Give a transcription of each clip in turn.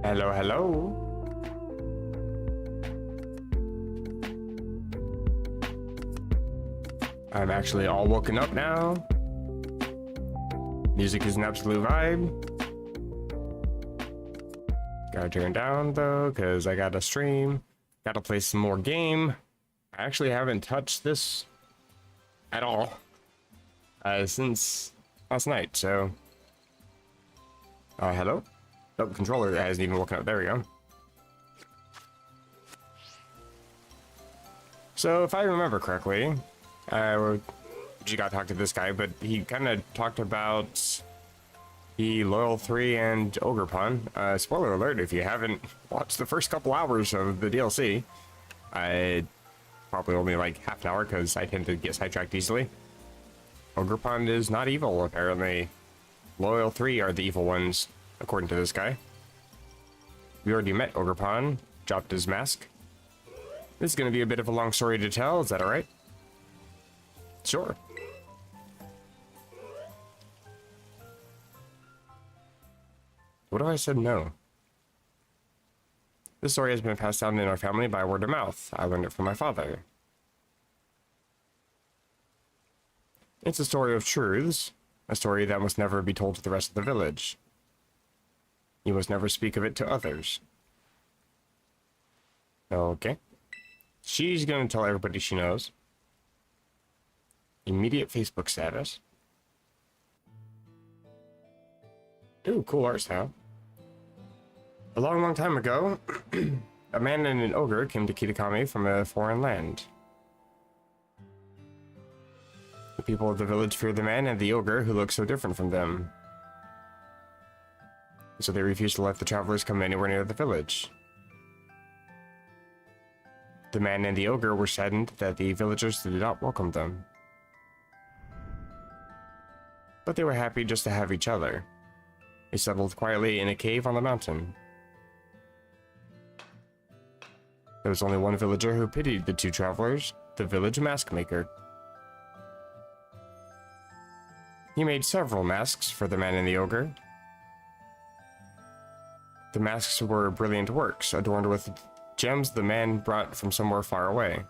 Hello, hello. I'm actually all woken up now. Music is an absolute vibe. Gotta turn down though, because I gotta stream. Gotta play some more game. I actually haven't touched this at all since last night, so. Hello? Oh, the controller hasn't even woken up. There we go. So, if I remember correctly, you got to talk to this guy, but he kind of talked about the Loyal 3 and Ogerpon. Spoiler alert, if you haven't watched the first couple hours of the DLC, probably only like half an hour because I tend to get sidetracked easily. Ogerpon is not evil, apparently. Loyal 3 are the evil ones, according to this guy. We already met Ogerpon, dropped his mask. This is going to be a bit of a long story to tell, is that alright? Sure. What if I said no? This story has been passed down in our family by word of mouth. I learned it from my father. It's a story of truths, a story that must never be told to the rest of the village. You must never speak of it to others. Okay. She's gonna tell everybody she knows. Immediate Facebook status. Ooh, cool art style. A long, long time ago, a man and an ogre came to Kitakami from a foreign land. The people of the village feared the man and the ogre who looked so different from them. So they refused to let the travelers come anywhere near the village. The man and the ogre were saddened that the villagers did not welcome them. But they were happy just to have each other. They settled quietly in a cave on the mountain. There was only one villager who pitied the two travelers, the village mask maker. He made several masks for the man and the ogre. The masks were brilliant works, adorned with gems the man brought from somewhere far away.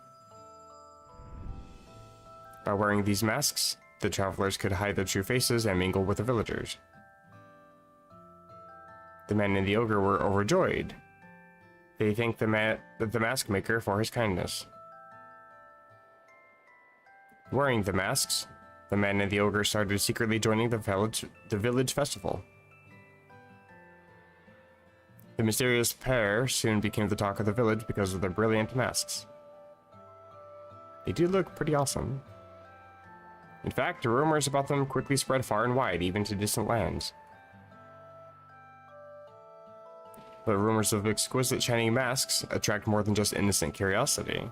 By wearing these masks, the travelers could hide their true faces and mingle with the villagers. The man and the ogre were overjoyed. They thanked the mask maker for his kindness. Wearing the masks, the man and the ogre started secretly joining the village festival. The mysterious pair soon became the talk of the village because of their brilliant masks. They do look pretty awesome. In fact, rumors about them quickly spread far and wide, even to distant lands. But rumors of exquisite shining masks attract more than just innocent curiosity.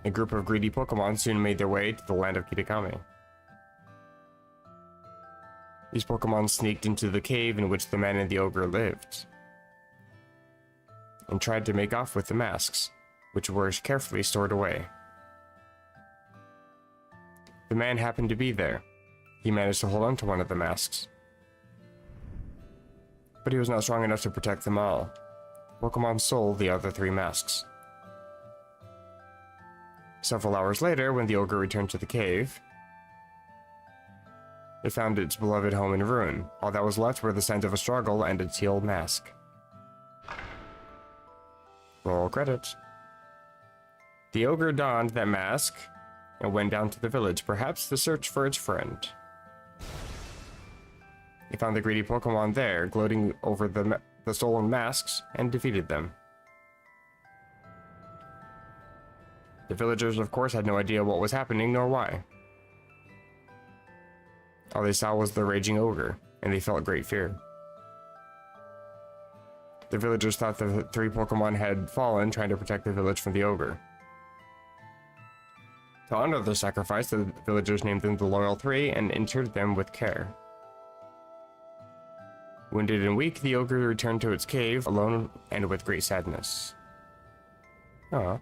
A group of greedy Pokemon soon made their way to the land of Kitakami. These Pokemon sneaked into the cave in which the man and the ogre lived, and tried to make off with the masks, which were carefully stored away. The man happened to be there. He managed to hold on to one of the masks. But he was not strong enough to protect them all. Pokemon sold the other 3 masks. Several hours later, when the ogre returned to the cave, it found its beloved home in ruin. All that was left were the signs of a struggle and a Teal Mask. Roll credits. The ogre donned that mask and went down to the village, perhaps to search for its friend. He found the greedy Pokemon there, gloating over the stolen masks, and defeated them. The villagers, of course, had no idea what was happening, nor why. All they saw was the raging ogre, and they felt great fear. The villagers thought the 3 Pokemon had fallen, trying to protect the village from the ogre. To honor their sacrifice, the villagers named them the Loyal 3 and interred them with care. Wounded and weak, the ogre returned to its cave, alone and with great sadness. Aw.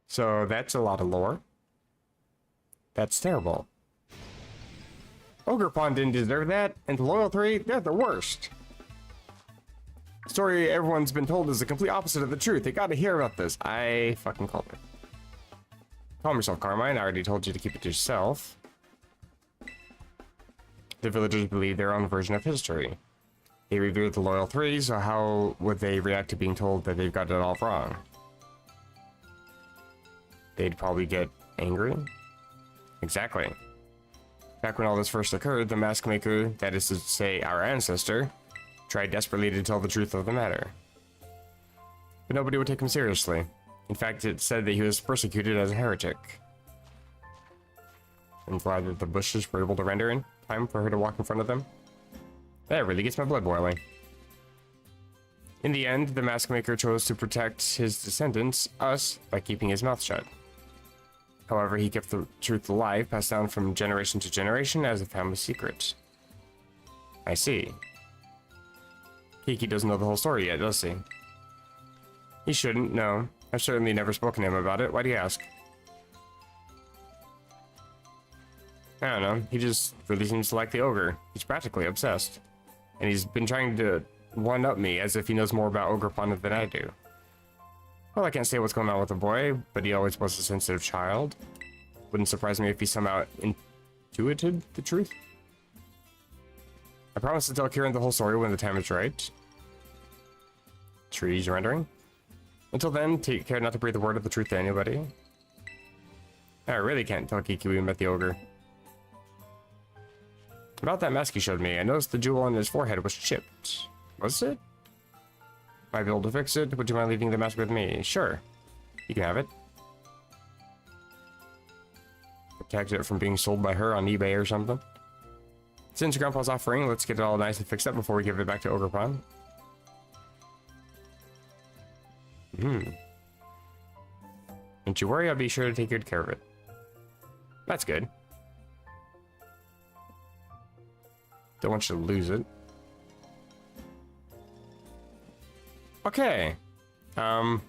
So that's a lot of lore. That's terrible. Ogerpon didn't deserve that, and the Loyal 3, they're the worst. The story everyone's been told is the complete opposite of the truth. They gotta hear about this. I fucking called it. Calm yourself, Carmine. I already told you to keep it to yourself. The villagers believe their own version of history. They revered the Loyal 3, so how would they react to being told that they've got it all wrong? They'd probably get angry? Exactly. Back when all this first occurred, the mask maker, that is to say our ancestor, tried desperately to tell the truth of the matter. But nobody would take him seriously. In fact, it said that he was persecuted as a heretic. I'm glad that the bushes were able to render in time for her to walk in front of them. That really gets my blood boiling. In the end, the mask maker chose to protect his descendants, us, by keeping his mouth shut. However, he kept the truth alive, passed down from generation to generation as a family secret. I see. Kiki doesn't know the whole story yet, does he? He shouldn't, no. I've certainly never spoken to him about it. Why do you ask? I don't know. He just really seems to like the ogre. He's practically obsessed. And he's been trying to one-up me as if he knows more about Ogerpon than I do. Well, I can't say what's going on with the boy, but he always was a sensitive child. Wouldn't surprise me if he somehow intuited the truth. I promise to tell Kieran the whole story when the time is right. Trees rendering. Until then, take care not to breathe a word of the truth to anybody. I really can't tell Kiki we met the ogre. About that mask he showed me, I noticed the jewel on his forehead was chipped. Was it? Might be able to fix it. Would you mind leaving the mask with me? Sure. You can have it. Protect it from being sold by her on eBay or something. Since Grandpa's offering, let's get it all nice and fixed up before we give it back to Ogerpon. Don't you worry, I'll be sure to take good care of it. That's good. Don't want you to lose it. Okay. I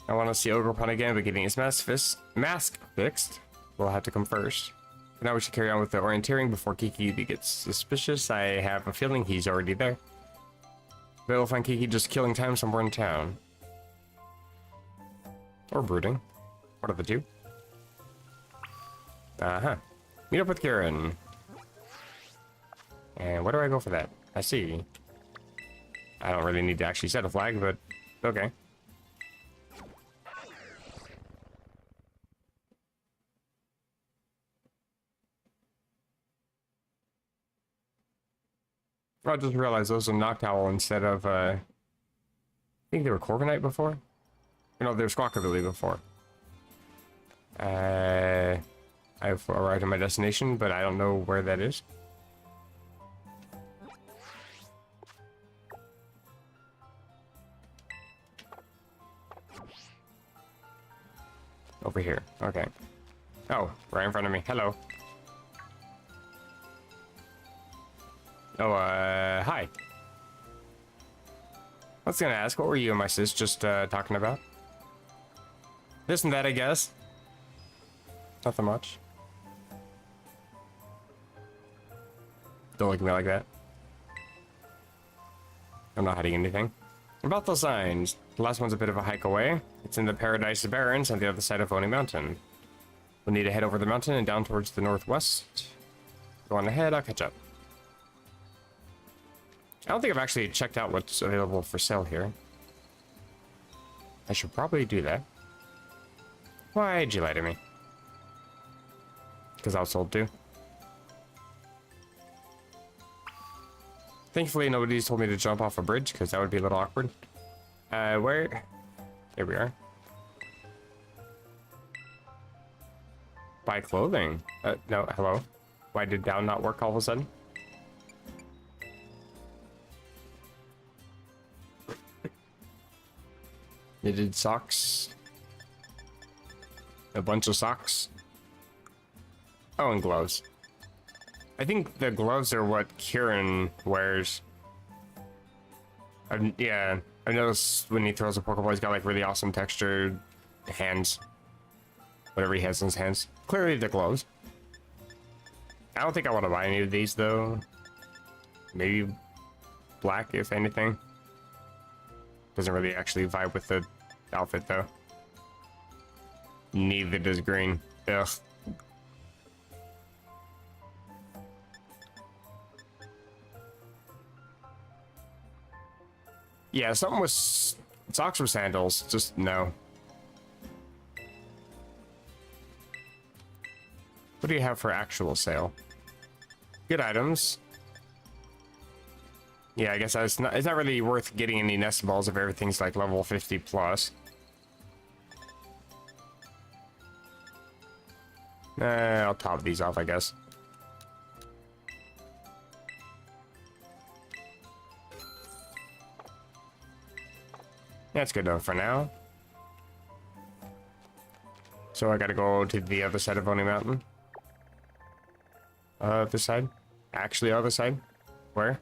want to see Ogerpon again, but getting his mask fixed will have to come first. But now we should carry on with the orienteering before Kiki gets suspicious. I have a feeling he's already there. But we'll find Kiki just killing time somewhere in town. Or brooding. One of the two. Meet up with Kieran. And where do I go for that? I see. I don't really need to actually set a flag, but okay. I just realized those are Noctowl instead of, I think they were Corviknight before? No, they were Squawkabilly before. I've arrived at my destination, but I don't know where that is. Over here. Okay. Oh, right in front of me. Hello. Oh, hi. I was gonna ask, what were you and my sis just talking about? This and that, I guess. Nothing much. Don't look at me like that. I'm not hiding anything. About the signs. The last one's a bit of a hike away. It's in the Paradise Barrens on the other side of Oni Mountain. We'll need to head over the mountain and down towards the northwest. Go on ahead, I'll catch up. I don't think I've actually checked out what's available for sale here. I should probably do that. Why'd you lie to me? Because I was told to. Thankfully, nobody's told me to jump off a bridge, because that would be a little awkward. Where? Here we are. Buy clothing. No, hello. Why did down not work all of a sudden? Knitted socks. A bunch of socks. Oh, and gloves. I think the gloves are what Kieran wears. Yeah, I noticed when he throws a Pokeball, he's got like really awesome textured hands. Whatever he has in his hands. Clearly the gloves. I don't think I want to buy any of these though. Maybe black, if anything. Doesn't really actually vibe with the outfit though. Neither does green. Ugh. Yeah, something with socks or sandals. Just no. What do you have for actual sale? Good items. Yeah, I guess it's not really worth getting any nest balls if everything's like level 50 plus. I'll top these off, I guess. That's good enough for now. So I gotta go to the other side of Oni Mountain. This side? Actually, other side? Where?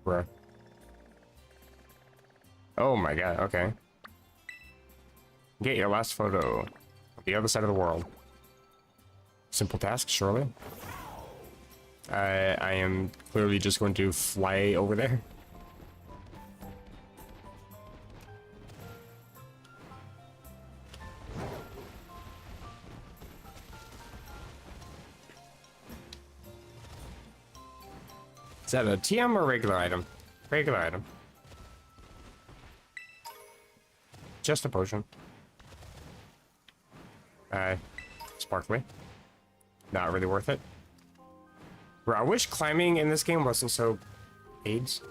Where? Oh my god, okay. Get your last photo. On the other side of the world. Simple task, surely. I am clearly just going to fly over there. Is that a TM or regular item? Regular item. Just a potion. Sparkly. Not really worth it. Bro, I wish climbing in this game wasn't so AIDS.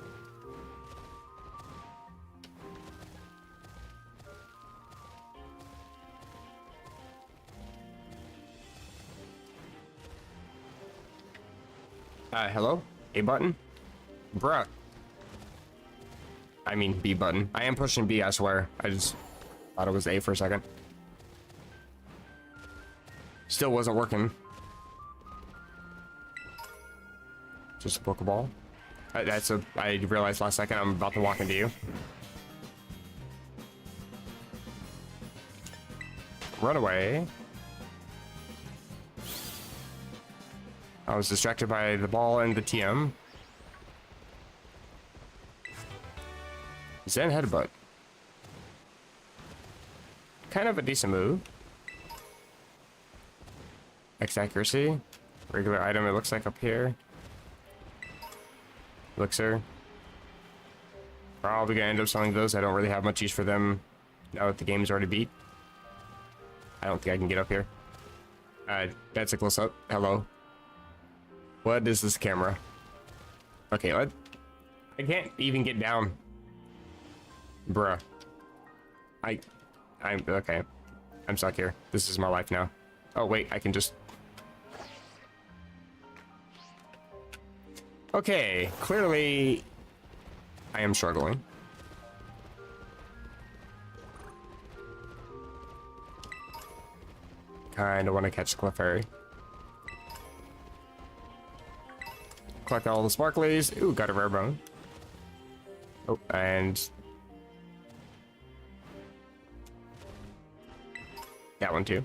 Hello? A button? Bruh. I mean B button. I am pushing B, I swear. I just thought it was A for a second. Still wasn't working. Just a Pokeball. I realized last second I'm about to walk into you. Run away. I was distracted by the ball and the TM. Zen Headbutt. Kind of a decent move. X accuracy. Regular item, it looks like up here. Elixir. Probably gonna end up selling those. I don't really have much use for them now that the game's already beat. I don't think I can get up here. That's a close up. Hello. What is this camera? Okay, what? I can't even get down. Bruh. I'm okay. I'm stuck here. This is my life now. Oh wait, I can just... Okay, clearly I am struggling. Kinda want to catch Clefairy. Collect all the sparklies. Ooh, got a rare bone. Oh, and that one too.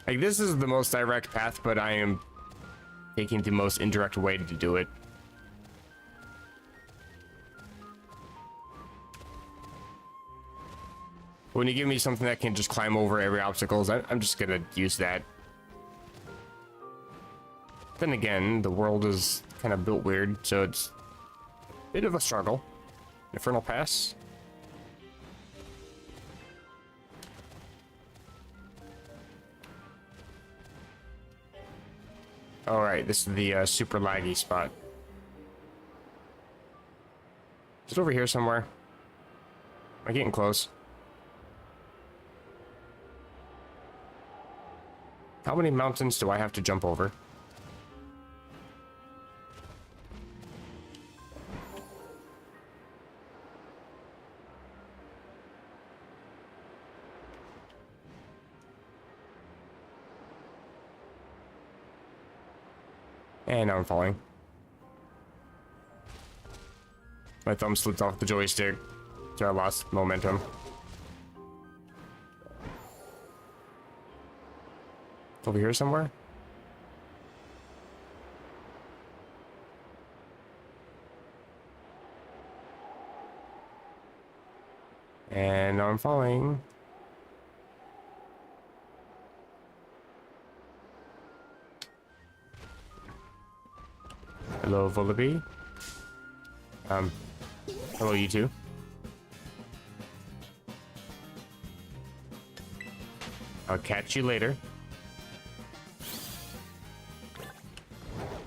Like, this is the most direct path, but I am taking the most indirect way to do it. When you give me something that can just climb over every obstacles, I'm just gonna use that. Then again, the world is kind of built weird, so it's a bit of a struggle. Infernal Pass. Alright, this is the super laggy spot. Is it over here somewhere? Am I getting close? How many mountains do I have to jump over? And now I'm falling. My thumb slipped off the joystick, so I lost momentum. Over here somewhere? And now I'm falling. Hello, Vullaby. Hello, you two. I'll catch you later.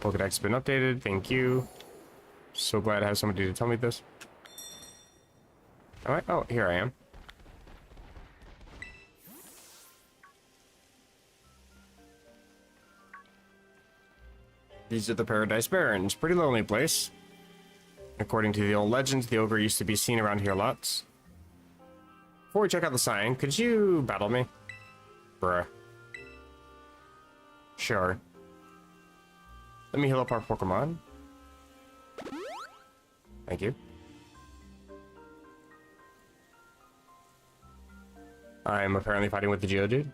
Pokedex been updated, thank you. So glad I have somebody to tell me this. Alright, oh, here I am. These are the Paradise Barrens. Pretty lonely place. According to the old legends, the ogre used to be seen around here lots. Before we check out the sign, could you battle me? Bruh. Sure. Let me heal up our Pokemon. Thank you. I'm apparently fighting with the Geodude.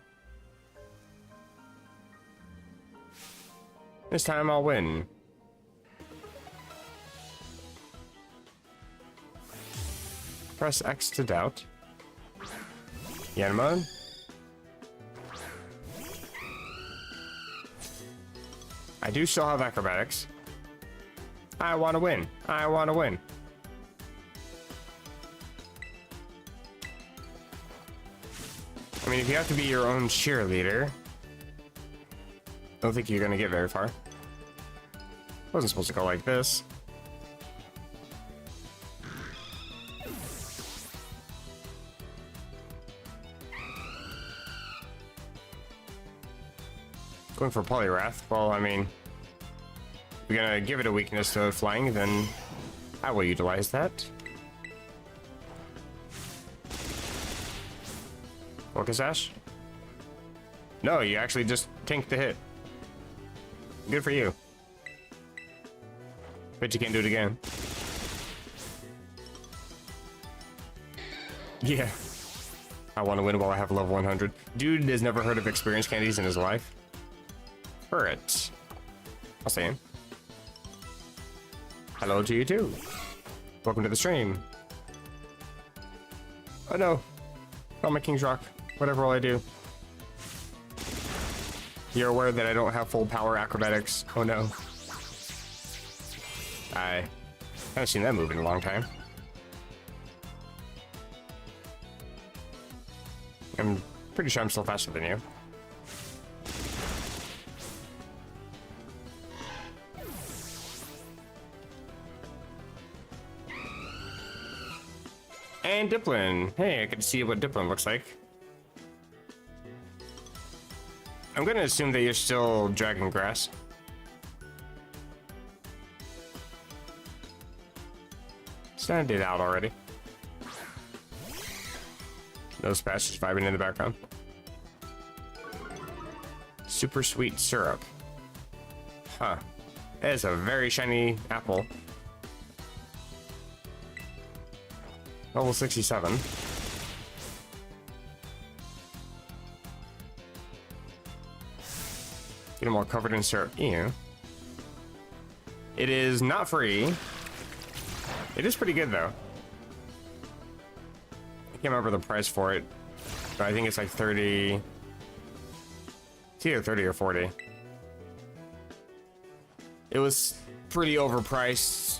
This time I'll win. Press X to doubt. Yanma. I do still have acrobatics. I want to win. I want to win. I mean, if you have to be your own cheerleader, I don't think you're gonna get very far. Wasn't supposed to go like this. Going for Poliwrath. Well, I mean, if you're gonna give it a weakness to flying, then I will utilize that. Focus Ash? No, you actually just tanked the hit. Good for you. Bet you can't do it again. Yeah. I want to win while I have level 100. Dude has never heard of experience candies in his life. Turret. I'll say him. Hello to you too. Welcome to the stream. Oh no. Oh, my King's Rock. Whatever will I do. You're aware that I don't have full power acrobatics. Oh no. I haven't seen that move in a long time. I'm pretty sure I'm still faster than you. And Dipplin. Hey, I get to see what Dipplin looks like. I'm gonna assume that you're still Dragon Grass. Send it out already. Nose patch just vibing in the background. Super sweet syrup. Huh. That is a very shiny apple. Level 67. Get them all covered in syrup. Ew. It is not free. It is pretty good though. I can't remember the price for it, but I think it's like 30. It's either 30 or 40. It was pretty overpriced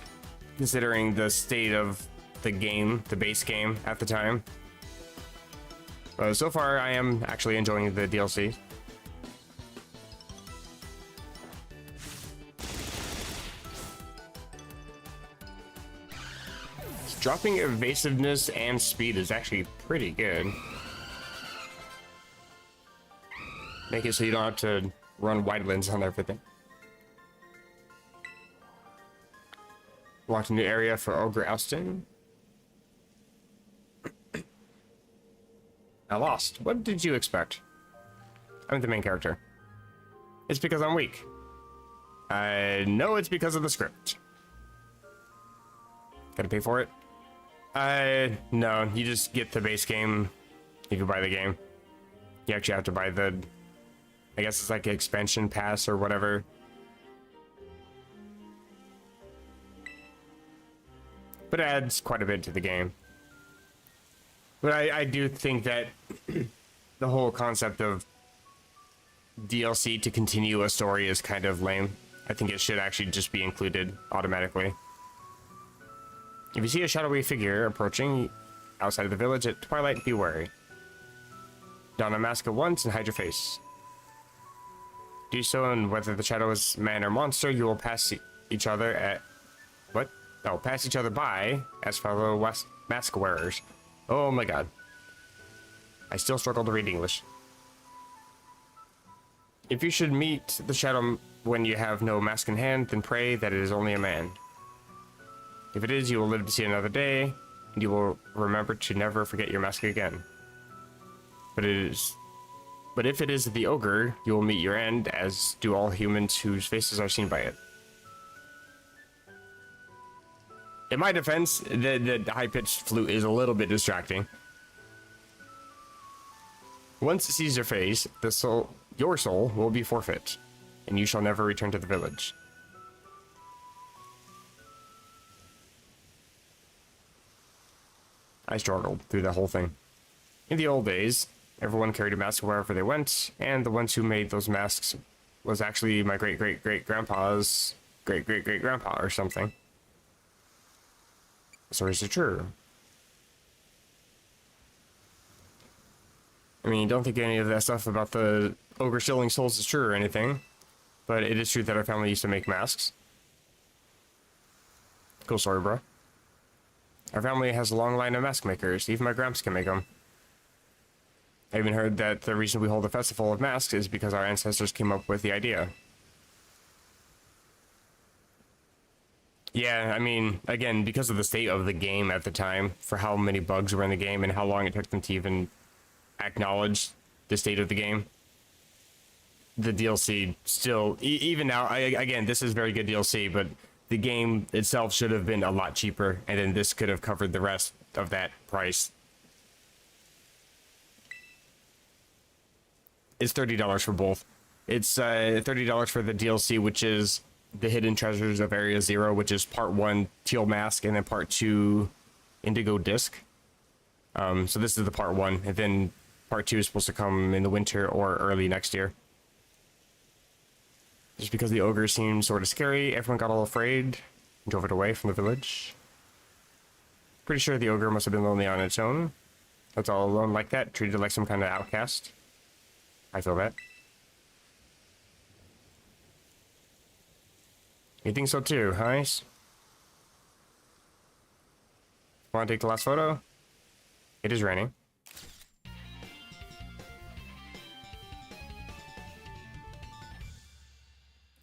considering the state of the game, the base game at the time. So far, I am actually enjoying the DLC. Dropping evasiveness and speed is actually pretty good. Make it so you don't have to run wide lens on everything. Locked a new area for Ogre Oustin. I lost. What did you expect? I'm the main character. It's because I'm weak. I know it's because of the script. Gotta pay for it? No, you just get the base game if you buy the game. You actually have to buy the, I guess it's like an expansion pass or whatever. But it adds quite a bit to the game. But I do think that the whole concept of DLC to continue a story is kind of lame. I think it should actually just be included automatically. If you see a shadowy figure approaching outside of the village at twilight, be wary. Don a mask at once and hide your face. Do so, and whether the shadow is man or monster, you will pass each other at... What? No, pass each other by as fellow mask wearers. Oh my god. I still struggle to read English. If you should meet the shadow when you have no mask in hand, then pray that it is only a man. If it is, you will live to see another day, and you will remember to never forget your mask again. But if it is the ogre, you will meet your end, as do all humans whose faces are seen by it. In my defense, the high-pitched flute is a little bit distracting. Once it sees your face, your soul will be forfeit, and you shall never return to the village. I struggled through the whole thing. In the old days, everyone carried a mask wherever they went, and the ones who made those masks was actually my great-great-great-grandpa's great-great-great-grandpa or something. So is it true? I mean, don't think any of that stuff about the ogre stealing souls is true or anything, but it is true that our family used to make masks. Cool story, bro. Our family has a long line of mask makers. Even my gramps can make them. I even heard that the reason we hold a festival of masks is because our ancestors came up with the idea. Yeah, I mean, again, because of the state of the game at the time, for how many bugs were in the game and how long it took them to even acknowledge the state of the game, the DLC still, even now, again, this is very good DLC, but the game itself should have been a lot cheaper, and then this could have covered the rest of that price. It's $30 for both. It's $30 for the DLC, which is the Hidden Treasures of Area Zero, which is part 1 Teal Mask, and then part 2 Indigo Disc. So this is the part 1, and then part 2 is supposed to come in the winter or early next year. Just because the ogre seemed sort of scary, everyone got all afraid and drove it away from the village. Pretty sure the ogre must have been lonely on its own. It's all alone like that, treated like some kind of outcast. I feel that. You think so too, huh? Want to take the last photo? It is raining.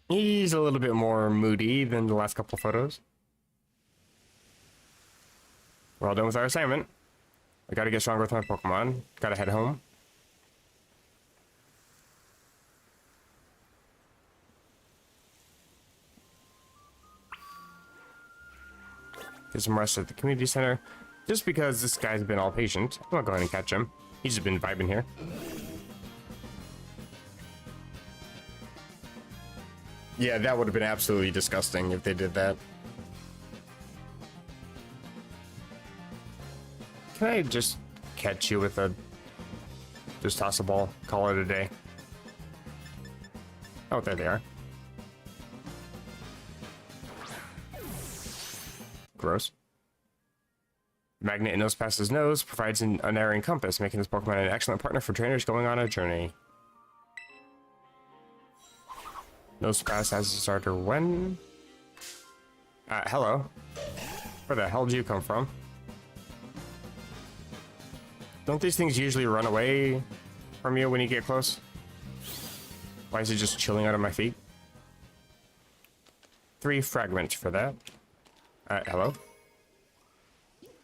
He's a little bit more moody than the last couple of photos. We're all done with our assignment. I gotta get stronger with my Pokemon. Gotta head home. Get some rest at the community center. Just because this guy's been all patient, I'm gonna go ahead and catch him. He's just been vibing here. Yeah, that would have been absolutely disgusting if they did that. Can I just catch you with a... Just toss a ball, call it a day? Oh, there they are. Gross. Magnet in nose past his nose provides an unerring compass, making this Pokemon an excellent partner for trainers going on a journey. Nose pass as a starter when? Hello. Where the hell did you come from? Don't these things usually run away from you when you get close? Why is it just chilling out of my feet? 3 fragments for that. Hello?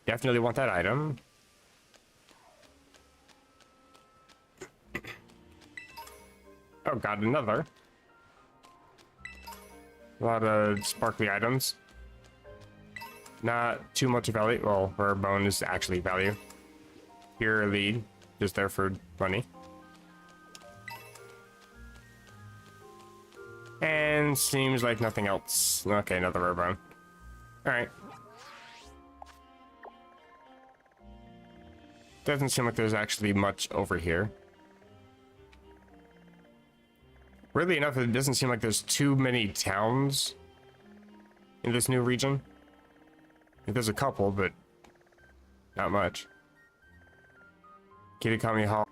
Definitely want that item. Oh god, another. A lot of sparkly items. Not too much value. Well, rare bone is actually value. Here, lead. Just there for money. And seems like nothing else. Okay, another rare bone. Alright. Doesn't seem like there's actually much over here. Weirdly enough, it doesn't seem like there's too many towns in this new region. There's a couple, but not much. Kitakami Hall.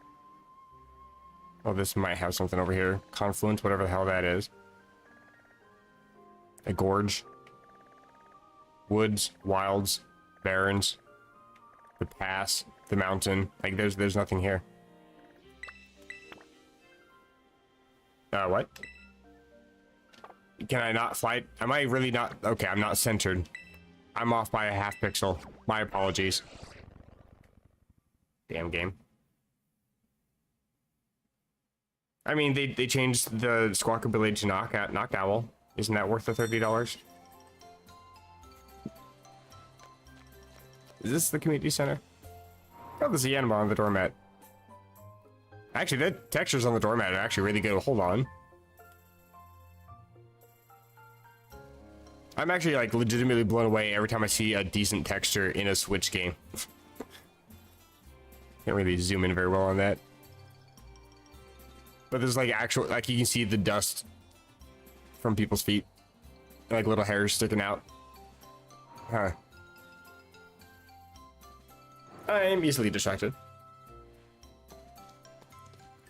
Oh, this might have something over here. Confluence, whatever the hell that is. A gorge. Woods, wilds, barrens. The pass, the mountain. Like, there's nothing here. What? Can I not fly? Am I really not? Okay, I'm not centered. I'm off by a half pixel. My apologies. Damn game. I mean, they changed the squawk ability to knock owl. Isn't that worth the $30? Is this the community center? Oh, there's a Yanma on the doormat. Actually, the textures on the doormat are actually really good. Hold on. I'm actually, like, legitimately blown away every time I see a decent texture in a Switch game. Can't really zoom in very well on that. But there's, like, actual... Like, you can see the dust from people's feet. And, like, little hairs sticking out. Huh. I am easily distracted.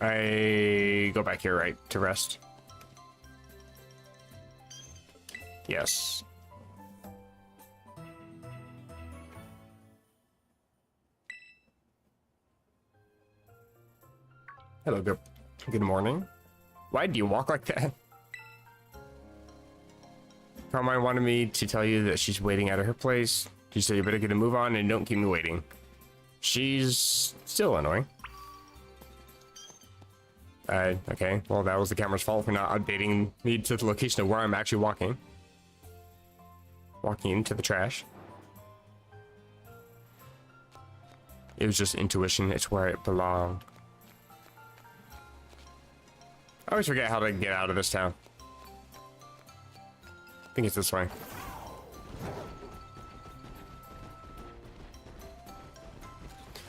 I go back here, right, to rest. Yes. Hello, good morning. Why do you walk like that? Carmine wanted me to tell you that she's waiting at her place. She said you better get a move on and don't keep me waiting. She's still annoying. Okay, well that was the camera's fault for not updating me to the location of where I'm actually walking. Walking into the trash. It was just intuition, it's where it belonged. I always forget how to get out of this town. I think it's this way.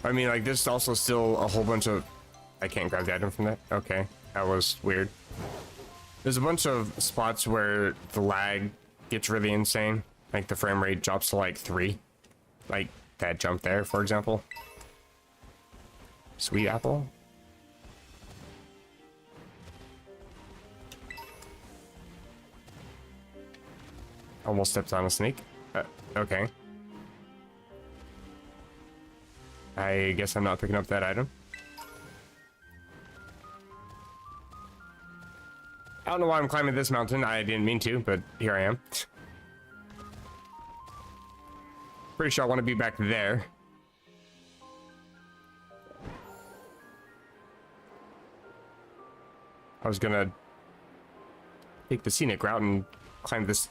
I mean, like, there's also still a whole bunch of... I can't grab the item from that? Okay, that was weird. There's a bunch of spots where the lag gets really insane. Like, the frame rate drops to, like, 3. Like, that jump there, for example. Sweet apple? Almost stepped on a snake. Okay. I guess I'm not picking up that item. I don't know why I'm climbing this mountain. I didn't mean to, but here I am. Pretty sure I want to be back there. I was gonna take the scenic route and climb this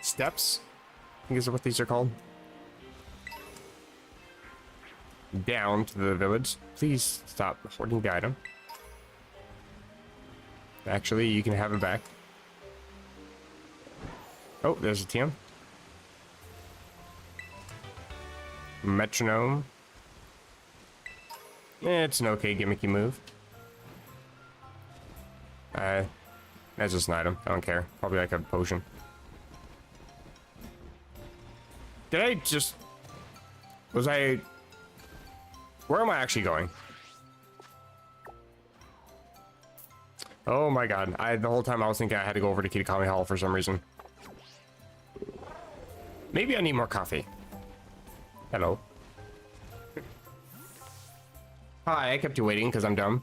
steps. I think is what these are called. Down to the village. Please stop hoarding the item. Actually, you can have it back. Oh, there's a TM. Metronome. It's an okay gimmicky move. That's just an item. I don't care. Probably like a potion. Did I just... Was I... Where am I actually going? Oh my god. The whole time I was thinking I had to go over to Kitakami Hall for some reason. Maybe I need more coffee. Hello. Hi, I kept you waiting because I'm dumb.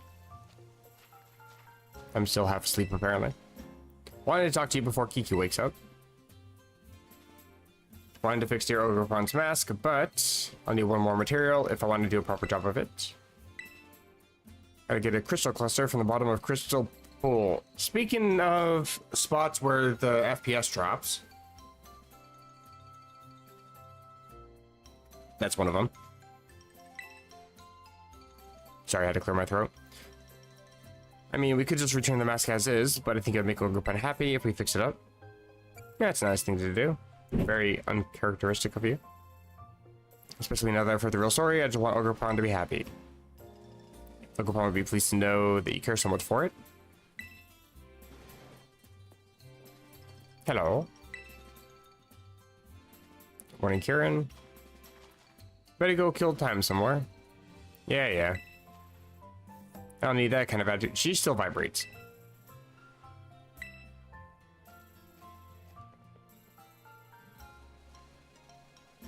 I'm still half asleep apparently. Wanted to talk to you before Kiki wakes up. Wanted to fix your Ogrepon's mask, but I'll need one more material if I want to do a proper job of it. Gotta get a crystal cluster from the bottom of Crystal Pool. Speaking of spots where the FPS drops, that's one of them. Sorry, I had to clear my throat. I mean, we could just return the mask as is, but I think it would make Ogrepan happy if we fix it up. Yeah, it's a nice thing to do. Very uncharacteristic of you. Especially now that I've heard the real story, I just want Ogrepan to be happy. Ogrepan would be pleased to know that you care so much for it. Hello. Morning, Kieran. Better go kill time somewhere. Yeah. I don't need that kind of attitude. She still vibrates.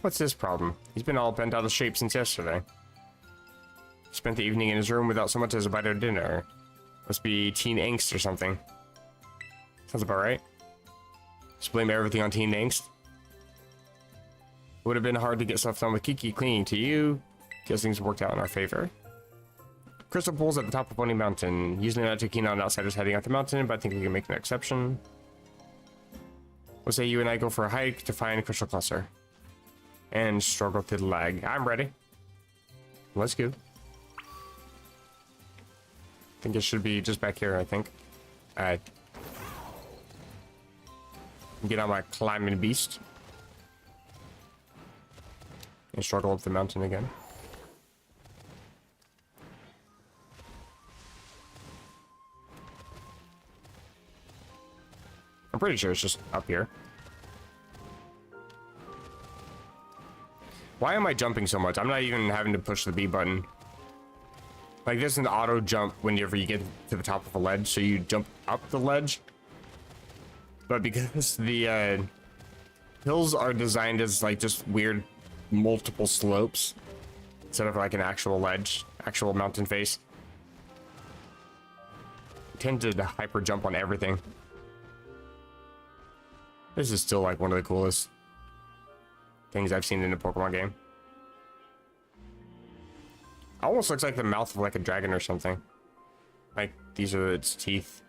What's his problem? He's been all bent out of shape since yesterday. Spent the evening in his room without so much as a bite of dinner. Must be teen angst or something. Sounds about right. Just blame everything on teen angst. Would have been hard to get stuff done with Kiki clinging to you. Guess things worked out in our favor. Crystal Pool's at the top of Boney Mountain. Usually not too keen on outsiders heading out the mountain, but I think we can make an exception. We'll say you and I go for a hike to find Crystal Cluster. And struggle through the lag. I'm ready. Let's go. I think it should be just back here, I think. Alright. Get on my climbing beast. And struggle up the mountain again. I'm pretty sure it's just up here. Why am I jumping so much? I'm not even having to push the B button. Like, there's an auto jump whenever you get to the top of a ledge, so you jump up the ledge. But because the hills are designed as like just weird multiple slopes instead of like an actual ledge, actual mountain face, I tend to hyper jump on everything. This is still like one of the coolest things I've seen in a Pokemon game. Almost looks like the mouth of like a dragon or something. Like these are its teeth.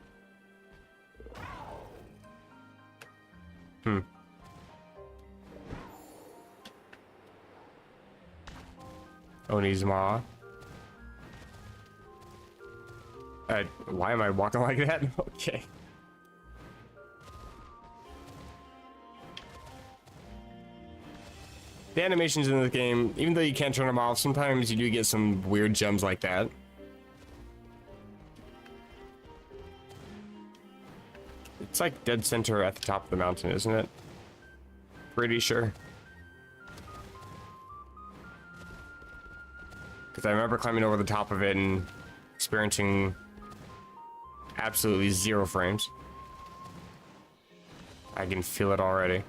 Onizuma. Why am I walking like that? Okay. The animations in the game, even though you can't turn them off, sometimes you do get some weird gems like that. It's like dead center at the top of the mountain, isn't it? Pretty sure. Because I remember climbing over the top of it and experiencing absolutely 0 frames. I can feel it already.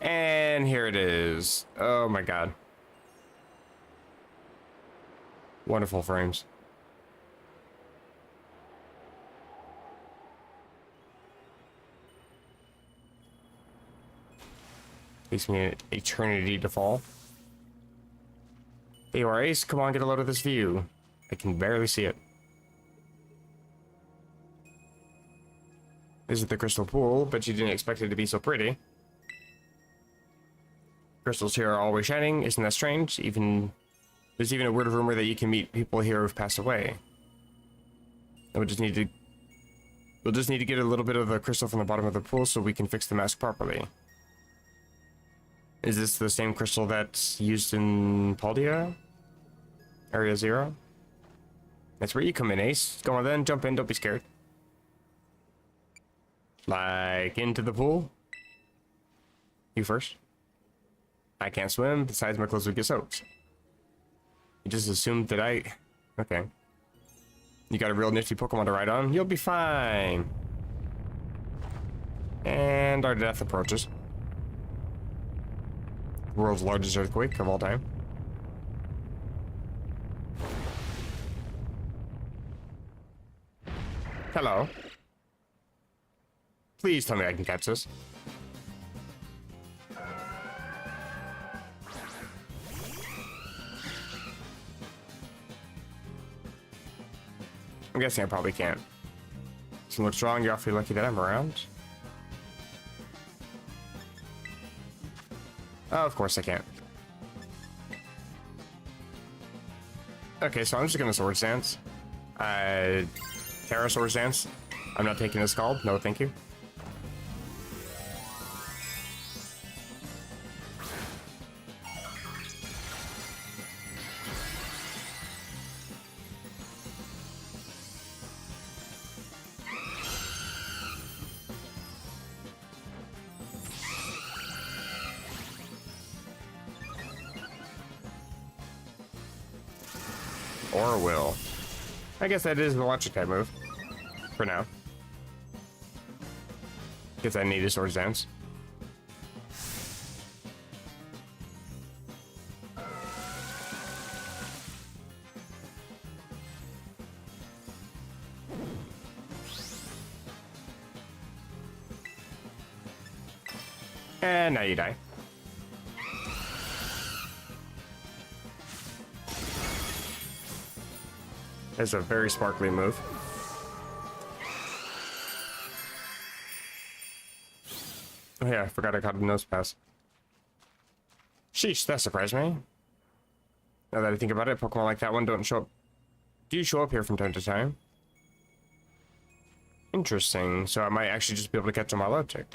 And here it is. Oh my god. Wonderful frames. Takes me an eternity to fall. Hey, you are Ace. Come on, get a load of this view. I can barely see it. This is the crystal pool, but you didn't expect it to be so pretty. Crystals here are always shining. Isn't that strange? There's even a weird rumor that you can meet people here who've passed away. And we'll just need to get a little bit of the crystal from the bottom of the pool so we can fix the mask properly. Is this the same crystal that's used in Paldia? Area 0? That's where you come in, Ace. Go on then, jump in, don't be scared. Like, into the pool? You first. I can't swim, besides my clothes would get soaked. You just assumed that I... Okay. You got a real nifty Pokemon to ride on? You'll be fine. And our death approaches. World's largest earthquake of all time. Hello. Please tell me I can catch this. I'm guessing I probably can't. Doesn't look strong. You're awfully lucky that I'm around. Oh, of course I can't. Okay, so I'm just gonna Sword Dance. Terra Sword Dance. I'm not taking this call. No, thank you. Or will. I guess that is the launcher type move. For now. Guess I need a Sword Dance. And now you die. That's a very sparkly move. Oh yeah, I forgot I caught a nose pass. Sheesh, that surprised me. Now that I think about it, Pokemon like that one don't show up. Do show up here from time to time. Interesting. So I might actually just be able to catch a Milotic.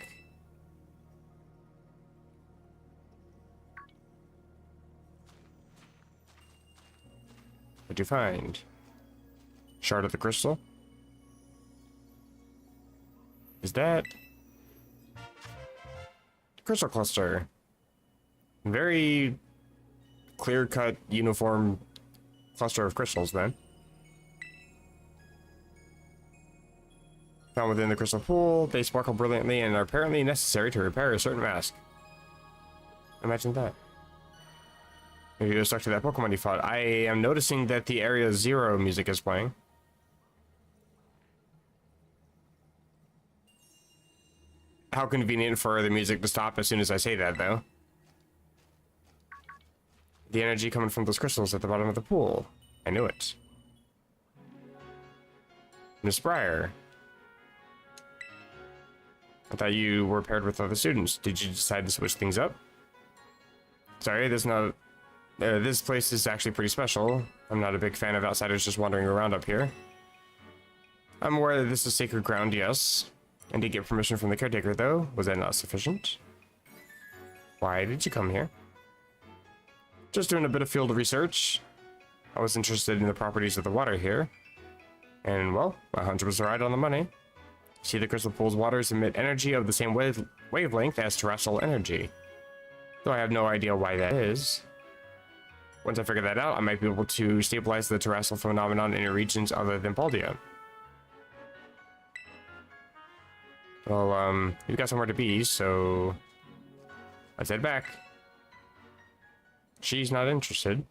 What'd you find? Shard of the crystal? Is that... Crystal cluster. Very clear-cut, uniform cluster of crystals, then. Found within the crystal pool, they sparkle brilliantly and are apparently necessary to repair a certain mask. Imagine that. Maybe you're stuck to that Pokemon you fought. I am noticing that the Area 0 music is playing. How convenient for the music to stop as soon as I say that, though. The energy coming from those crystals at the bottom of the pool. I knew it. Miss Briar. I thought you were paired with other students. Did you decide to switch things up? Sorry, there's no... this place is actually pretty special. I'm not a big fan of outsiders just wandering around up here. I'm aware that this is sacred ground, yes. And to get permission from the caretaker, though, was that not sufficient? Why did you come here? Just doing a bit of field research. I was interested in the properties of the water here. And, well, my hunch was right on the money. See, the crystal pool's waters emit energy of the same wavelength as terrestrial energy. Though I have no idea why that is. Once I figure that out, I might be able to stabilize the terrestrial phenomenon in regions other than Paldia. Well, you've got somewhere to be, so let's head back. She's not interested.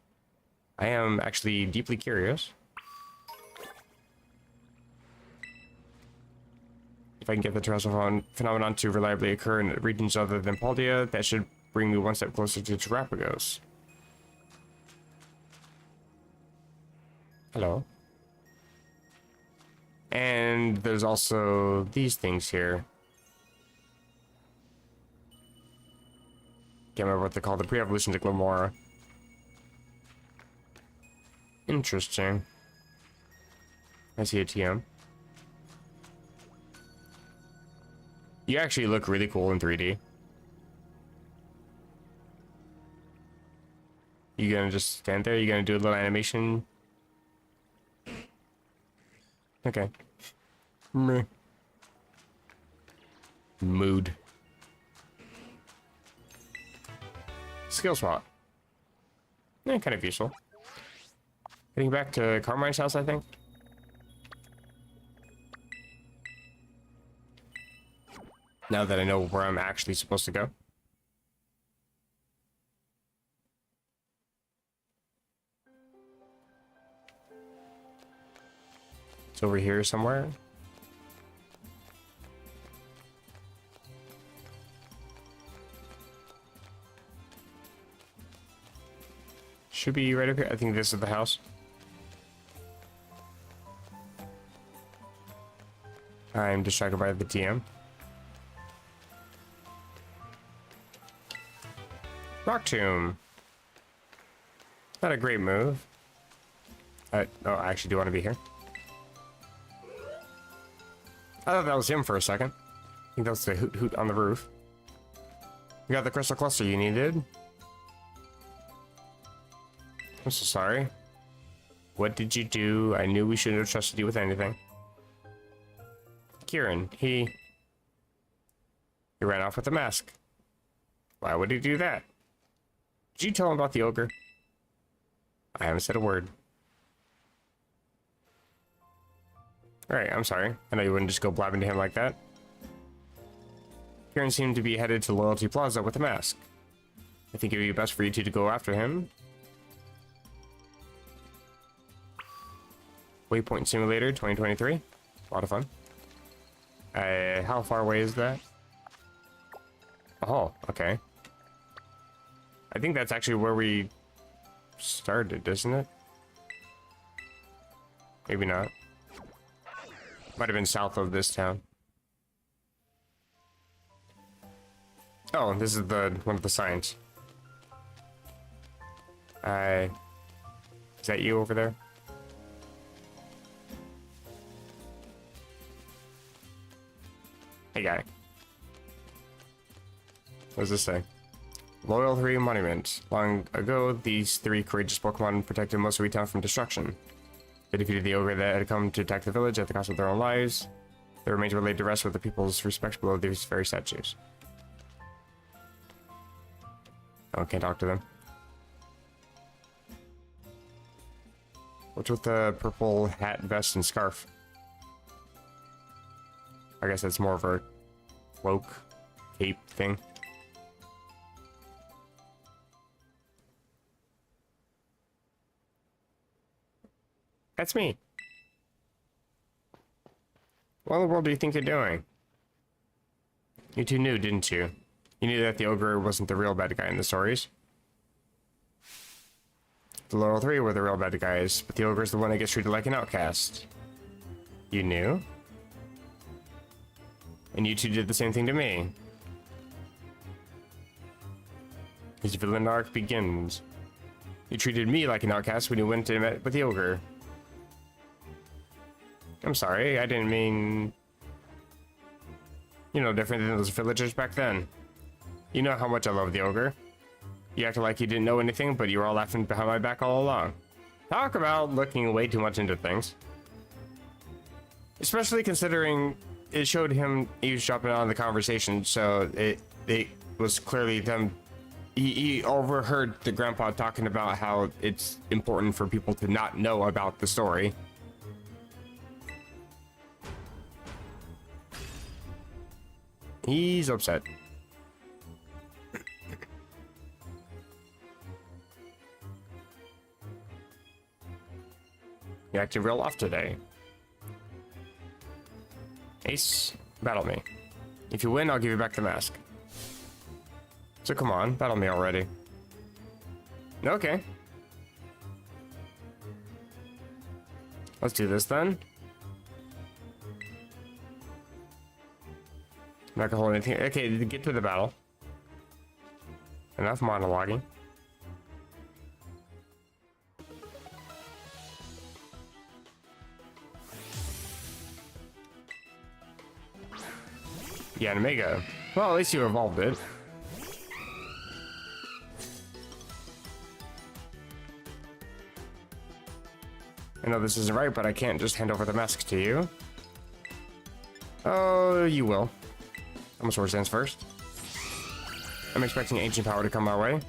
I am actually deeply curious. If I can get the terrestrial phenomenon to reliably occur in regions other than Paldia, that should bring me one step closer to Terrapagos. Hello. And there's also these things here. Can't remember what they're called. The pre-evolution to Glamora. Interesting. I see a TM. You actually look really cool in 3D. You gonna just stand there? You gonna do a little animation? Okay. Meh. Mood. Skill swap. Yeah, kind of useful. Getting back to Carmine's house, I think. Now that I know where I'm actually supposed to go. It's over here somewhere. Should be right up here. I think this is the house. I'm distracted by the TM. Rock Tomb. Not a great move. Oh, I actually do want to be here. I thought that was him for a second. I think that was the hoot hoot on the roof. You got the crystal cluster you needed. I'm so sorry. What did you do? I knew we shouldn't have trusted you with anything. Kieran, he ran off with the mask. Why would he do that? Did you tell him about the ogre? I haven't said a word. Alright, I'm sorry. I know you wouldn't just go blabbing to him like that. Kieran seemed to be headed to Loyalty Plaza with the mask. I think it would be best for you two to go after him. Waypoint Simulator 2023. A lot of fun. How far away is that? Oh, okay. I think that's actually where we started, isn't it? Maybe not. Might have been south of this town. Oh, this is the one of the signs. Is that you over there? Hey guy. What does this say? Loyal 3 Monument. Long ago, these 3 courageous Pokemon protected most of Town from destruction. They defeated the ogre that had come to attack the village at the cost of their own lives. Their remains were laid to rest with the people's respect below these very statues. Oh, can't talk to them. What's with the purple hat, vest, and scarf? I guess that's more of a cloak, cape thing. That's me. What in the world do you think you're doing? You two knew, didn't you? You knew that the ogre wasn't the real bad guy in the stories. The Loyal 3 were the real bad guys, but the ogre's the one that gets treated like an outcast. You knew? And you two did the same thing to me. His villain arc begins. You treated me like an outcast when you went and met with the ogre. I'm sorry, I didn't mean... You know, different than those villagers back then. You know how much I love the ogre. You acted like you didn't know anything, but you were all laughing behind my back all along. Talk about looking way too much into things. Especially considering it showed him eavesdropping on the conversation, so it was clearly them. He overheard the grandpa talking about how it's important for people to not know about the story. He's upset. You acted real off today. Ace, battle me. If you win, I'll give you back the mask. So come on, battle me already. Okay. Let's do this then. Not gonna hold anything. Okay, get to the battle. Enough monologuing. Yeah, an Omega. Well, at least you evolved it. I know this isn't right, but I can't just hand over the mask to you. Oh, you will. I'm gonna Swords Dance first. I'm expecting Ancient Power to come my way.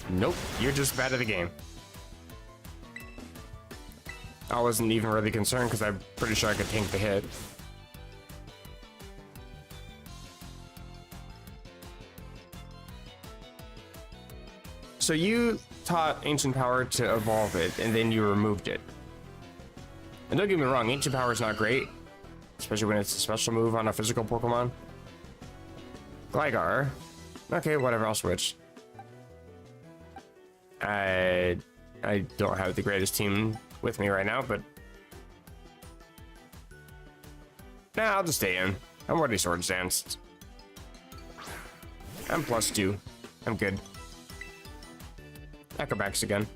Nope, you're just bad at the game. I wasn't even really concerned because I'm pretty sure I could tank the hit. So you taught Ancient Power to evolve it, and then you removed it. And don't get me wrong, Ancient Power is not great, especially when it's a special move on a physical Pokemon. Gligar. Okay, whatever, I'll switch. I don't have the greatest team with me right now, but... Nah, I'll just stay in. I'm already Swords Danced. I'm +2. I'm good. Acrobatics again.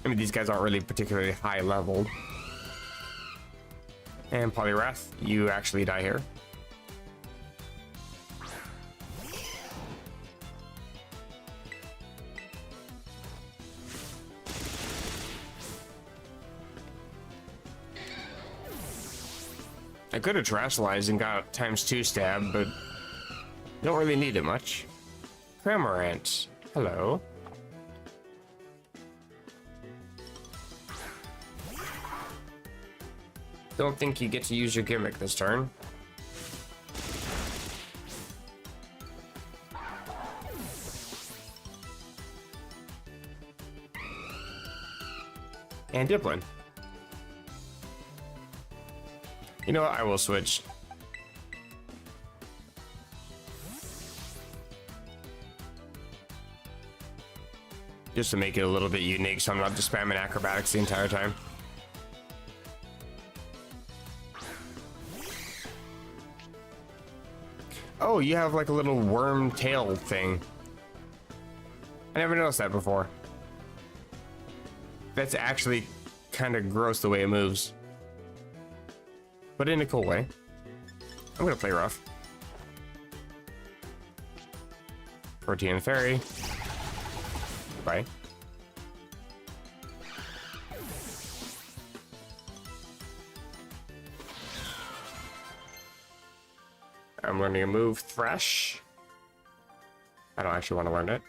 I mean, these guys aren't really particularly high leveled. And Poliwrath, you actually die here. I could have Terrestrialized and got ×2 stab, but don't really need it much. Cramorant, hello. Don't think you get to use your gimmick this turn. And Diplin. You know what? I will switch. Just to make it a little bit unique, so I'm not just spamming acrobatics the entire time. Oh, you have like a little worm tail thing. I never noticed that before. That's actually kind of gross the way it moves. But in a cool way. I'm gonna play rough. Protean Fairy. Bye. I'm learning a move, Thresh. I don't actually want to learn it.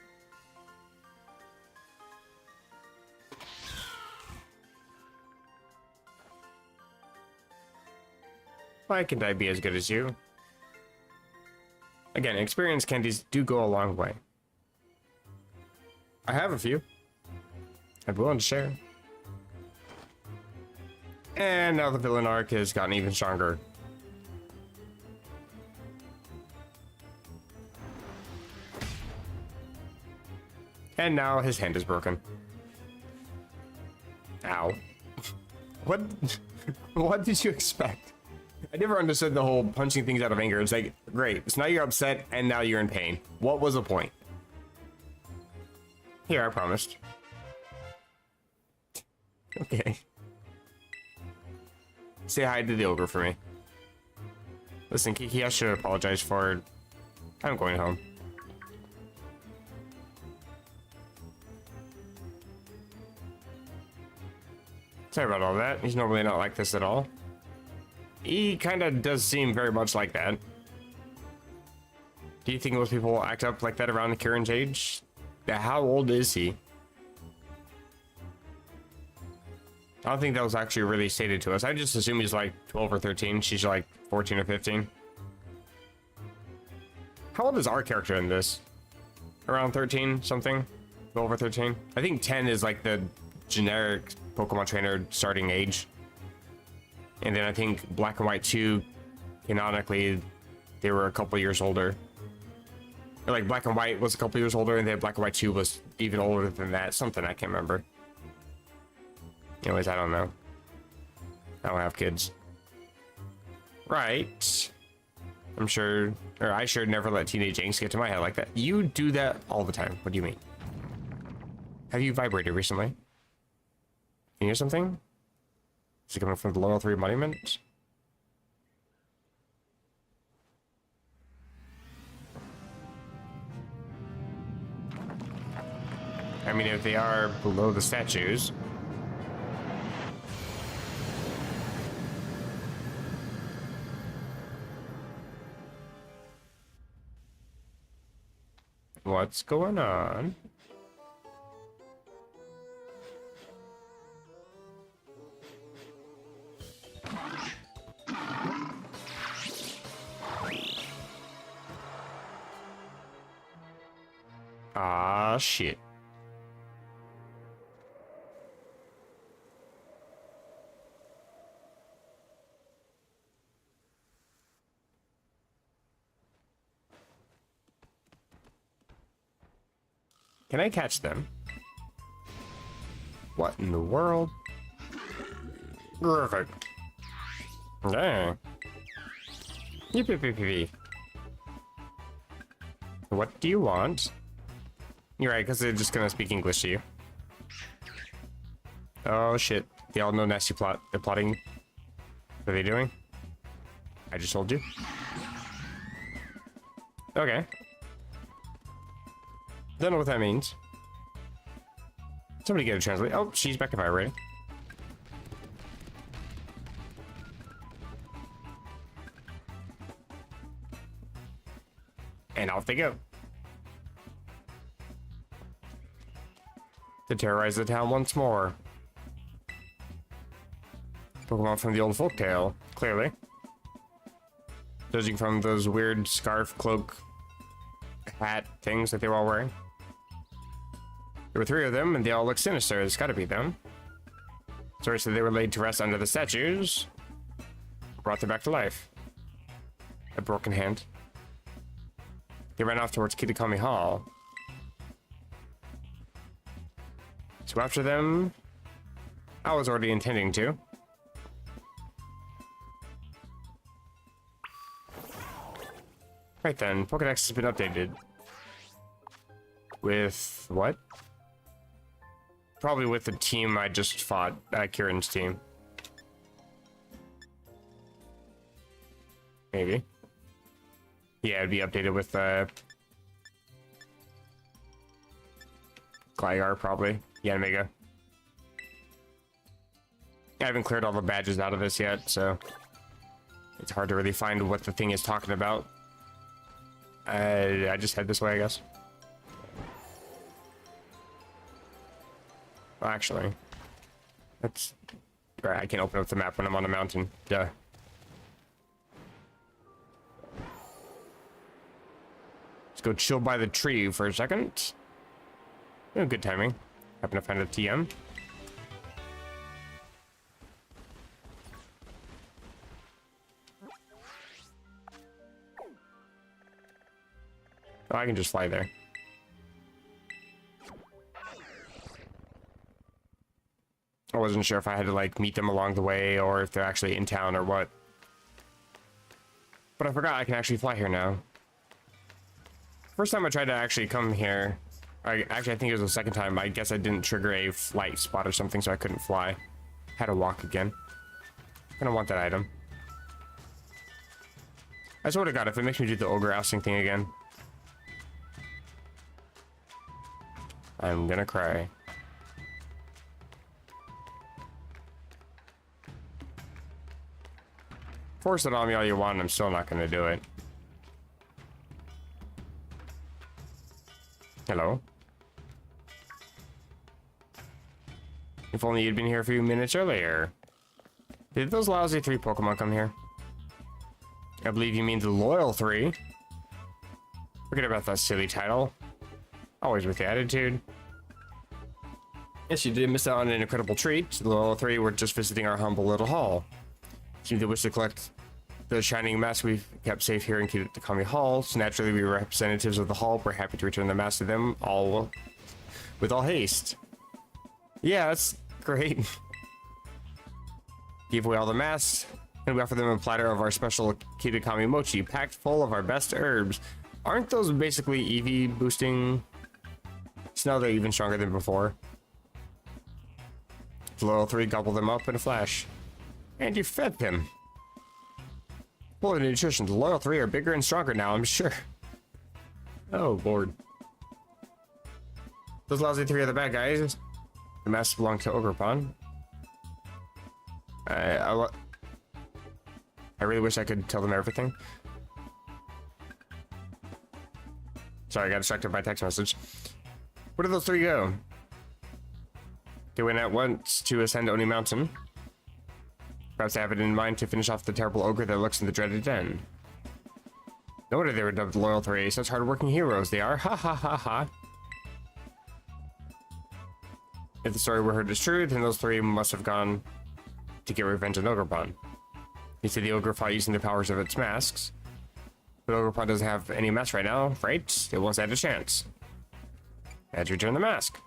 Why can't I be as good as you? Again, experience candies do go a long way. I have a few. I'm willing to share. And now the villain arc has gotten even stronger. And now his hand is broken. Ow. What? What did you expect? I never understood the whole punching things out of anger. It's like, great, so now you're upset and now you're in pain. What was the point? Here, I promised. Okay. Say hi to the ogre for me. Listen, Kiki, I should apologize for... I'm going home. Sorry about all that. He's normally not like this at all. He kind of does seem very much like that. Do you think most people will act up like that around Kieran's age? How old is he? I don't think that was actually really stated to us. I just assume he's like 12 or 13. She's like 14 or 15. How old is our character in this? Around 13 something? 12 or 13? I think 10 is like the generic Pokemon trainer starting age. And then I think Black and White 2, canonically, they were a couple years older. Or like Black and White was a couple years older, and then Black and White 2 was even older than that. Something I can't remember. Anyways, I don't know. I don't have kids. Right. I'm sure, or I sure never let teenage angst get to my head like that. You do that all the time. What do you mean? Have you vibrated recently? Can you hear something? Is it coming from the Loyal 3 monument? I mean, if they are below the statues. What's going on? Ah, shit. Can I catch them? What in the world? Perfect. Yeah. Yip, yip, yip, yip. What do you want? You're right, because they're just gonna speak English to you. Oh shit. They all know nasty plot. They're plotting. What are they doing? I just told you. Okay. Don't know what that means. Somebody get a translate. Oh, she's back if I ready. And off they go. To terrorize the town once more. Pokemon from the old folktale, clearly. Judging from those weird scarf, cloak, hat things that they were all wearing. There were 3 of them, and they all look sinister. It's gotta be them. Sorry, so they were laid to rest under the statues. Brought them back to life. A broken hand. They ran off towards Kitakami Hall. To go after them, I was already intending to. Right then, Pokedex has been updated. With what? Probably with the team I just fought, Kieran's team. Maybe. Yeah, it'd be updated with Gligar, probably. Yanmega. I haven't cleared all the badges out of this yet, so it's hard to really find what the thing is talking about. I just head this way, I guess. Well, actually, that's right. I can't open up the map when I'm on a mountain. Duh. Let's go chill by the tree for a second. Oh, good timing. Happen to find a TM. Oh, I can just fly there. I wasn't sure if I had to like meet them along the way or if they're actually in town or what. But I forgot I can actually fly here now. First time I tried to actually come here, I think it was the second time. I guess I didn't trigger a flight spot or something, so I couldn't fly. Had to walk again. I don't want that item. I sort of got it if it makes me do the ogre ousting thing again. I'm gonna cry. Force it on me all you want, I'm still not gonna do it. Hello? If only you'd been here a few minutes earlier. Did those lousy 3 Pokemon come here? I believe you mean the Loyal 3. Forget about that silly title. Always with the attitude. Yes, you did miss out on an incredible treat. The Loyal 3 were just visiting our humble little hall. Seem to wish to collect the Shining Mask we've kept safe here in Kitakami Hall, so naturally we representatives of the hall were happy to return the mask to them with all haste. Yeah, that's great. Give away all the masks, and we offer them a platter of our special Kitakami Mochi, packed full of our best herbs. Aren't those basically EV boosting? So now they're even stronger than before. The Loyal 3 gobbled them up in a flash. And you fed them. Full of nutrition, the Loyal 3 are bigger and stronger now, I'm sure. Oh, Lord. Those lousy 3 are the bad guys. The masks belong to Ogrepon. I really wish I could tell them everything. Sorry, I got distracted by a text message. Where did those 3 go? They went at once to ascend Oni Mountain. Perhaps they have it in mind to finish off the terrible ogre that lurks in the dreaded den. No wonder they were dubbed Loyal 3. Such hard-working heroes they are. Ha ha ha ha. If the story we heard is true, then those 3 must have gone to get revenge on Ogrepon. You said the ogre fought using the powers of its masks. But Ogrepon doesn't have any mask right now, right? It won't stand a chance. I had to return the mask.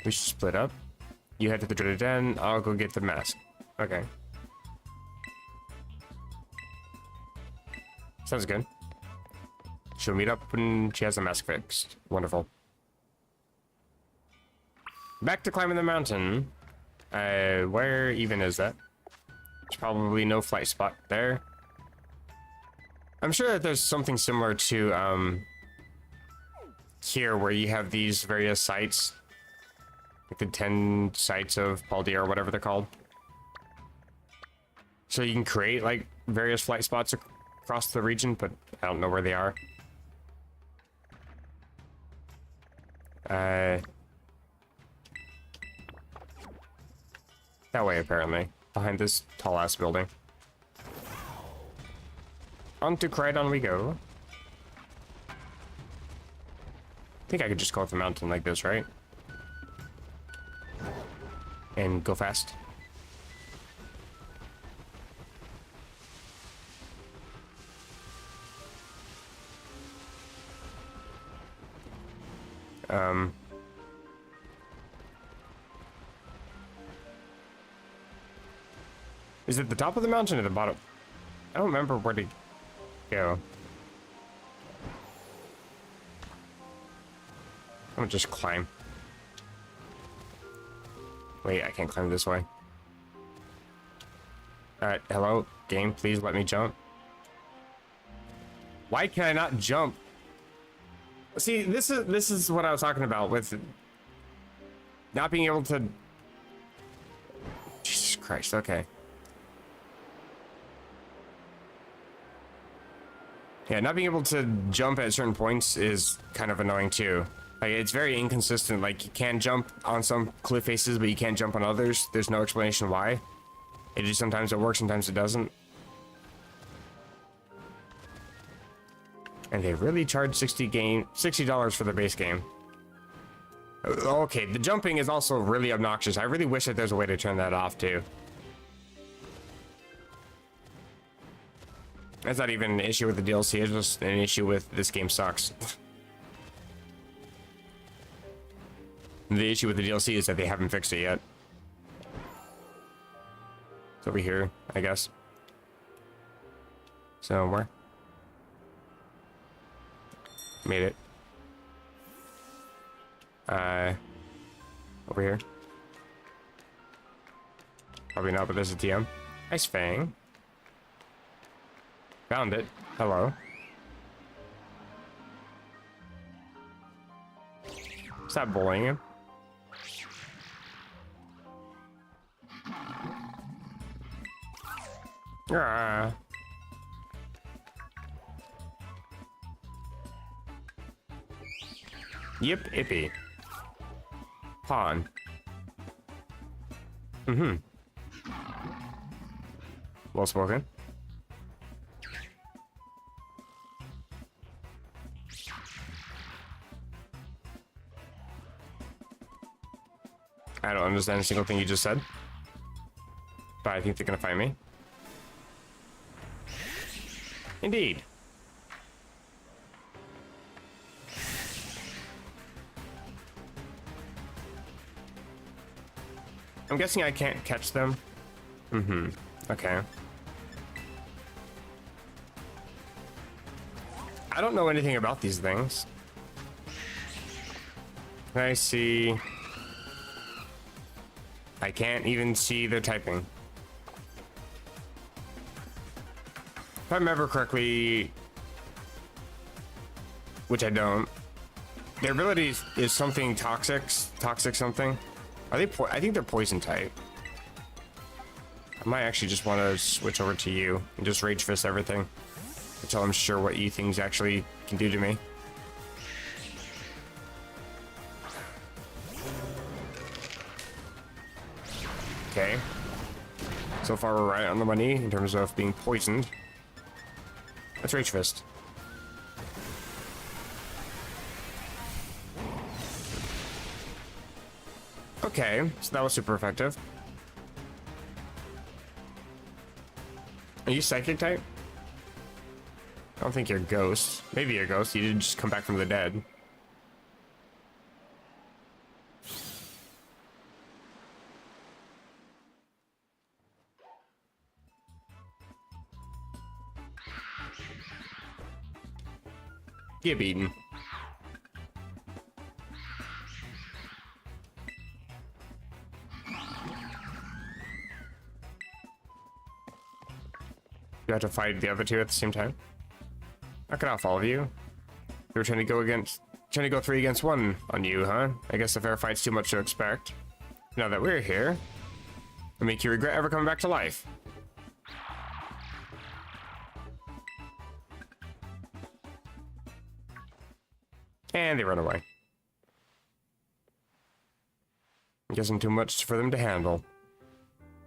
We should split up. You head to the dreaded den, I'll go get the mask. Okay. Sounds good. She'll meet up when she has the mask fixed. Wonderful. Back to climbing the mountain. Where even is that? There's probably no flight spot there. I'm sure that there's something similar to here where you have these various sites. Like the 10 sites of Paldia or whatever they're called. So you can create like various flight spots across the region, but I don't know where they are. That way, apparently. Behind this tall-ass building. On to Crydon we go. I think I could just go up the mountain like this, right? And go fast. Is it the top of the mountain or the bottom? I don't remember where to go. I'm gonna just climb. Wait, I can't climb this way. Alright, hello, game, please let me jump. Why can I not jump? See, this is what I was talking about with not being able to. Jesus Christ, okay. Yeah, not being able to jump at certain points is kind of annoying too. Like, it's very inconsistent. Like, you can jump on some cliff faces, but you can't jump on others. There's no explanation why. It just sometimes it works, sometimes it doesn't. And they really charge $60 for the base game. Okay, the jumping is also really obnoxious. I really wish that there's a way to turn that off too. That's not even an issue with the DLC, it's just an issue with this game sucks. The issue with the DLC is that they haven't fixed it yet. It's over here, I guess. So, where? Made it. Over here. Probably not, but there's a TM. Nice Fang. Found it. Hello. Stop bullying him. Ah. Yip, ippy. Pawn. Mm-hmm. Well spoken. I don't understand a single thing you just said. But I think they're gonna find me. Indeed. I'm guessing I can't catch them. Mm-hmm. Okay. I don't know anything about these things. I see. I can't even see their typing. If I remember correctly, which I don't, their ability is something toxic something. Are they? I think they're poison type. I might actually just want to switch over to you and just rage fist everything until I'm sure what you things actually can do to me. Okay. So far we're right on the money in terms of being poisoned. Let's rage fist. Okay, so that was super effective. Are you psychic type? I don't think you're a ghost. Maybe you're a ghost. You didn't just come back from the dead. Get beaten. You have to fight the other two at the same time. Knock it off, all of you. You were trying to go 3 against 1 on you, huh? I guess a fair fight's too much to expect. Now that we're here, it'll make you regret ever coming back to life. And they run away. I'm guessing too much for them to handle.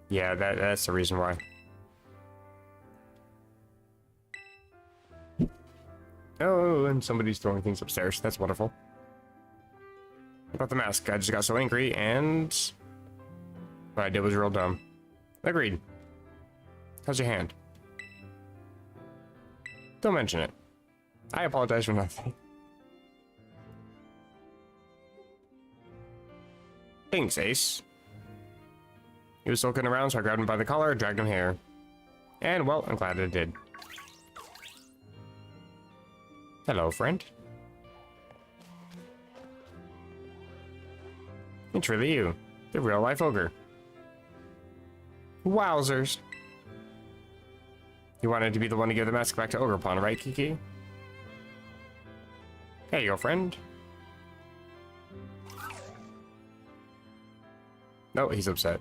Yeah, that's the reason why. Oh, and somebody's throwing things upstairs. That's wonderful. What about the mask? I just got so angry, and what I did was real dumb. Agreed. How's your hand? Don't mention it. I apologize for nothing. Thanks, Ace. He was sulking around, so I grabbed him by the collar, dragged him here. And, well, I'm glad I did. Hello, friend. It's really you, the real-life ogre. Wowzers. You wanted to be the one to give the mask back to Ogrepon, right, Kiki? Hey, your friend. No, he's upset.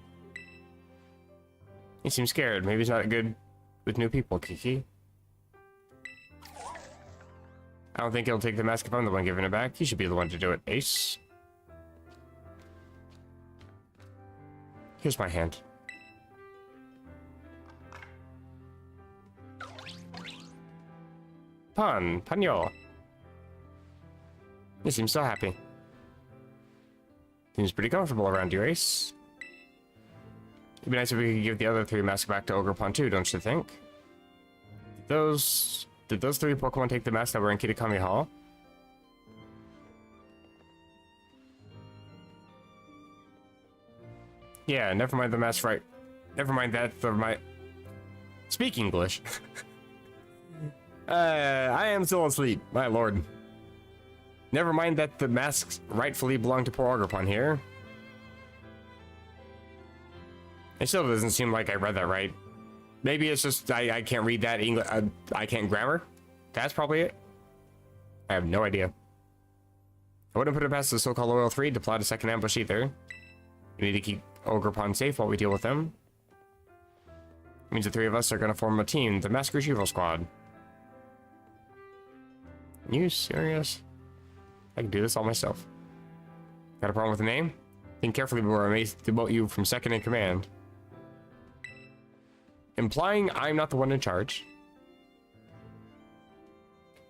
He seems scared. Maybe he's not good with new people, Kiki. I don't think he'll take the mask if I'm the one giving it back. He should be the one to do it, Ace. Here's my hand. Panyo. You seem so happy. Seems pretty comfortable around you, Ace. It'd be nice if we could give the other 3 masks back to Ogrepon too, don't you think? Did those 3 Pokemon take the masks that were in Kitakami Hall? Yeah, never mind the mask, right? Never mind that, Speak English. I am still asleep, my lord. Never mind that the masks rightfully belong to poor Ogrepon here. It still doesn't seem like I read that right. Maybe it's just I can't read that English. I can't grammar. That's probably it. I have no idea. I wouldn't put it past the so-called Loyal 3 to plot a second ambush either. We need to keep Ogrepon safe while we deal with them. It means the 3 of us are going to form a team, the Mask Retrieval Squad. You serious? I can do this all myself. Got a problem with the name? Think carefully before I may demote you from second in command. Implying I'm not the one in charge.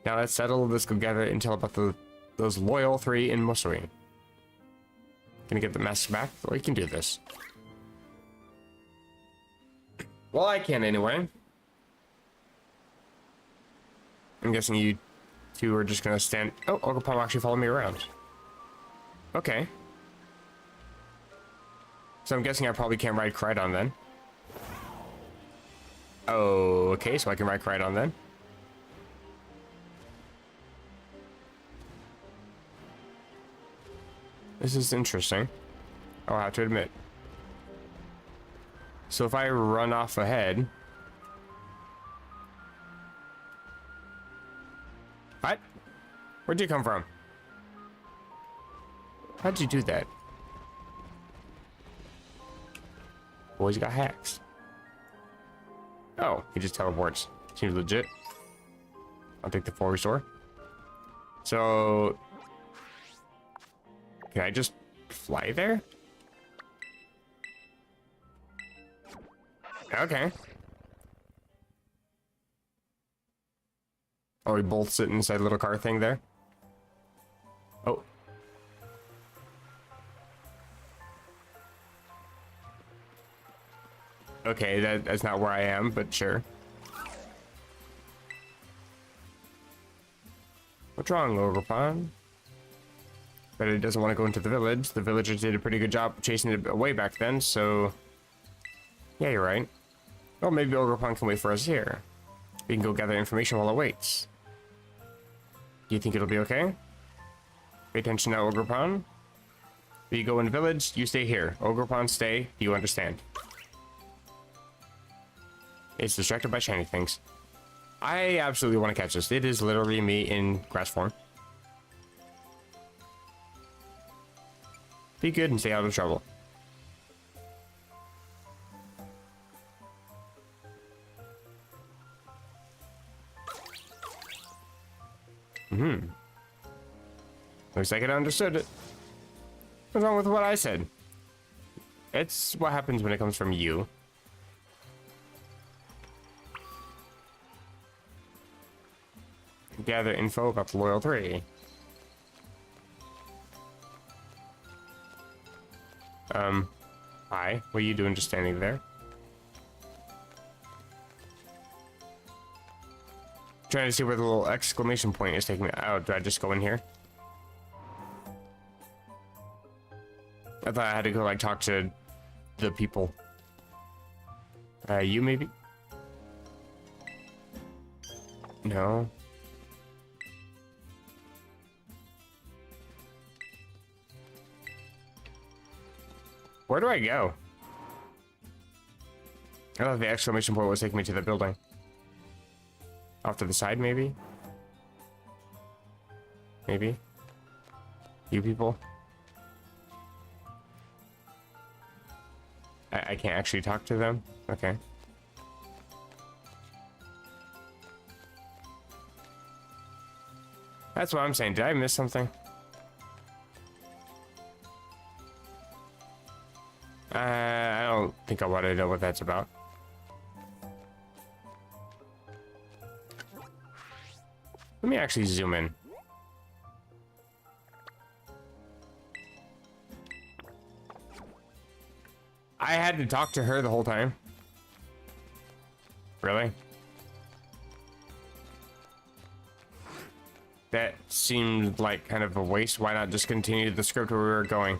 Now let's settle this, go gather intel about those Loyal 3 in Musui. Gonna get the mask back? Or you can do this. Well, I can anyway. I'm guessing you two are just gonna stand. Oh, Ogre actually followed me around. Okay. So I'm guessing I probably can't ride Crydon then. Oh, okay, so I can ride Crydon then. This is interesting. I'll have to admit. So if I run off ahead... What? Where'd you come from? How'd you do that? Boys got hacks. Oh, he just teleports. Seems legit. I'll take the full restore. So... Can I just fly there? Okay. Oh, we both sit inside the little car thing there. Oh. Okay, that's not where I am, but sure. What's wrong, Ogre? But it doesn't want to go into the village. The villagers did a pretty good job chasing it away back then, so... Yeah, you're right. Well, maybe Ogre can wait for us here. We can go gather information while it waits. Do you think it'll be okay? Pay attention now, Ogre. We go in the village, you stay here. Ogre stay. Do you understand? It's distracted by shiny things. I absolutely want to catch this. It is literally me in grass form. Be good and stay out of trouble. Looks like I understood it. What's wrong with what I said? It's what happens when it comes from you. Gather info about the Loyal 3. Hi. What are you doing just standing there? Trying to see where the little exclamation point is taking me. Oh, do I just go in here? I thought I had to go, like, talk to the people. You maybe? No. Where do I go? I thought the exclamation point was taking me to the building. Off to the side, maybe? Maybe? You people? I can't actually talk to them? Okay. That's what I'm saying. Did I miss something? I don't think I want to know what that's about. Let me actually zoom in. I had to talk to her the whole time. Really? That seemed like kind of a waste. Why not just continue the script where we were going?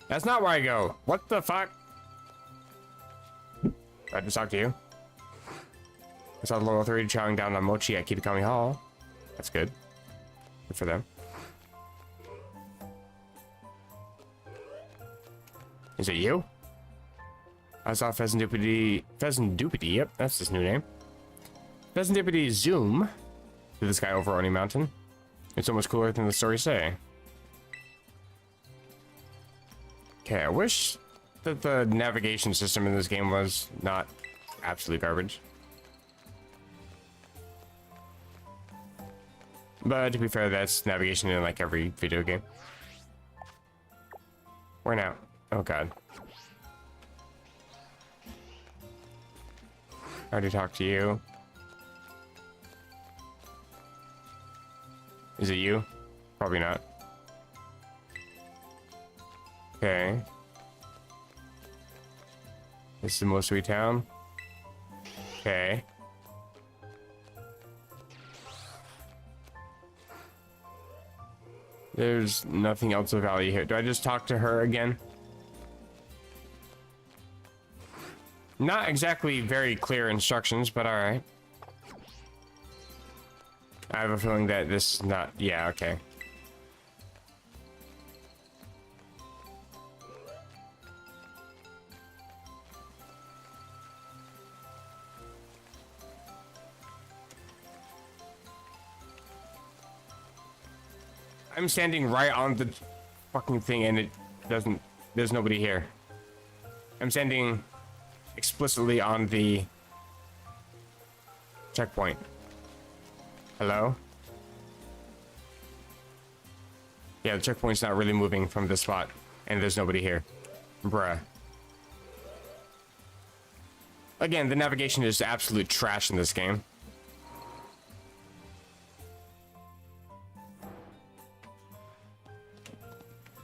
That's not where I go. What the fuck? I just talk to you. I saw the Loyal 3 chowing down on Mochi at Kitakami Hall. That's good. Good for them. Is it you? I saw Pheasant Dupity, yep, that's his new name. Pheasant Dupity zoom to this guy over Oni Mountain. It's so much cooler than the stories say. Okay, I wish that the navigation system in this game was not absolute garbage. But to be fair, that's navigation in like every video game. Where now? Oh god. I already talked to you. Is it you? Probably not. Okay. This is mostly town. Okay. There's nothing else of value here. Do I just talk to her again? Not exactly very clear instructions, but alright. I have a feeling that this is not... Yeah, okay. I'm standing right on the fucking thing and it doesn't... There's nobody here. I'm standing explicitly on the checkpoint. Hello? Yeah, the checkpoint's not really moving from this spot, and there's nobody here. Bruh. Again, the navigation is absolute trash in this game.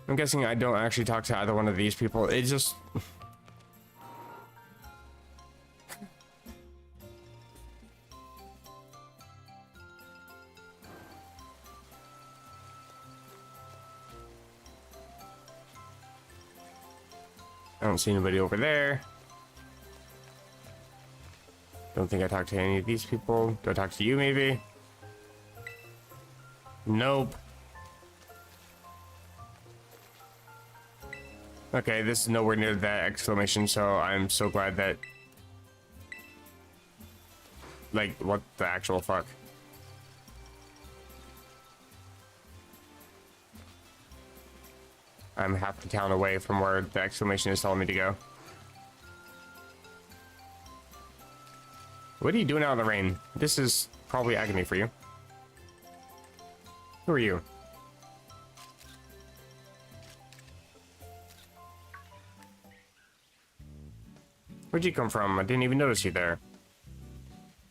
I'm guessing I don't actually talk to either one of these people. It just... I don't see anybody over there. Don't think I talked to any of these people. Do I talk to you maybe? Nope. Okay, this is nowhere near that exclamation, so I'm so glad that... Like, what the actual fuck? I'm half the town away from where the exclamation is telling me to go. What are you doing out in the rain? This is probably agony for you. Who are you? Where'd you come from? I didn't even notice you there.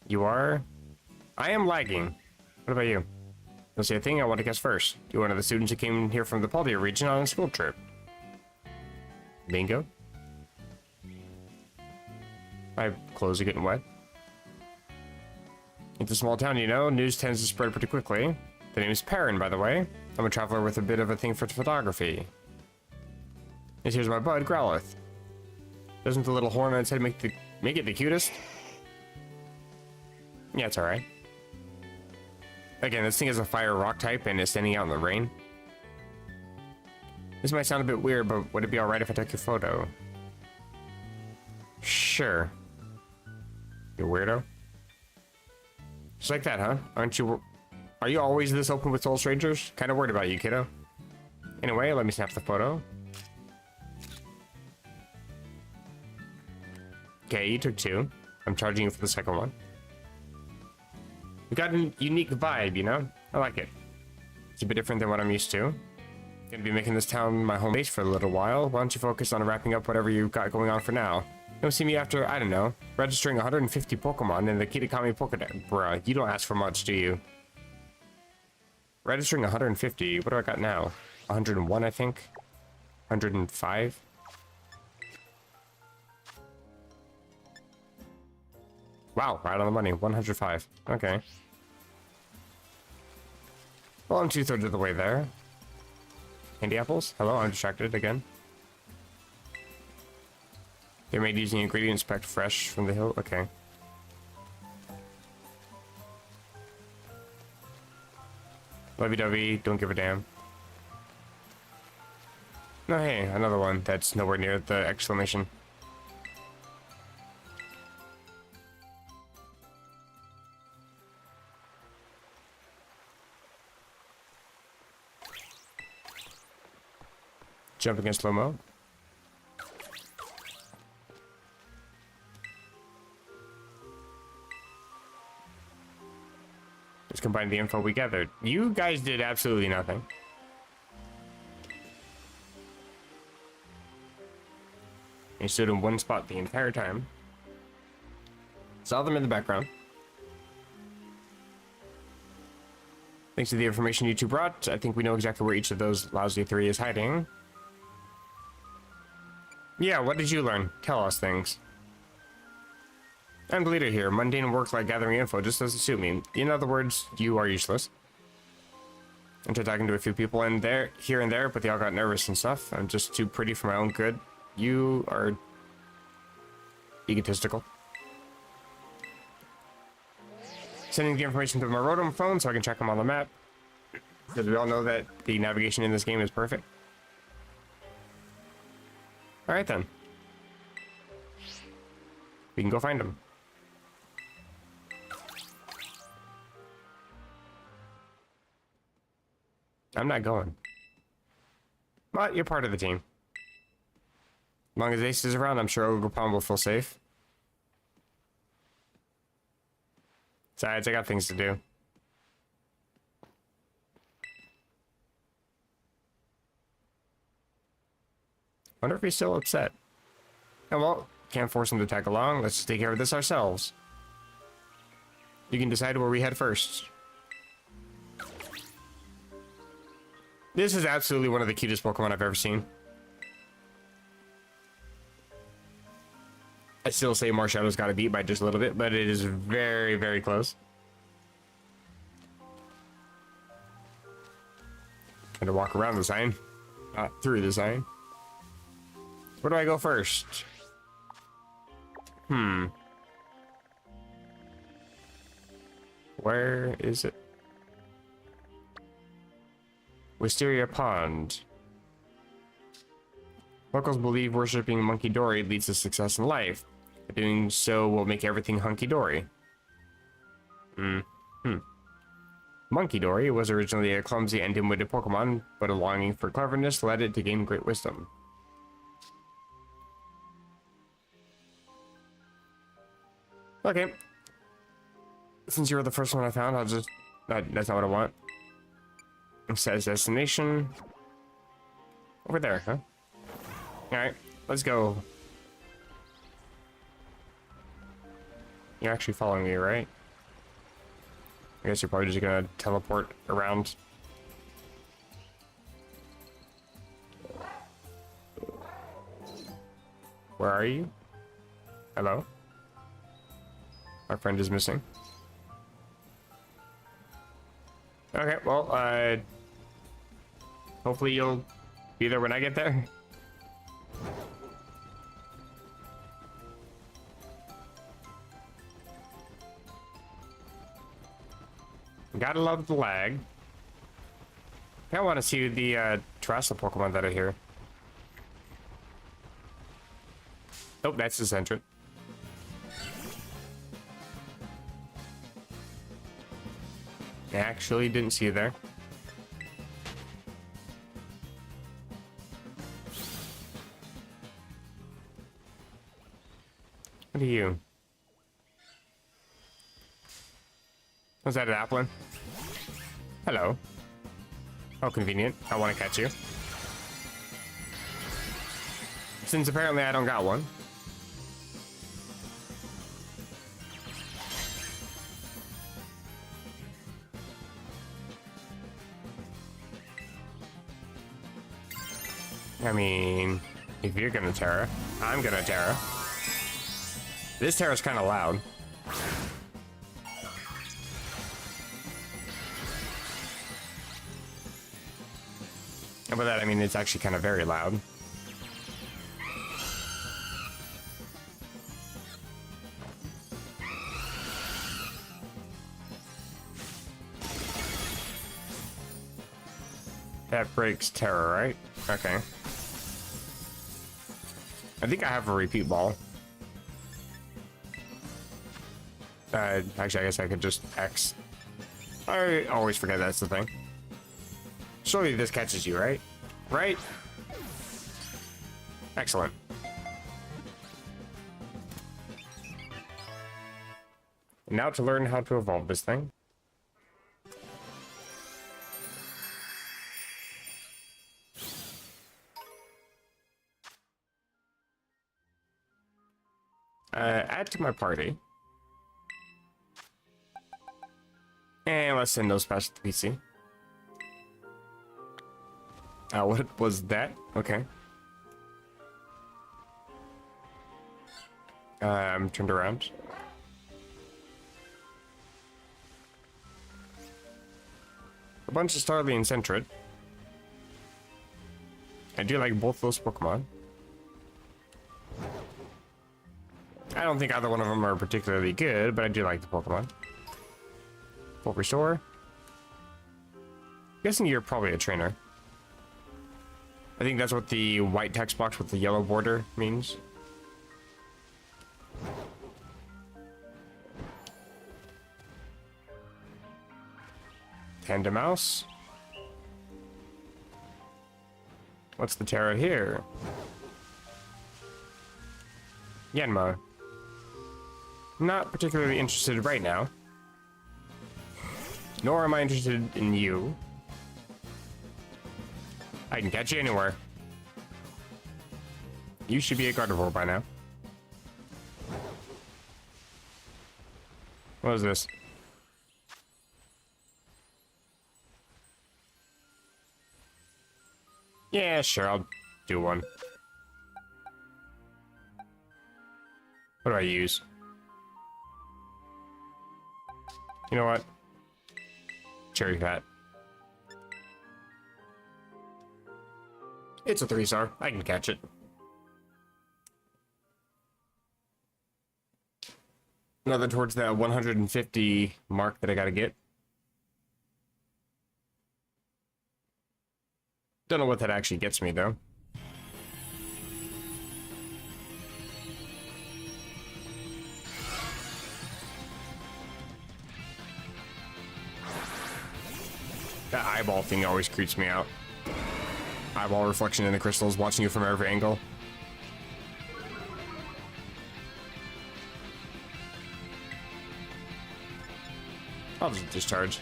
You are? I am lagging. What about you? You'll see a thing I want to guess first. You're one of the students who came here from the Paldia region on a school trip. Bingo. My clothes are getting wet. It's a small town, you know. News tends to spread pretty quickly. The name is Perrin, by the way. I'm a traveler with a bit of a thing for photography. And here's my bud, Growlith. Doesn't the little horn on its head make it the cutest? Yeah, it's alright. Again, this thing is a fire rock type and is standing out in the rain. This might sound a bit weird, but would it be alright if I took your photo? Sure. You weirdo. Just like that, huh? Are you always this open with total strangers? Kinda worried about you, kiddo. Anyway, let me snap the photo. Okay, you took two. I'm charging you for the second one. We got a unique vibe, you know? I like it. It's a bit different than what I'm used to. Gonna be making this town my home base for a little while. Why don't you focus on wrapping up whatever you've got going on for now? You'll see me after, I don't know, registering 150 Pokemon in the Kitakami Pokedex. Bruh, you don't ask for much, do you? Registering 150, what do I got now? 101, I think? 105? Wow, right on the money. 105. Okay. Well, I'm 2/3 of the way there. Candy apples? Hello, I'm distracted again. They're made using ingredients packed fresh from the hill. Okay. Lovey-dovey, don't give a damn. No, hey, another one that's nowhere near the exclamation. Jump against slow-mo. Let's combine the info we gathered. You guys did absolutely nothing. You stood in one spot the entire time. Saw them in the background. Thanks to the information you two brought, I think we know exactly where each of those lousy three is hiding. Yeah, what did you learn? Tell us things. I'm the leader here. Mundane work like gathering info just doesn't suit me. In other words, you are useless. Into talking to a few people in there, here and there, but they all got nervous and stuff. I'm just too pretty for my own good. You are egotistical. Sending the information to my Rotom phone so I can check them on the map. Because we all know that the navigation in this game is perfect. Alright then. We can go find them. I'm not going. But you're part of the team. As long as Ace is around, I'm sure Ogerpon will feel safe. Besides, I got things to do. Wonder if he's still upset. Oh well, can't force him to tag along. Let's just take care of this ourselves. You can decide where we head first. This is absolutely one of the cutest Pokemon I've ever seen. I still say Marshallow's got to beat by just a little bit, but it is very, very close. Trying to walk around the sign, not through the sign. Where do I go first? Where is it? Wisteria Pond. Locals believe worshipping Monkey Dory leads to success in life. But doing so will make everything hunky-dory. Monkey Dory was originally a clumsy and dim-witted Pokemon, but a longing for cleverness led it to gain great wisdom. Okay. Since you were the first one I found, I'll just... that's not what I want. It says destination. Over there, huh? Alright, let's go. You're actually following me, right? I guess you're probably just gonna teleport around. Where are you? Hello? Our friend is missing. Okay, well, hopefully you'll be there when I get there. Gotta love the lag. I want to see the Terrestrial Pokemon that are here. Oh, that's his entrance. I actually didn't see you there. What are you? Was that an Applin? Hello. How convenient. I want to catch you. Since apparently I don't got one. I mean, if you're gonna Terra, I'm gonna Terra. This Terra's kind of loud. And by that I mean it's actually kind of very loud. That breaks Terra, right? Okay. I think I have a repeat ball. Actually, I guess I could just X. I always forget that's the thing. Surely this catches you, right? Right? Excellent. Now to learn how to evolve this thing. Add to my party. And let's send those past the PC. What was that? Okay. I'm turned around. bunch of Starly and Sentret. I do like both those Pokemon. I don't think either one of them are particularly good, but I do like the Pokemon. Full Restore. Guessing you're probably a trainer. I think that's what the white text box with the yellow border means. Panda Mouse. What's the Terra here? Yanma. Not particularly interested right now. Nor am I interested in you. I can catch you anywhere. You should be a Gardevoir by now. What is this? Yeah, sure, I'll do one. What do I use? You know what? Cherry Fat. It's a 3-star. I can catch it. Another towards that 150 mark that I gotta get. Don't know what that actually gets me, though. That eyeball thing always creeps me out. Eyeball reflection in the crystals, watching you from every angle. I'll just discharge.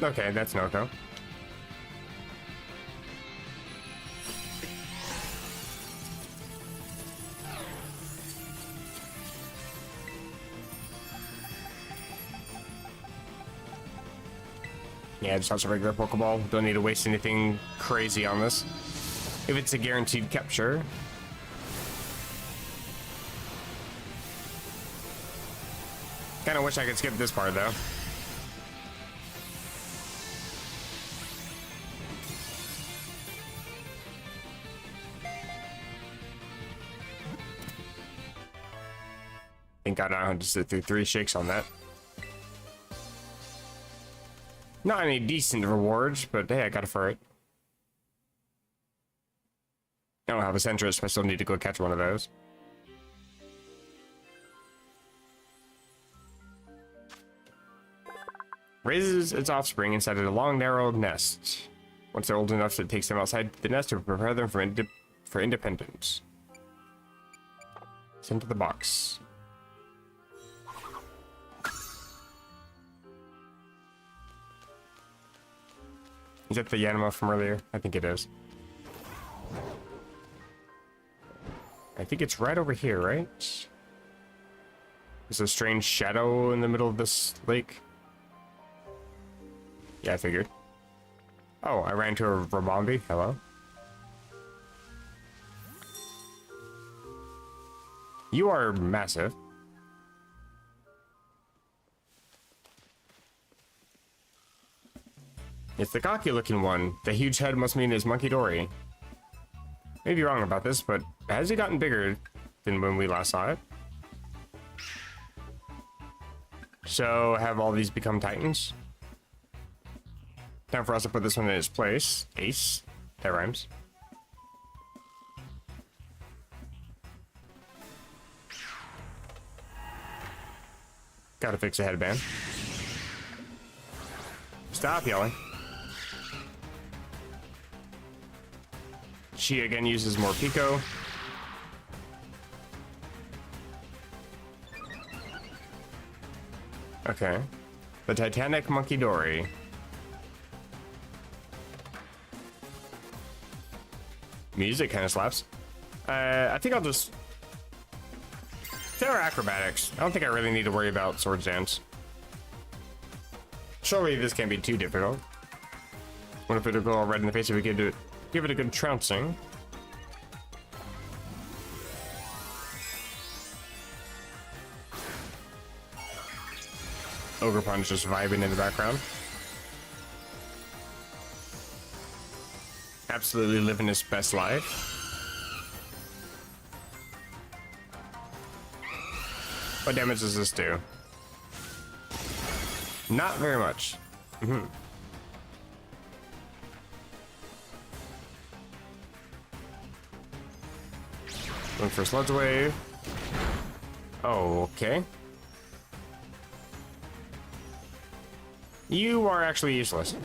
Okay, that's no-go. Yeah, just have a regular Pokeball. Don't need to waste anything crazy on this. If it's a guaranteed capture. Kinda wish I could skip this part, though. Thank God I don't have to sit through 3 shakes on that. Not any decent rewards, but hey, I got it for it. I don't have a Centrist, but I still need to go catch one of those. Raises its offspring inside a long, narrow nest. Once they're old enough, it takes them outside the nest to prepare them for independence. Send to the box. Is that the Yanma from earlier? I think it is. I think it's right over here, right? There's a strange shadow in the middle of this lake. Yeah, I figured. Oh, I ran into a Rabombi. Hello. You are massive. It's the cocky looking one. The huge head must mean his Monkey Dory. May be wrong about this, but has he gotten bigger than when we last saw it? So, have all these become Titans? Time for us to put this one in its place. Ace. That rhymes. Gotta fix a headband. Stop yelling. She again uses more Pico. Okay. The Titanic Monkey Dory. Music kind of slaps. I think I'll just... Terra Acrobatics. I don't think I really need to worry about Swords Dance. Surely this can't be too difficult. What if it'll go all red in the face if we could do it? Give it a good trouncing. Ogerpon is just vibing in the background. Absolutely living his best life. What damage does this do? Not very much. Going for Sludge Wave. Oh, okay. You are actually useless.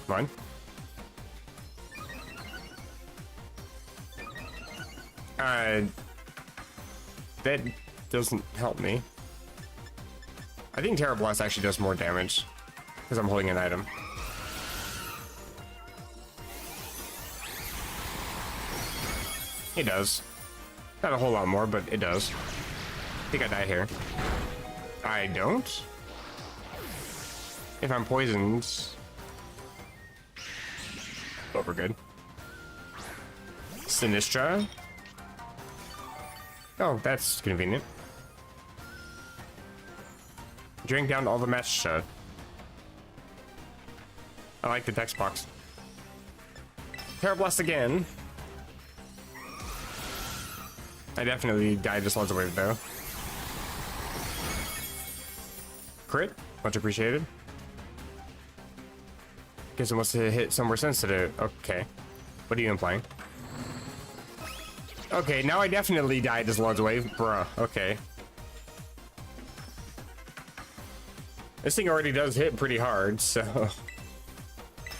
Come on. That doesn't help me. I think Terra Blast actually does more damage because I'm holding an item. It does. Not a whole lot more, but it does. I think I die here. I don't? If I'm poisoned... Oh, we're good. Sinistra. Oh, that's convenient. Drink down all the match. I like the text box. Terra Blast again. I definitely died to Sludge Wave though. Crit, much appreciated. Guess it wants to hit somewhere sensitive. Okay. What are you implying? Okay, now I definitely died to Sludge Wave. Bruh, okay. This thing already does hit pretty hard, so...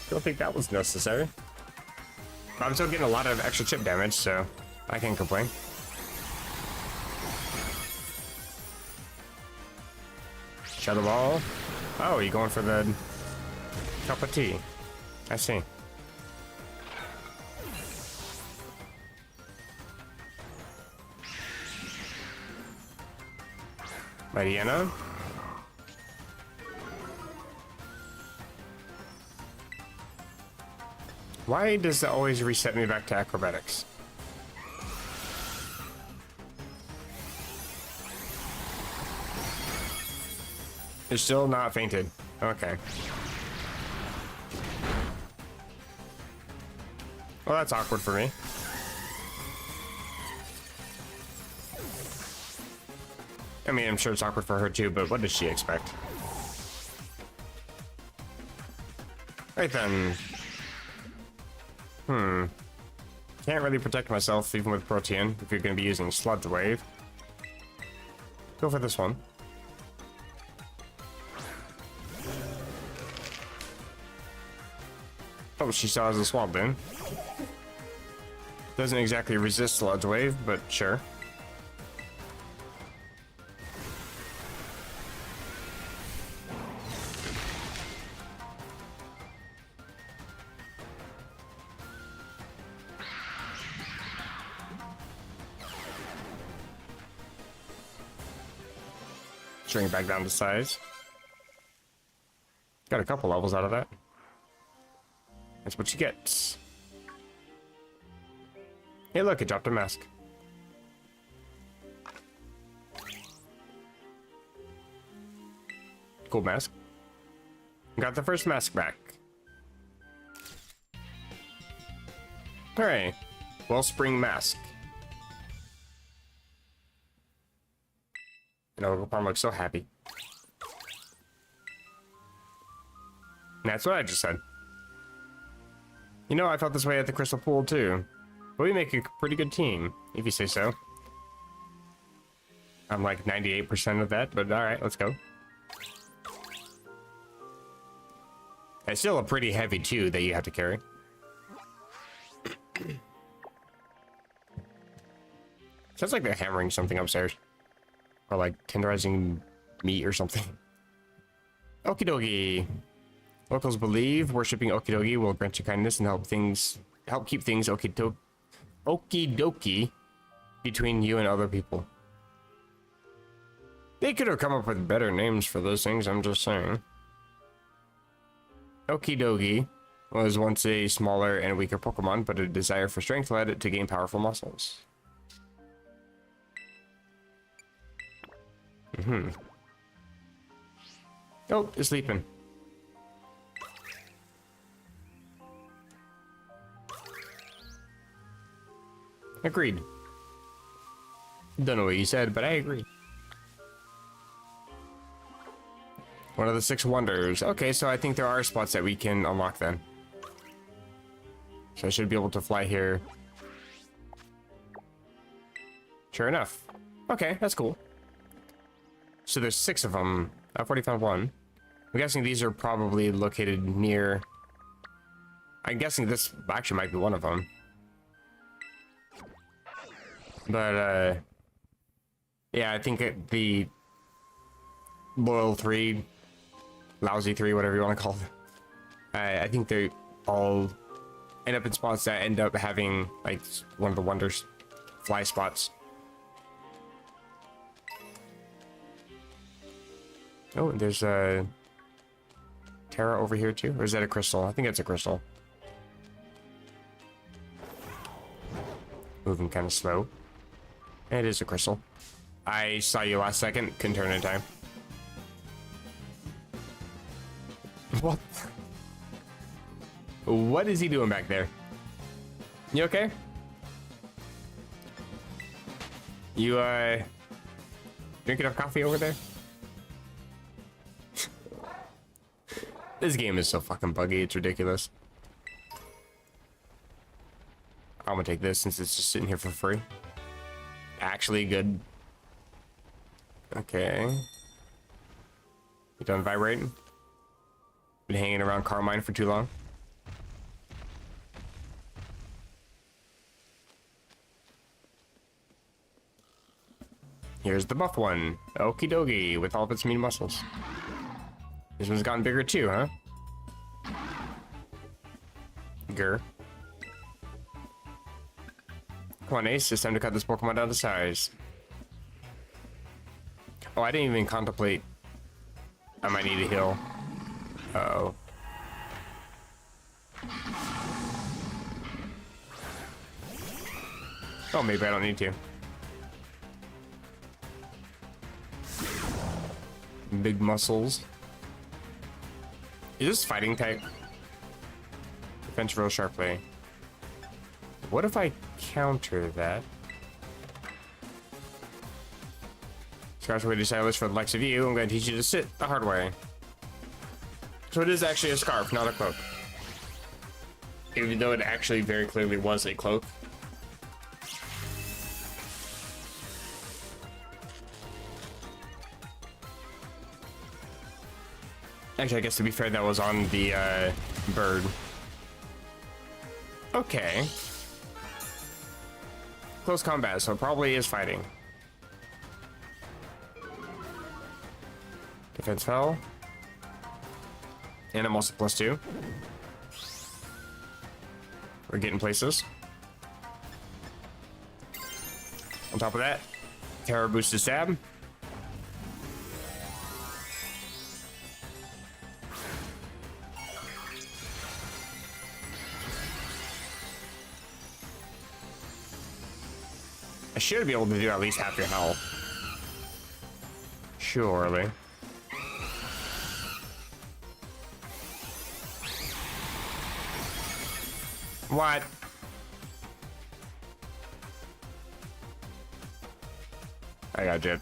don't think that was necessary. But I'm still getting a lot of extra chip damage, so I can't complain. Shadow Ball. Oh, you going for the cup of tea? I see. Mariana. Why does it always reset me back to acrobatics? You're still not fainted. Okay. Well, that's awkward for me. I mean, I'm sure it's awkward for her too, but what does she expect? Right then. Can't really protect myself even with Protean if you're going to be using Sludge Wave. Go for this one. Oh, she saw as a swamp then. Doesn't exactly resist Sludge Wave, but sure. Shrink back down to size. Got a couple levels out of that. That's what you get. Hey, look, it dropped a mask. Cool mask. Got the first mask back. Hooray. Wellspring Mask. And Ogerpon looks so happy. And that's what I just said. You know, I felt this way at the Crystal Pool too. But we make a pretty good team, if you say so. I'm like 98% of that, but alright, let's go. It's still a pretty heavy too that you have to carry. Sounds like they're hammering something upstairs. Or like tenderizing meat or something. Okie dokie. Locals believe worshipping Okidogi will grant you kindness and help keep things okie dokie between you and other people. They could have come up with better names for those things, I'm just saying. Okidogi was once a smaller and weaker Pokemon, but a desire for strength led it to gain powerful muscles. Oh, it's sleeping. Agreed. Don't know what you said, but I agree. One of the 6 wonders. Okay, so I think there are spots that we can unlock then. So I should be able to fly here. Sure enough. Okay, that's cool. So there's 6 of them. I've already found one. I'm guessing these are probably located near... I'm guessing this actually might be one of them. But, yeah, I think the Loyal 3, Lousy 3, whatever you want to call them, I think they all end up in spots that end up having, like, one of the wonders fly spots. Oh, there's a Terra over here too, or is that a crystal? I think it's a crystal. Moving kind of slow. It is a crystal. I saw you last second, couldn't turn in time. What? What is he doing back there? You okay? You, drink enough coffee over there? This game is so fucking buggy, it's ridiculous. I'm gonna take this since it's just sitting here for free. Actually good. Okay. You done vibrating? Been hanging around Carmine for too long? Here's the buff one. Okie dokie, with all of its mean muscles. This one's gotten bigger too, huh? Grr. Come on, Ace. It's time to cut this Pokemon down to size. Oh, I didn't even contemplate. I might need a heal. Uh-oh. Oh, maybe I don't need to. Big muscles. Is this fighting type? Defense real sharply. What if I counter that? Scar's way to stylish for the likes of you. I'm going to teach you to sit the hard way. So it is actually a scarf, not a cloak. Even though it actually very clearly was a cloak. Actually, I guess to be fair, that was on the bird. Okay. Close combat, so it probably is fighting. Defense fell. And I'm also +2. We're getting places. On top of that, Terra boosted stab. I should be able to do at least half your health. Surely. What? I got gypped.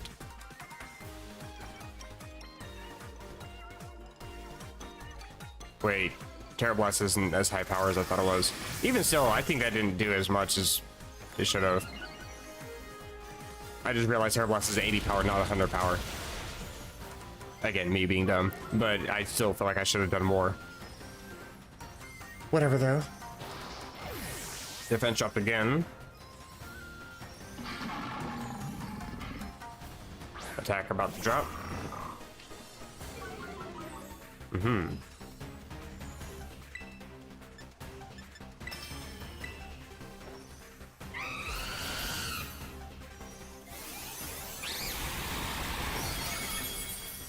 Wait, Terra Blast isn't as high power as I thought it was. Even still, I think I didn't do as much as it should have. I just realized Terra Blast is 80 power, not 100 power. Again, me being dumb, but I still feel like I should have done more. Whatever though. Defense dropped again. Attack about to drop.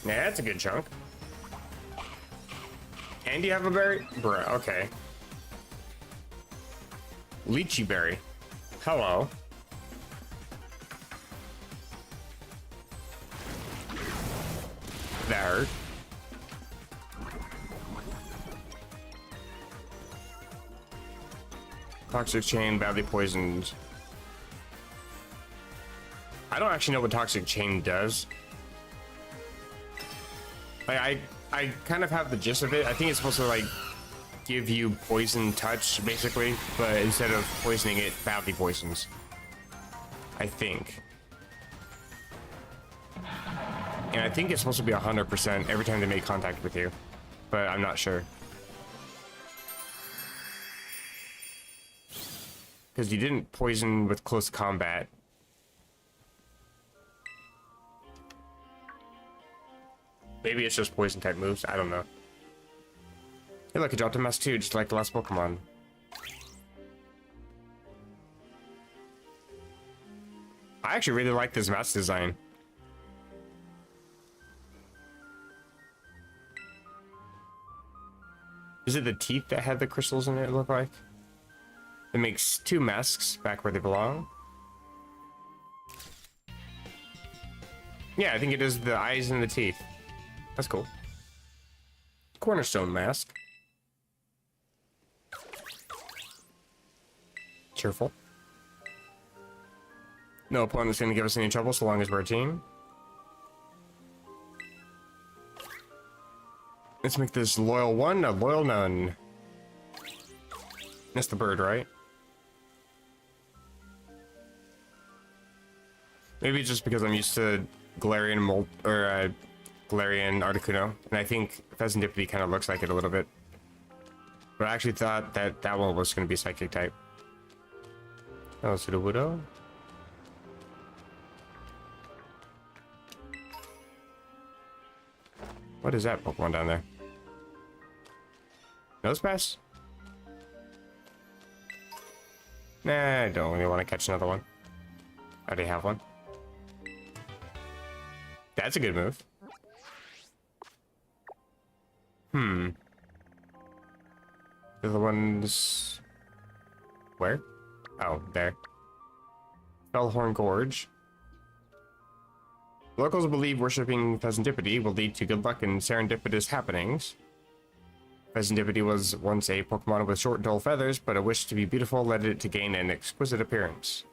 Yeah, that's a good chunk. And you have a berry? Bruh, okay. Lychee berry. Hello. that hurt. Toxic chain, badly poisoned. I don't actually know what toxic chain does. Like, I kind of have the gist of it. I think it's supposed to like give you poison touch basically, but instead of poisoning it, badly poisons. I think. And I think it's supposed to be 100% every time they make contact with you, but I'm not sure. Because you didn't poison with close combat. Maybe it's just poison type moves, I don't know. Hey look, it dropped a mask too, just like the last Pokemon. I actually really like this mask design. Is it the teeth that had the crystals in it, look like? It makes two masks back where they belong. Yeah, I think it is the eyes and the teeth. That's cool. Cornerstone mask. Cheerful. No opponent's gonna give us any trouble so long as we're a team. Let's make this loyal one a loyal none. That's the bird, right? Maybe just because I'm used to Galarian Galarian Articuno, and I think Pheasantipity kind of looks like it a little bit. But I actually thought that that one was going to be Psychic type. Oh, Sudowoodo. What is that Pokemon down there? Nosepass? Nah, I don't really want to catch another one. I already have one. That's a good move. The other ones... Where? Oh, there. Bellhorn Gorge. Locals believe worshipping Pheasantipity will lead to good luck and serendipitous happenings. Pheasantipity was once a Pokemon with short, dull feathers, but a wish to be beautiful led it to gain an exquisite appearance.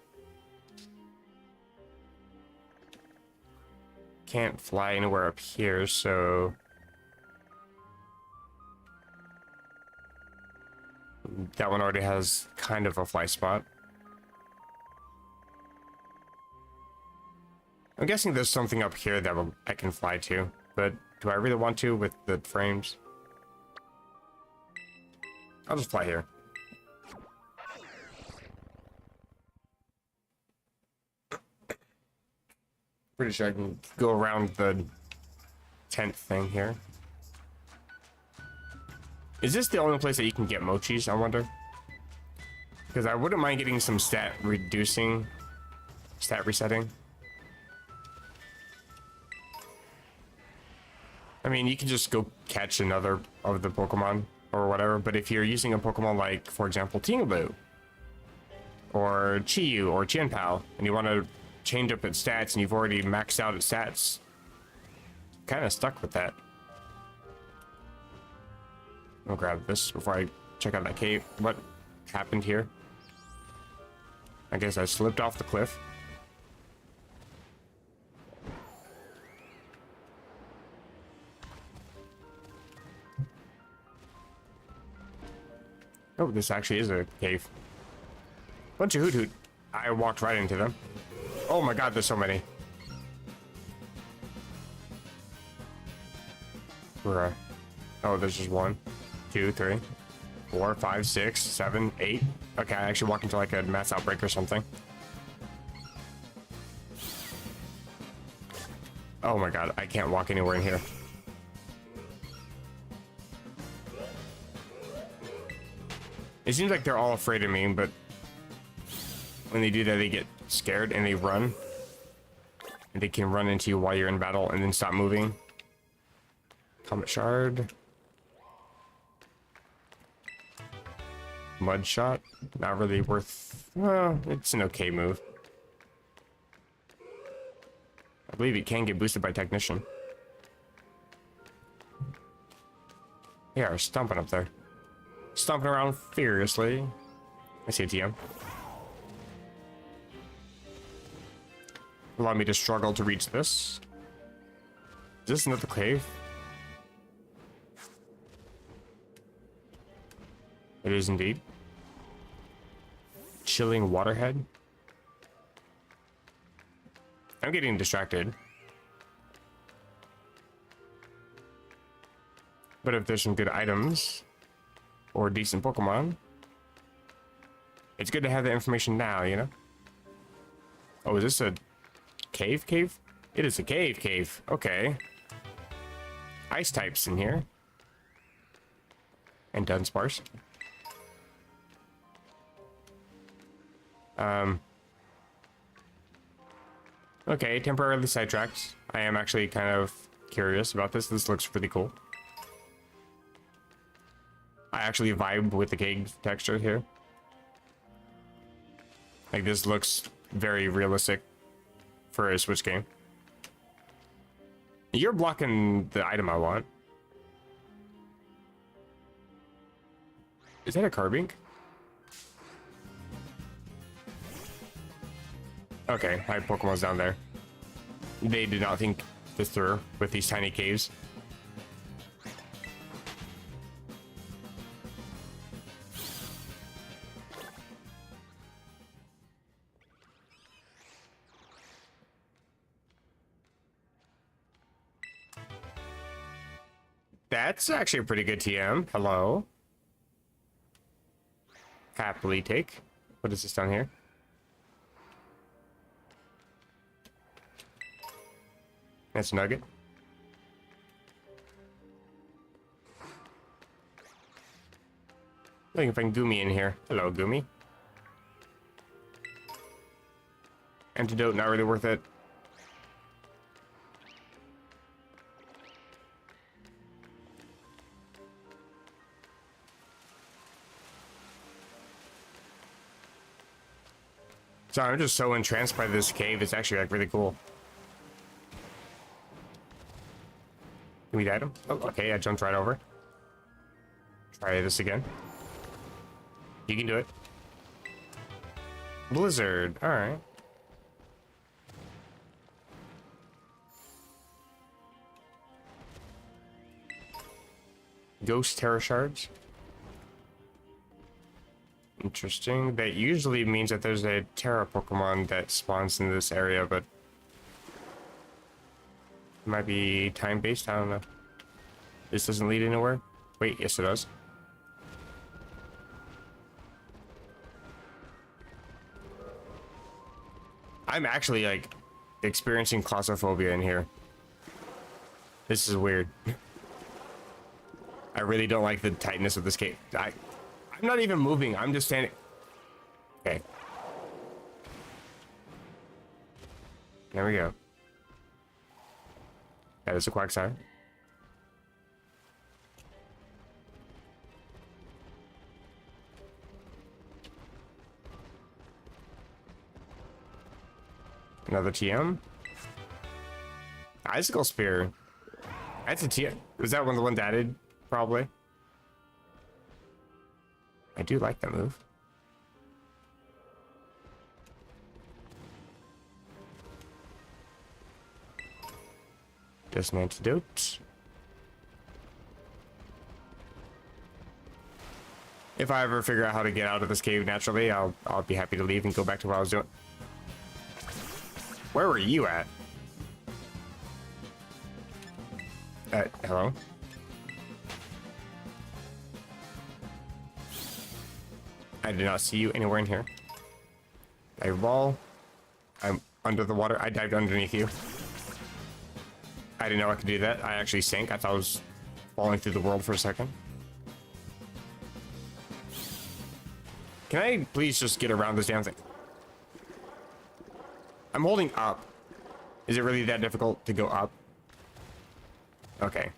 Can't fly anywhere up here, so... That one already has kind of a fly spot. I'm guessing there's something up here that I can fly to, but do I really want to with the frames? I'll just fly here. Pretty sure I can go around the tent thing here. Is this the only place that you can get mochis, I wonder? Because I wouldn't mind getting some stat resetting. I mean, you can just go catch another of the Pokemon or whatever, but if you're using a Pokemon like, for example, Tingaloo, or Chi-Yu, or Chien-Pao, and you want to change up its stats and you've already maxed out its stats, kind of stuck with that. I'll grab this before I check out that cave. What happened here? I guess I slipped off the cliff. Oh, this actually is a cave. Bunch of Hoot. I walked right into them. Oh my god, there's so many. Where? Oh, there's just 1, 2, 3, 4, 5, 6, 7, 8. Okay, I actually walked into like a mass outbreak or something. Oh my god, I can't walk anywhere in here. It seems like they're all afraid of me, but when they do that, they get scared and they run. And they can run into you while you're in battle and then stop moving. Comet Shard. Mud Shot. Not really worth... Well, it's an okay move. I believe it can get boosted by Technician. They are stomping up there. Stomping around furiously. I see a TM. Allow me to struggle to reach this. Is this another cave? It is indeed. Chilling waterhead. I'm getting distracted. But if there's some good items or decent Pokemon, it's good to have the information now, you know? Oh, is this a cave? It is a cave. Okay. Ice types in here. And Dunsparce. Okay, temporarily sidetracked. I am actually kind of curious about this. This looks really cool. I actually vibe with the cave texture here. Like, this looks very realistic for a Switch game. You're blocking the item I want. Is that a Carbink? Okay, I have Pokemon's down there. They did not think this through with these tiny caves. That's actually a pretty good TM. Hello. Happily take. What is this down here? That's a nugget. Looking if I can Goomy in here. Hello, Goomy. Antidote, not really worth it. So I'm just so entranced by this cave. It's actually like really cool. Give me the item. Oh, okay, I jumped right over. Try this again. You can do it. Blizzard. All right. Ghost Terra Shards. Interesting. That usually means that there's a Terra Pokemon that spawns in this area, but it might be time-based. I don't know. This doesn't lead anywhere. Wait, yes it does. I'm actually like experiencing claustrophobia in here. This is weird. I really don't like the tightness of this cave. I'm not even moving. I'm just standing. Okay. There we go. That is a Quagsire. Another TM. Icicle Spear. That's a TM. Was that one of the ones added? Probably. I do like that move. Just an antidote. If I ever figure out how to get out of this cave naturally, I'll be happy to leave and go back to what I was doing. Where were you at? Hello? I did not see you anywhere in here. Dive ball. I'm under the water. I dived underneath you. I didn't know I could do that. I actually sank. I thought I was falling through the world for a second. Can I please just get around this damn thing? I'm holding up. Is it really that difficult to go up? Okay.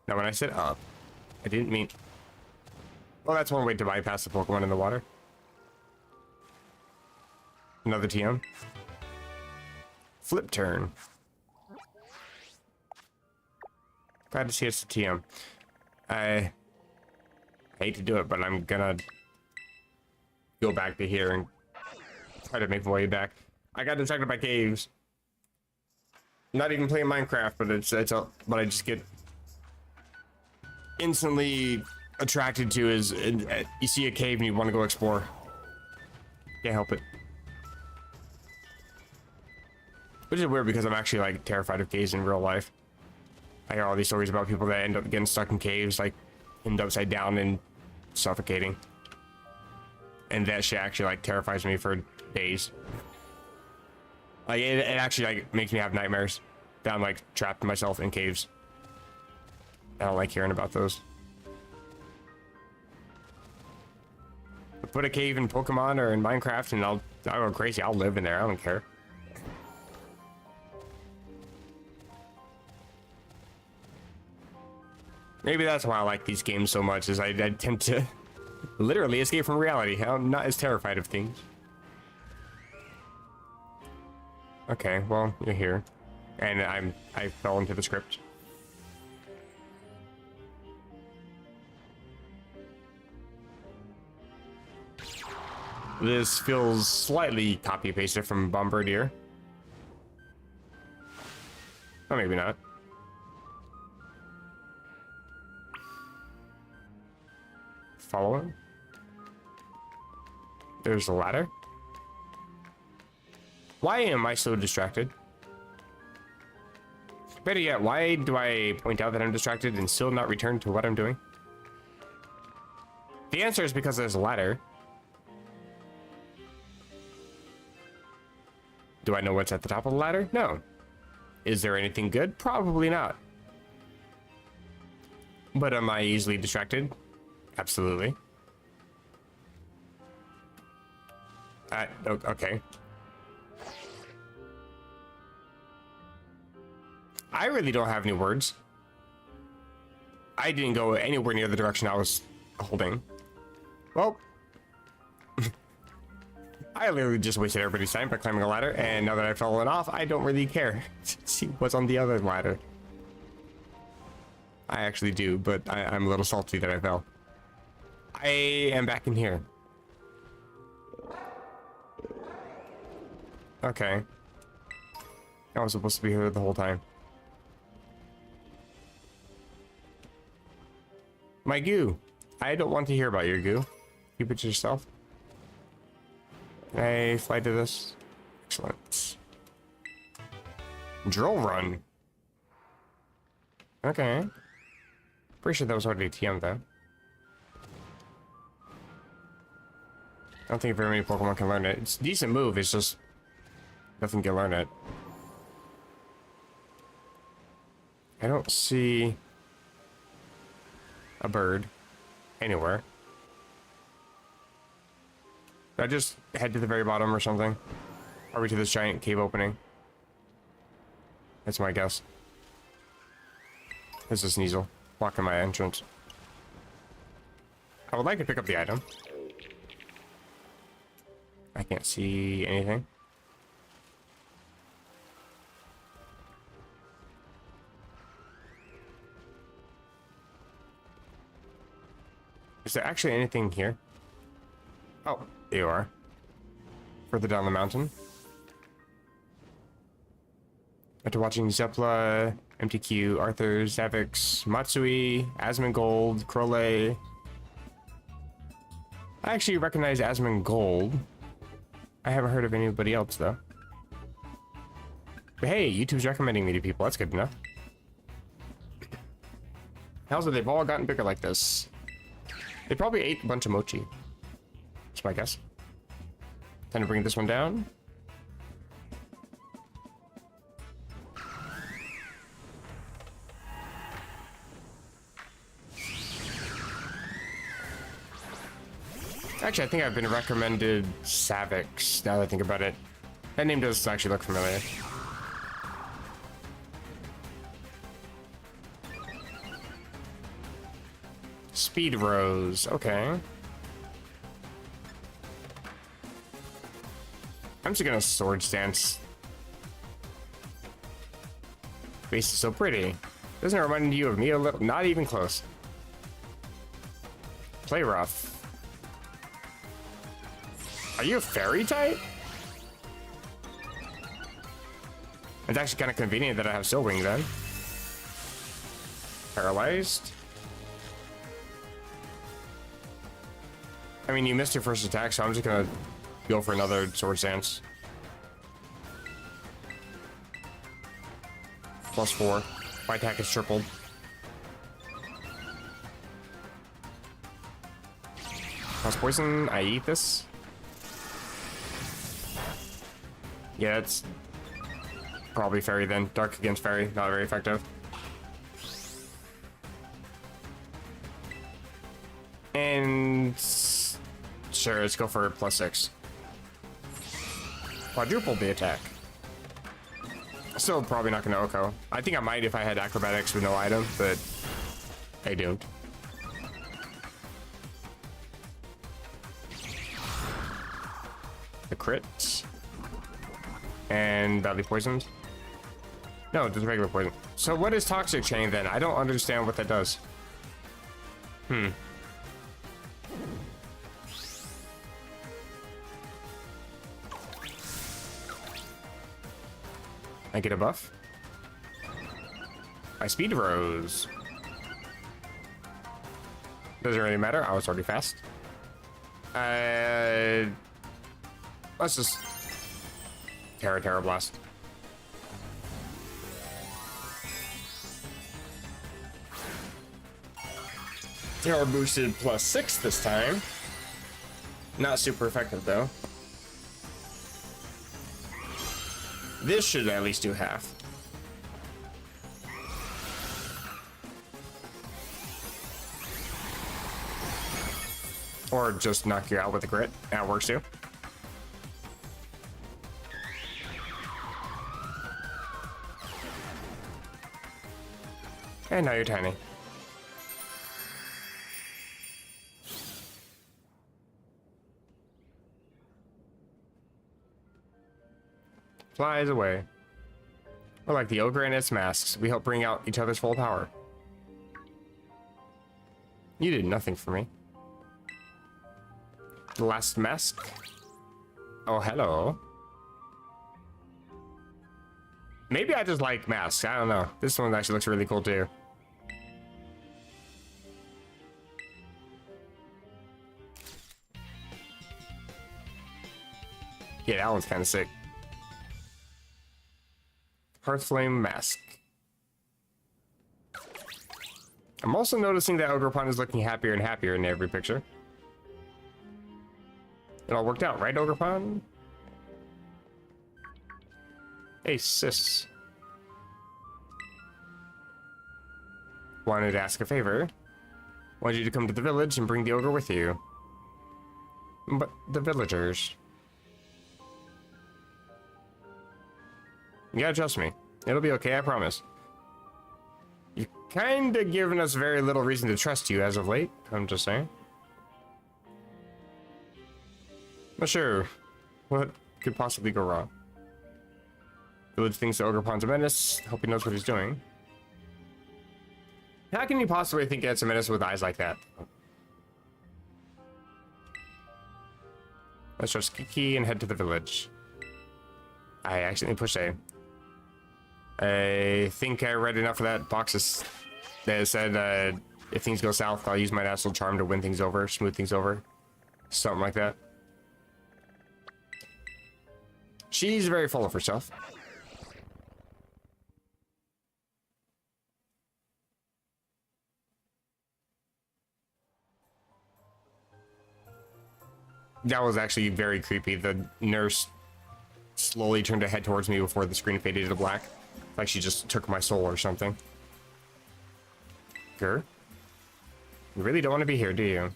Now when I said up, I didn't mean... Well, that's one way to bypass the Pokemon in the water. Another TM. Flip turn. Glad to see it's a TM. I hate to do it, but I'm gonna go back to here and try to make my way back. I got distracted by caves. Not even playing Minecraft, but but I just get instantly attracted to is you see a cave and you want to go explore. Can't help it. Which is weird because I'm actually like terrified of caves in real life. I hear all these stories about people that end up getting stuck in caves, like end upside down and suffocating. And that shit actually like terrifies me for days. Like it actually like makes me have nightmares that I'm like trapped myself in caves. I don't like hearing about those. Put a cave in Pokemon or in Minecraft and I'll go crazy. I'll live in there. I don't care. Maybe that's why I like these games so much, is I tend to literally escape from reality. I'm not as terrified of things. Okay, well, you're here. And I fell into the script. This feels slightly copy-pasted from Bombardier. Oh, maybe not. Follow him. There's a ladder. Why am I so distracted? Better yet, why do I point out that I'm distracted and still not return to what I'm doing? The answer is because there's a ladder. Do I know what's at the top of the ladder? No. Is there anything good? Probably not. But am I easily distracted? Absolutely. Okay. I really don't have any words. I didn't go anywhere near the direction I was holding. Well, I literally just wasted everybody's time by climbing a ladder, and now that I've fallen off, I don't really care to see what's on the other ladder. I actually do, but I'm a little salty that I fell. I am back in here. Okay. I was supposed to be here the whole time. My goo. I don't want to hear about your goo. Keep it to yourself. Can I fly to this? Excellent. Drill run. Okay. Pretty sure that was already TM though. I don't think very many Pokemon can learn it. It's a decent move, it's just nothing can learn it. I don't see a bird anywhere. Did I just head to the very bottom or something? Are we to this giant cave opening? That's my guess. This is Sneasel blocking my entrance. I would like to pick up the item. I can't see anything. Is there actually anything here? Oh, there you are. Further down the mountain. After watching Zepla, MTQ, Arthur, Zavix, Matsui, Asmongold, Crowley. I actually recognize Asmongold. I haven't heard of anybody else though. But hey, YouTube's recommending me to people. That's good enough. How's it they've all gotten bigger like this? They probably ate a bunch of mochi. That's my guess. Time to bring this one down. Actually, I think I've been recommended Savix, now that I think about it. That name does actually look familiar. Speed Rose, okay. I'm just gonna Swords Dance. Face is so pretty. Doesn't it remind you of me a little? Not even close. Play rough. Are you a fairy type? It's actually kind of convenient that I have Still Wing then. Paralyzed. I mean, you missed your first attack, so I'm just gonna go for another Sword Stance. +4. My attack is tripled. Plus poison, I eat this. Yeah, it's probably fairy then. Dark against fairy, not very effective. And sure, let's go for +6. Quadruple the attack. Still probably not gonna Oko. I think I might if I had acrobatics with no item, but I don't. The crit. And badly poisoned. No, just regular poison. So what is Toxic Chain then? I don't understand what that does. I get a buff. My speed rose. Doesn't really matter. I was already fast. Let's just Terra Blast. Terra boosted +6 this time. Not super effective though. This should at least do half. Or just knock you out with a crit. That works too. And now you're tiny. Flies away. We're like the ogre and its masks. We help bring out each other's full power. You did nothing for me. The last mask. Oh, hello. Maybe I just like masks. I don't know. This one actually looks really cool too. Yeah, that one's kind of sick. Hearthflame Mask. I'm also noticing that Ogerpon is looking happier and happier in every picture. It all worked out, right, Ogerpon? Hey, sis. Wanted to ask a favor. Wanted you to come to the village and bring the ogre with you. But the villagers... You gotta trust me. It'll be okay, I promise. You've kinda given us very little reason to trust you as of late, I'm just saying. Not sure. What could possibly go wrong? Village thinks the Ogerpon's a menace. Hope he knows what he's doing. How can you possibly think it's a menace with eyes like that? Let's trust Kiki and head to the village. I accidentally pushed A. I think I read enough of that boxes that said if things go south, I'll use my natural charm to win things over, smooth things over. Something like that. She's very full of herself. That was actually very creepy. The nurse slowly turned her head towards me before the screen faded to black. Like she just took my soul or something. Grr? You really don't want to be here, do you?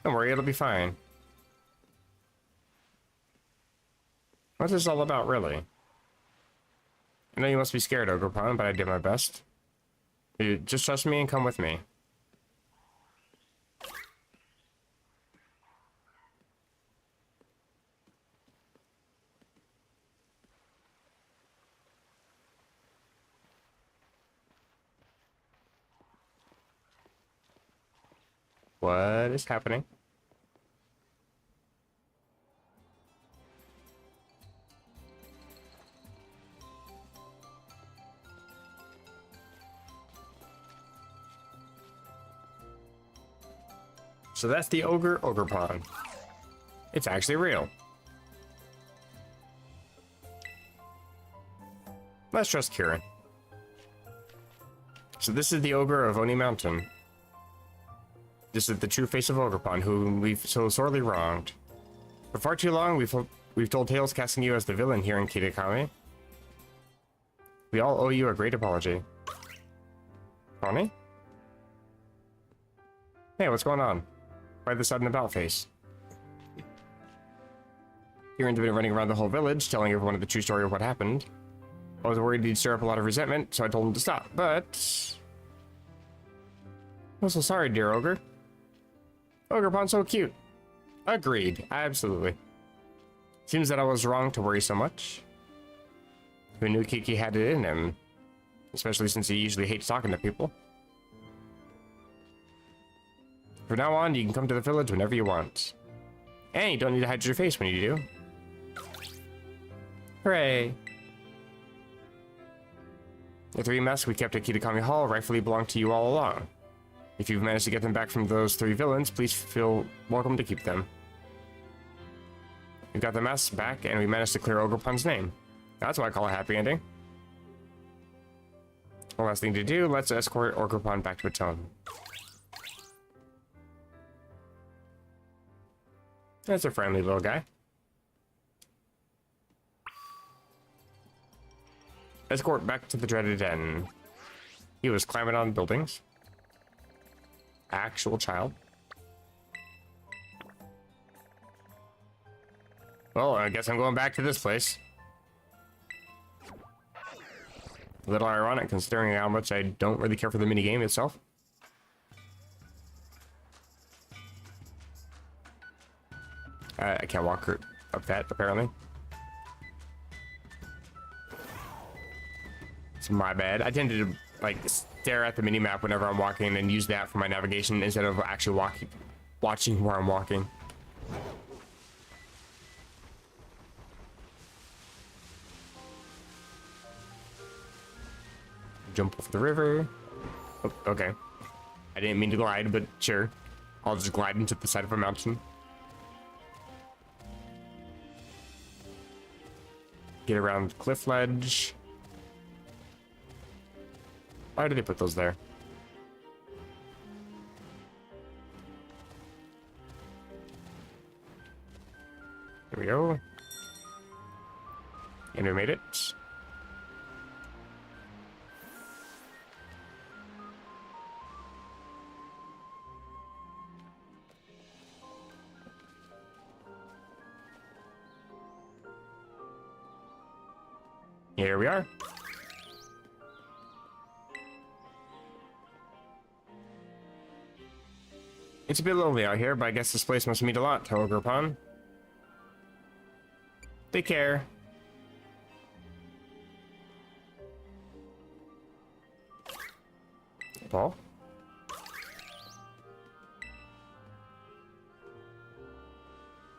Don't worry, it'll be fine. What's this all about, really? I know you must be scared, Ogerpon, but I did my best. You just trust me and come with me. What is happening? So that's the ogre pond. It's actually real. Let's trust Kieran. So this is the ogre of Oni Mountain. This is the true face of Ogrepon, whom we've so sorely wronged. For far too long, we've told tales casting you as the villain here in Kitakami. We all owe you a great apology. Connie? Hey, what's going on? Why the sudden about face? Kieran's been running around the whole village, telling everyone the true story of what happened. I was worried he'd stir up a lot of resentment, so I told him to stop, but... I'm so sorry, dear ogre. Ogrepon's so cute. Agreed, absolutely. Seems that I was wrong to worry so much. Who knew Kiki had it in him? Especially since he usually hates talking to people. From now on, you can come to the village whenever you want. And you don't need to hide your face when you do. Hooray! The 3 masks we kept at Kitakami Hall rightfully belong to you all along. If you've managed to get them back from those 3 villains, please feel welcome to keep them. We've got the masks back, and we managed to clear Ogrepon's name. That's what I call a happy ending. One last thing to do, let's escort Ogrepon back to its home. That's a friendly little guy. Escort back to the dreaded inn. He was climbing on buildings. Actual child. Well, I guess I'm going back to this place. A little ironic considering how much I don't really care for the minigame itself. I can't walk up that, apparently. It's my bad. I tend to, like, stare at the minimap whenever I'm walking and use that for my navigation instead of actually watching where I'm walking. Jump off the river. Oh, okay. I didn't mean to glide, but sure. I'll just glide into the side of a mountain. Get around the cliff ledge. Why did they put those there? Here we go. And we made it. Here we are. It's a bit lonely out here, but I guess this place must mean a lot to Ogrepon. Take care. Paul?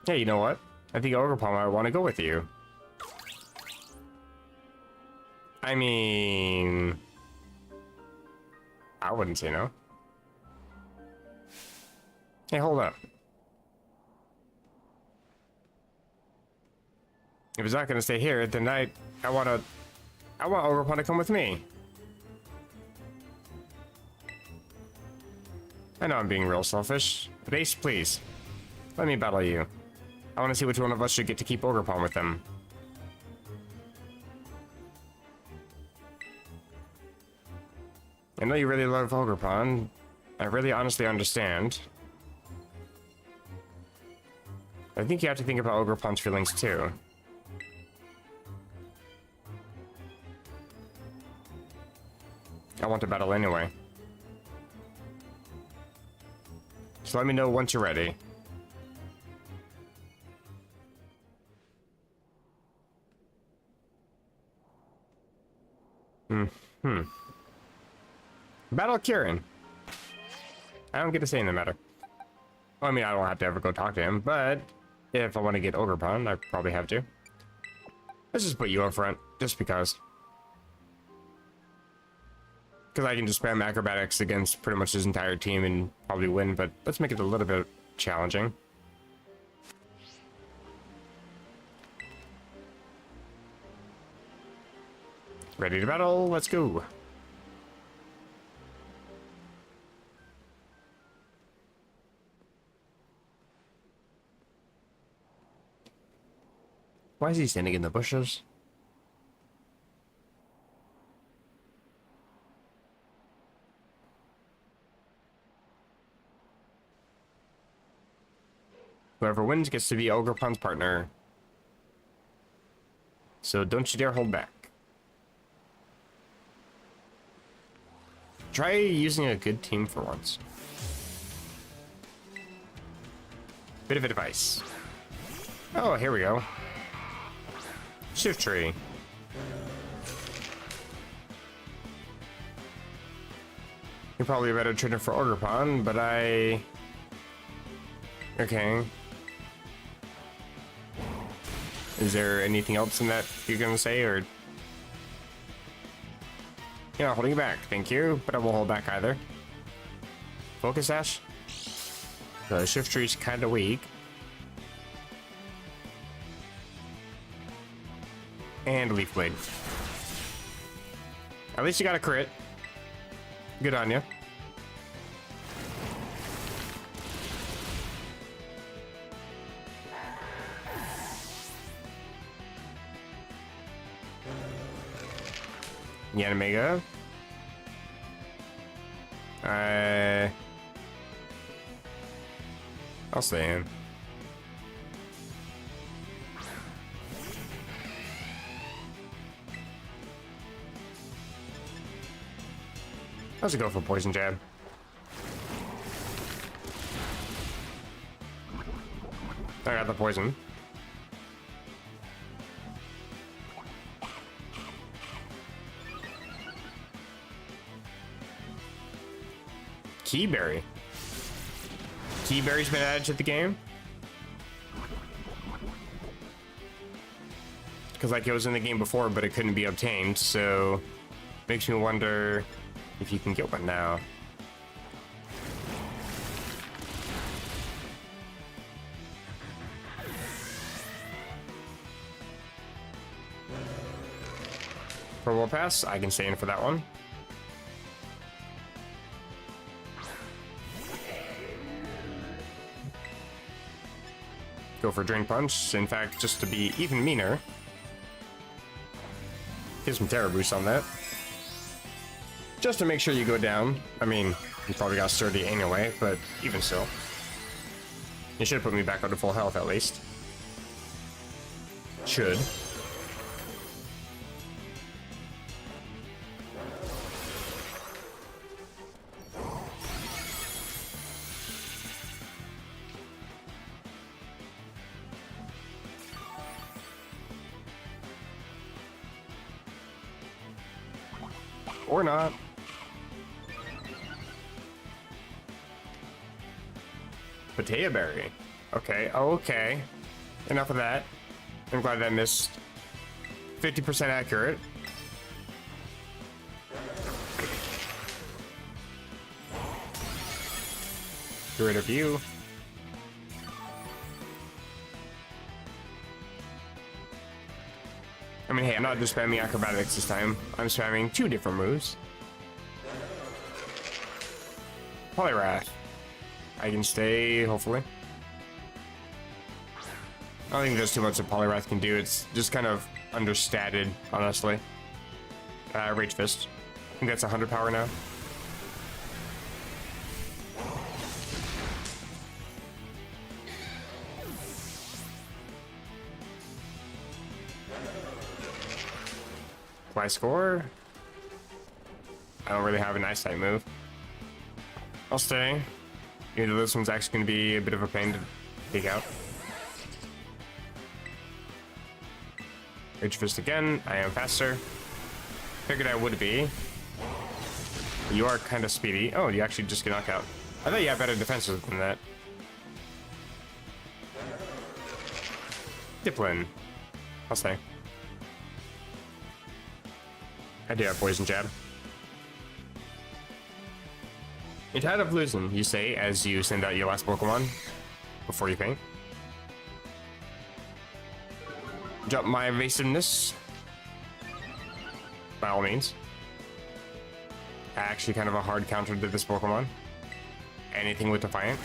Hey, you know what? I think Ogrepon might want to go with you. I mean... I wouldn't say no. Hey, hold up. If he's not gonna stay here, then I want Ogrepon to come with me. I know I'm being real selfish, but Ace, please, let me battle you. I want to see which one of us should get to keep Ogrepon with them. I know you really love Ogrepon. I really honestly understand. I think you have to think about Ogrepon's feelings too. I want to battle anyway. So let me know once you're ready. Battle Kieran. I don't get to say in the matter. I mean, I don't have to ever go talk to him, but if I want to get Ogerpon, I probably have to. Let's just put you up front, just because. Because I can just spam acrobatics against pretty much his entire team and probably win, but let's make it a little bit challenging. Ready to battle? Let's go. Why is he standing in the bushes? Whoever wins gets to be Ogerpon's partner. So don't you dare hold back. Try using a good team for once. Bit of advice. Oh, here we go. Shift tree. You're probably a better trainer for Ogerpon, but I... Okay. Is there anything else in that you're gonna say, or... Yeah, holding you back, thank you, but I won't hold back either. Focus Ash? The shift tree's kinda weak. And Leaf Blade. At least you got a crit. Good on you. Yanamega. I'll stay in. Let's go for poison jab. I got the poison. Keyberry. Keyberry's been added to the game? Because like it was in the game before, but it couldn't be obtained, so makes me wonder if you can get one now. Purple pass, I can stay in for that one. Go for Drain Punch, in fact, just to be even meaner. Get some Terra Boost on that. Just to make sure you go down. I mean, you probably got sturdy anyway, but even so. You should put me back up to full health at least. Should. Or not. Potato Berry. Okay, okay. Enough of that. I'm glad that missed. 50% accurate. Get rid of you. I mean, hey, I'm not just spamming acrobatics this time. I'm spamming 2 different moves. Poliwrath. I can stay, hopefully. I don't think there's too much that Poliwrath can do. It's just kind of understated, honestly. Rage Fist. I think that's 100 power now. Fly score. I don't really have an ice type move. I'll stay. Even though this one's actually going to be a bit of a pain to take out. Rage Fist again. I am faster. Figured I would be. You are kind of speedy. Oh, you actually just get knocked out. I thought you had better defenses than that. Diplin. I'll stay. I do have poison jab. You're tired of losing, you say as you send out your last Pokemon before you faint. Drop my evasiveness. By all means. Actually kind of a hard counter to this Pokemon. Anything with Defiant.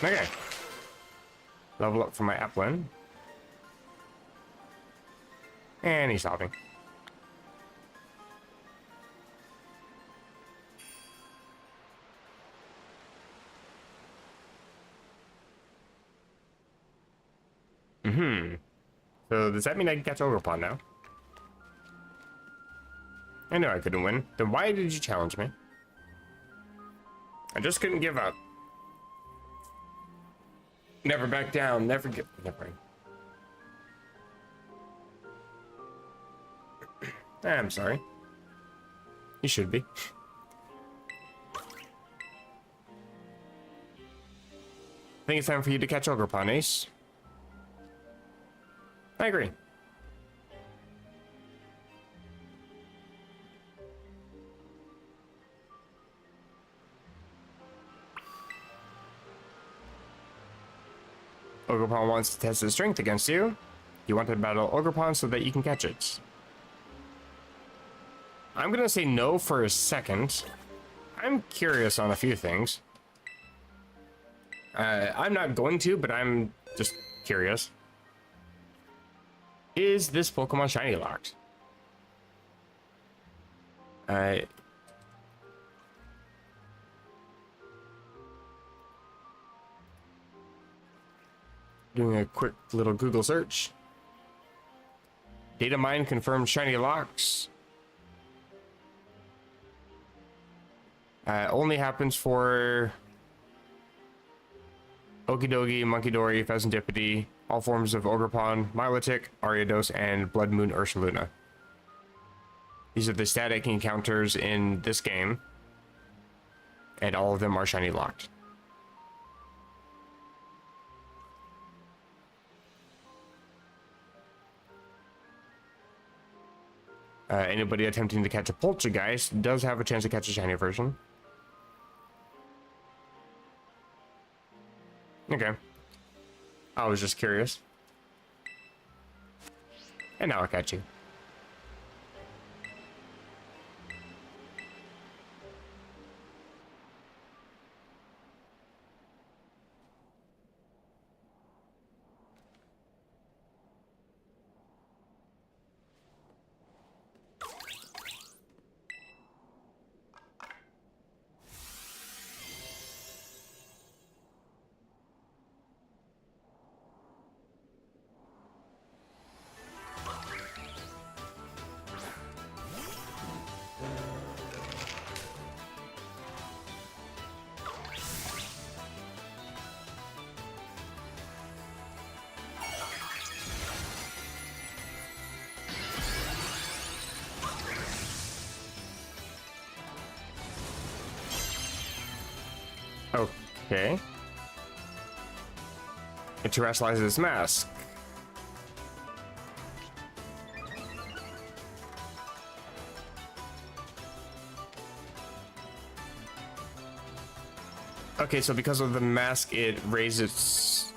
Okay. Level up for my Applin. And he's stopping. So does that mean I can catch Ogerpon now? I know I couldn't win. Then why did you challenge me? I just couldn't give up. Never back down, never get... Never. I'm sorry. You should be. I think it's time for you to catch Ogerpon, Ace. I agree. Ogerpon wants to test its strength against you. You want to battle Ogerpon so that you can catch it. I'm gonna say no for a second. I'm curious on a few things. I'm not going to, but I'm just curious. Is this Pokemon shiny locked? Doing a quick little Google search. Data mine confirmed shiny locks. Only happens for Okidogi, Monkeydory, Pheasantipede, all forms of Ogerpon, Milotic, Ariados, and Blood Moon Ursaluna. These are the static encounters in this game, and all of them are shiny locked. Anybody attempting to catch a Poltergeist does have a chance to catch a shiny version. Okay. I was just curious. And now I'll catch you. Okay. It terrestrializes its mask. Okay, so because of the mask, it raises its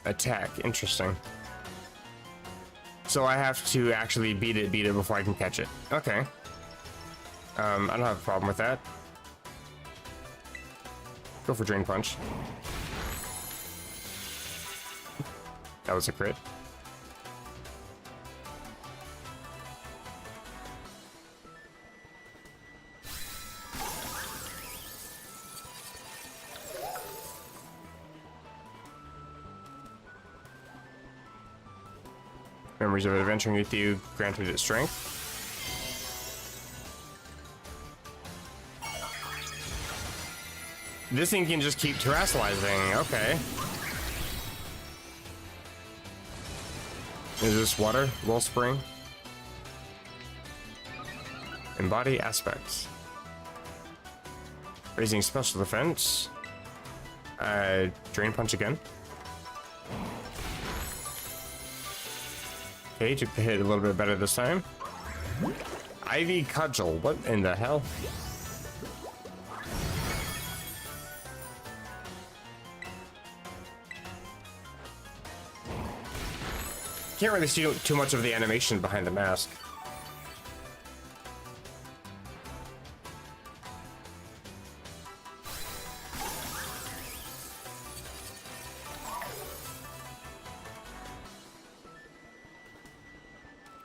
attack. Interesting. So I have to actually beat it before I can catch it. Okay. I don't have a problem with that. Go for Drain Punch. That was a crit. Memories of adventuring with you granted its strength. This thing can just keep terrestrializing. Okay. Is this water? Wellspring? Embody aspects. Raising special defense. Drain punch again. Okay, took the hit a little bit better this time. Ivy Cudgel, what in the hell? Can't really see too much of the animation behind the mask.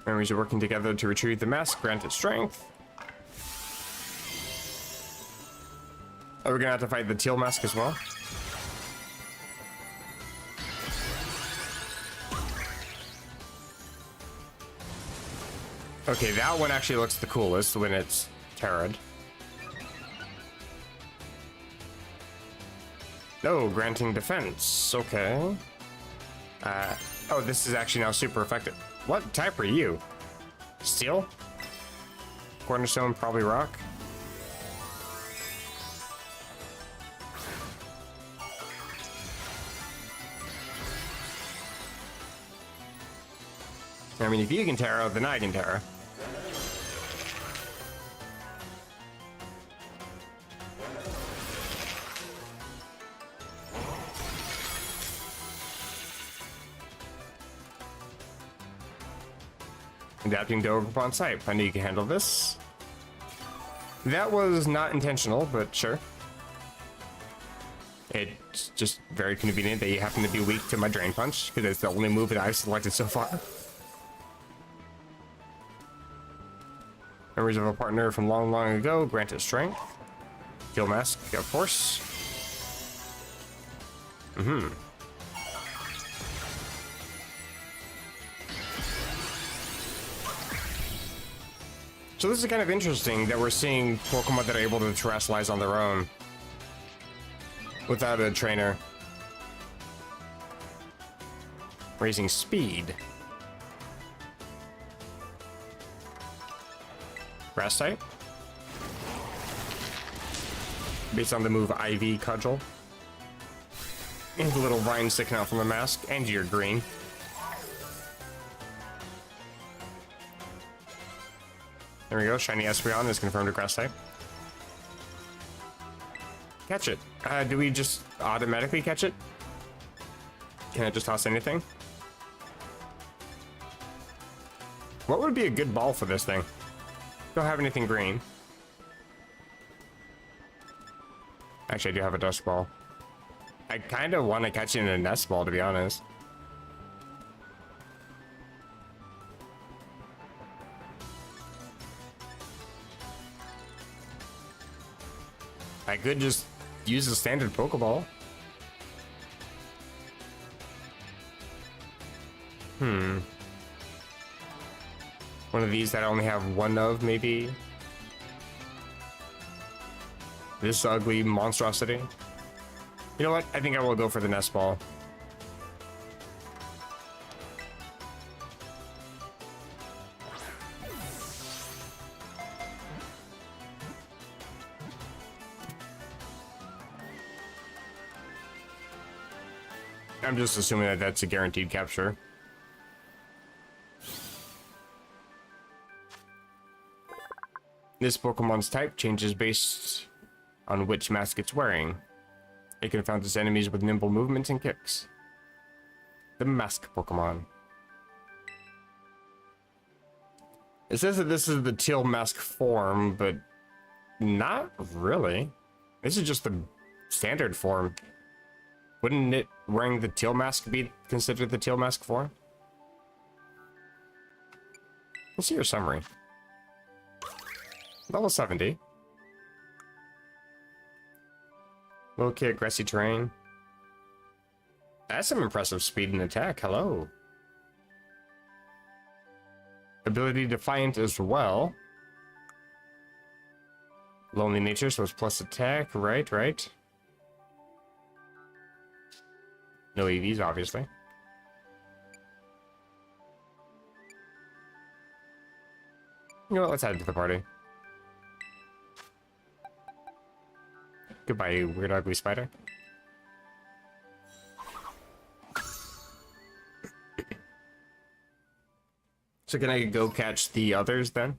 Memories are working together to retrieve the mask, grant it strength. Oh, we're gonna have to fight the Teal Mask as well. Okay, that one actually looks the coolest when it's Terrad. No, granting defense. Okay. Oh, this is actually now super effective. What type are you? Steel? Cornerstone, probably rock. I mean, if you can Terra, then I can Terra. Adapting to Ogre type. I know you can handle this. That was not intentional, but sure. It's just very convenient that you happen to be weak to my Drain Punch, because it's the only move that I've selected so far. Memories of a partner from long, long ago. Granted strength. Teal Mask, of course. So this is kind of interesting that we're seeing Pokemon that are able to terrestrialize on their own without a trainer. Raising speed. Grass type. Based on the move Ivy Cudgel. And the little vine sticking out from the mask, and you're green. There we go, shiny Espeon is confirmed to grass type. Catch it. Do we just automatically catch it? Can I just toss anything? What would be a good ball for this thing? Don't have anything green. Actually, I do have a dust ball. I kind of want to catch it in a nest ball, to be honest. I could just use a standard Pokeball. One of these that I only have one of, maybe. This ugly monstrosity. You know what? I think I will go for the nest ball. I'm just assuming that that's a guaranteed capture. This Pokemon's type changes based on which mask it's wearing. It can confound its enemies with nimble movements and kicks. The Mask Pokemon. It says that this is the Teal Mask form, but not really. This is just the standard form. Wouldn't it wearing the Teal Mask be considered the Teal Mask form? Let's see your summary. Level 70. Locate grassy terrain. That's some impressive speed and attack. Hello. Ability Defiant as well. Lonely nature, so it's plus attack. Right. No EVs, obviously. You know what? Let's add it to the party. Goodbye, you weird ugly spider. So can I go catch the others then?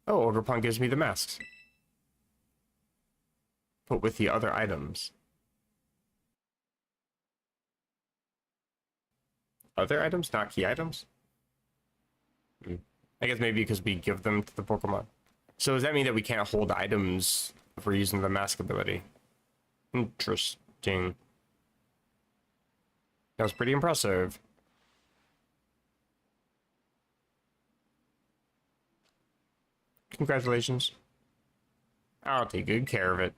Oh, Ogrepon gives me the masks. Put with the other items. Other items, not key items? I guess maybe because we give them to the Pokemon. So does that mean that we can't hold items if we're using the mask ability? Interesting. That was pretty impressive. Congratulations. I'll take good care of it.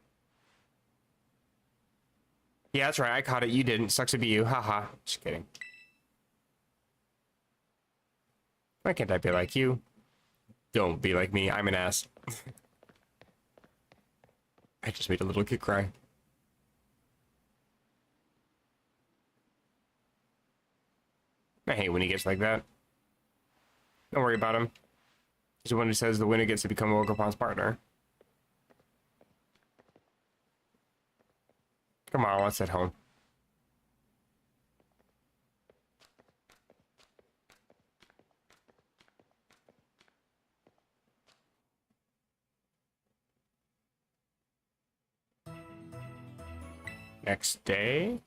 Yeah, that's right. I caught it. You didn't. Sucks to be you. Haha. Just kidding. Why can't I be like you? Don't be like me. I'm an ass. I just made a little kid cry. I hate when he gets like that. Don't worry about him. He's the one who says the winner gets to become Ogerpon's partner. Come on, let's head home. Next day.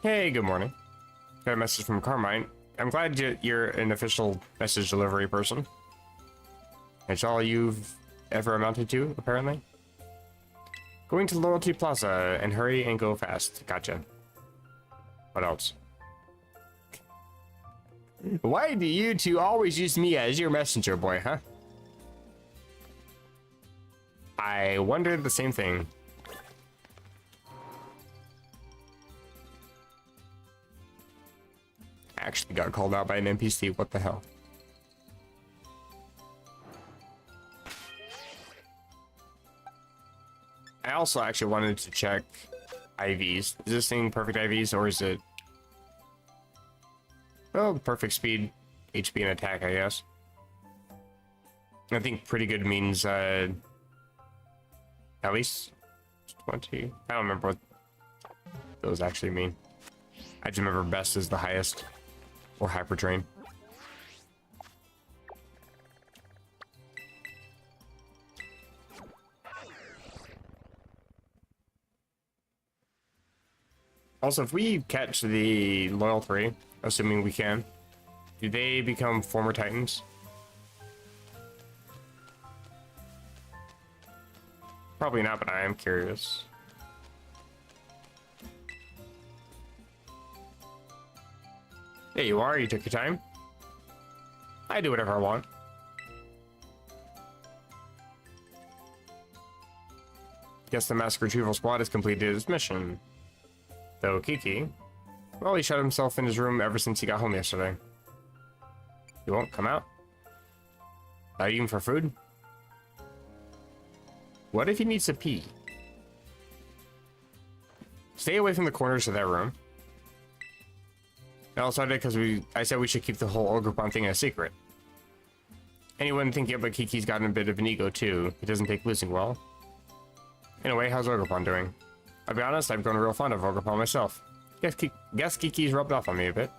Hey, good morning. Got a message from Carmine. I'm glad you're an official message delivery person. It's all you've ever amounted to, apparently. Going to Loyalty Plaza and hurry and go fast. Gotcha. What else? Why do you two always use me as your messenger boy, huh? I wondered the same thing. I actually got called out by an NPC. What the hell? I also actually wanted to check IVs. Is this thing perfect IVs or is it... Oh, perfect speed, HP, and attack, I guess. I think pretty good means at least 20. I don't remember what those actually mean. I just remember best is the highest, or hyper train. Also, if we catch the Loyal 3, assuming we can, do they become former Titans? Probably not, but I am curious. There you are, you took your time. I do whatever I want. Guess the mask retrieval squad has completed its mission. Though Kiki, well, he shut himself in his room ever since he got home yesterday. He won't come out? Not even for food? What if he needs to pee? Stay away from the corners of that room. I also did because I said we should keep the whole Ogerpon thing a secret. Anyone thinking about Kiki's gotten a bit of an ego too. He doesn't take losing well. Anyway, how's Ogerpon doing? I'll be honest, I've grown real fond of Ogerpon myself. Guess Kiki's rubbed off on me a bit.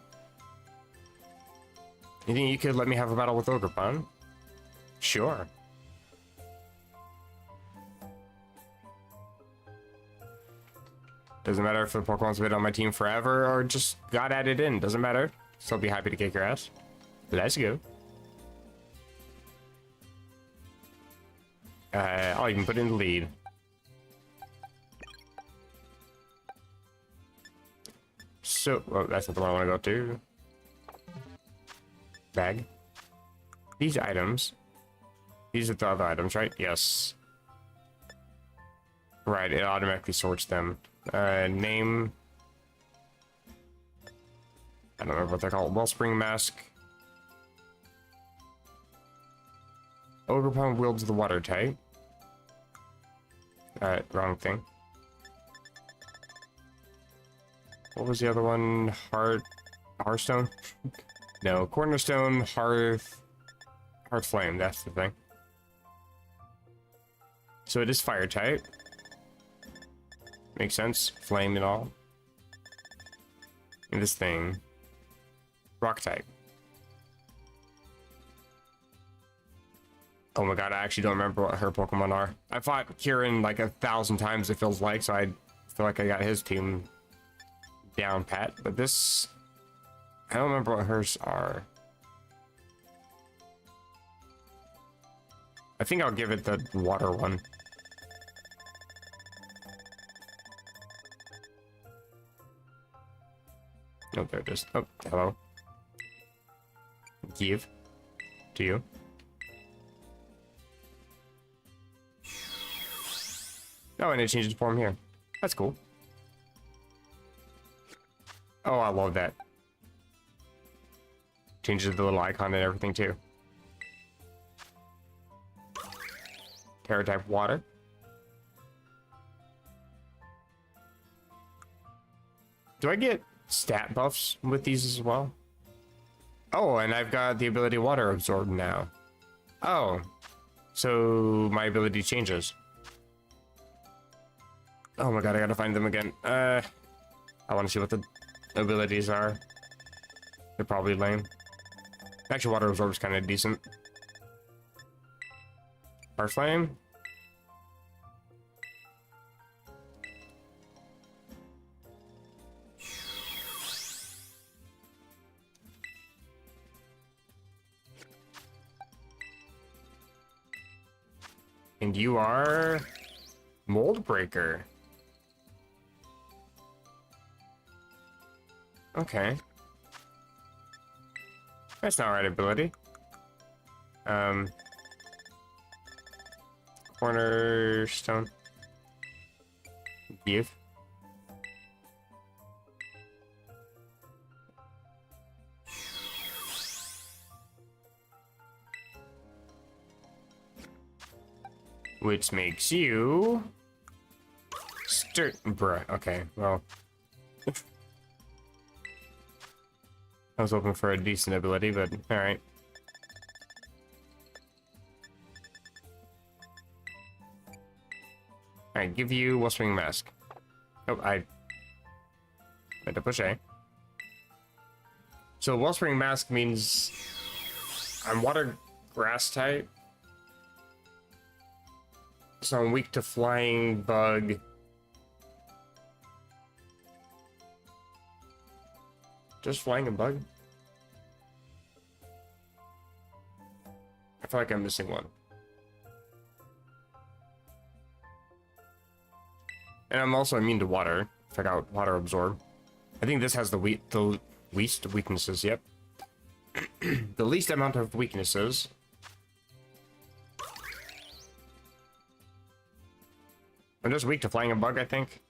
You think you could let me have a battle with Ogerpon? Sure. Doesn't matter if the Pokemon's been on my team forever or just got added in. Doesn't matter. Still be happy to kick your ass. Let's go. I'll even put in the lead. So, well, that's not the one I want to go to. Bag. These items. These are the other items, right? Yes. Right, it automatically sorts them. Name. I don't remember what they're called. Wellspring Mask. Ogerpon wields the water type. Wrong thing. What was the other one? Hearthstone? No, Cornerstone, Hearth. Hard flame, that's the thing. So it is fire type. Makes sense. Flame and all. And this thing. Rock type. Oh my god, I actually don't remember what her Pokemon are. I fought Kieran like 1,000 times, it feels like, so I feel like I got his team down pat. But this... I don't remember what hers are. I think I'll give it the water one. Oh, there it is. Oh, hello. Give to you. Oh, and it changes form here. That's cool. Oh, I love that. Changes the little icon and everything too. Terra type water. Do I get stat buffs with these as well? Oh, and I've got the ability water absorb now. Oh, so my ability changes. Oh my god, I gotta find them again. I want to see what the abilities are. They're probably lame. Actually, water absorb is kind of decent. Fire flame. And you are Mold Breaker. Okay. That's not right ability. Cornerstone. Give. Which makes you... Bruh, okay, well... I was hoping for a decent ability, but alright. Alright, give you Wellspring Mask. Oh, I had to push A. So Wellspring Mask means I'm water grass type. So I'm weak to flying, bug. Just flying and bug? I feel like I'm missing one. And I'm also immune to water. If I got water absorb. I think this has the least weaknesses, yep. The least amount of weaknesses. I'm just weak to flying and bug, I think.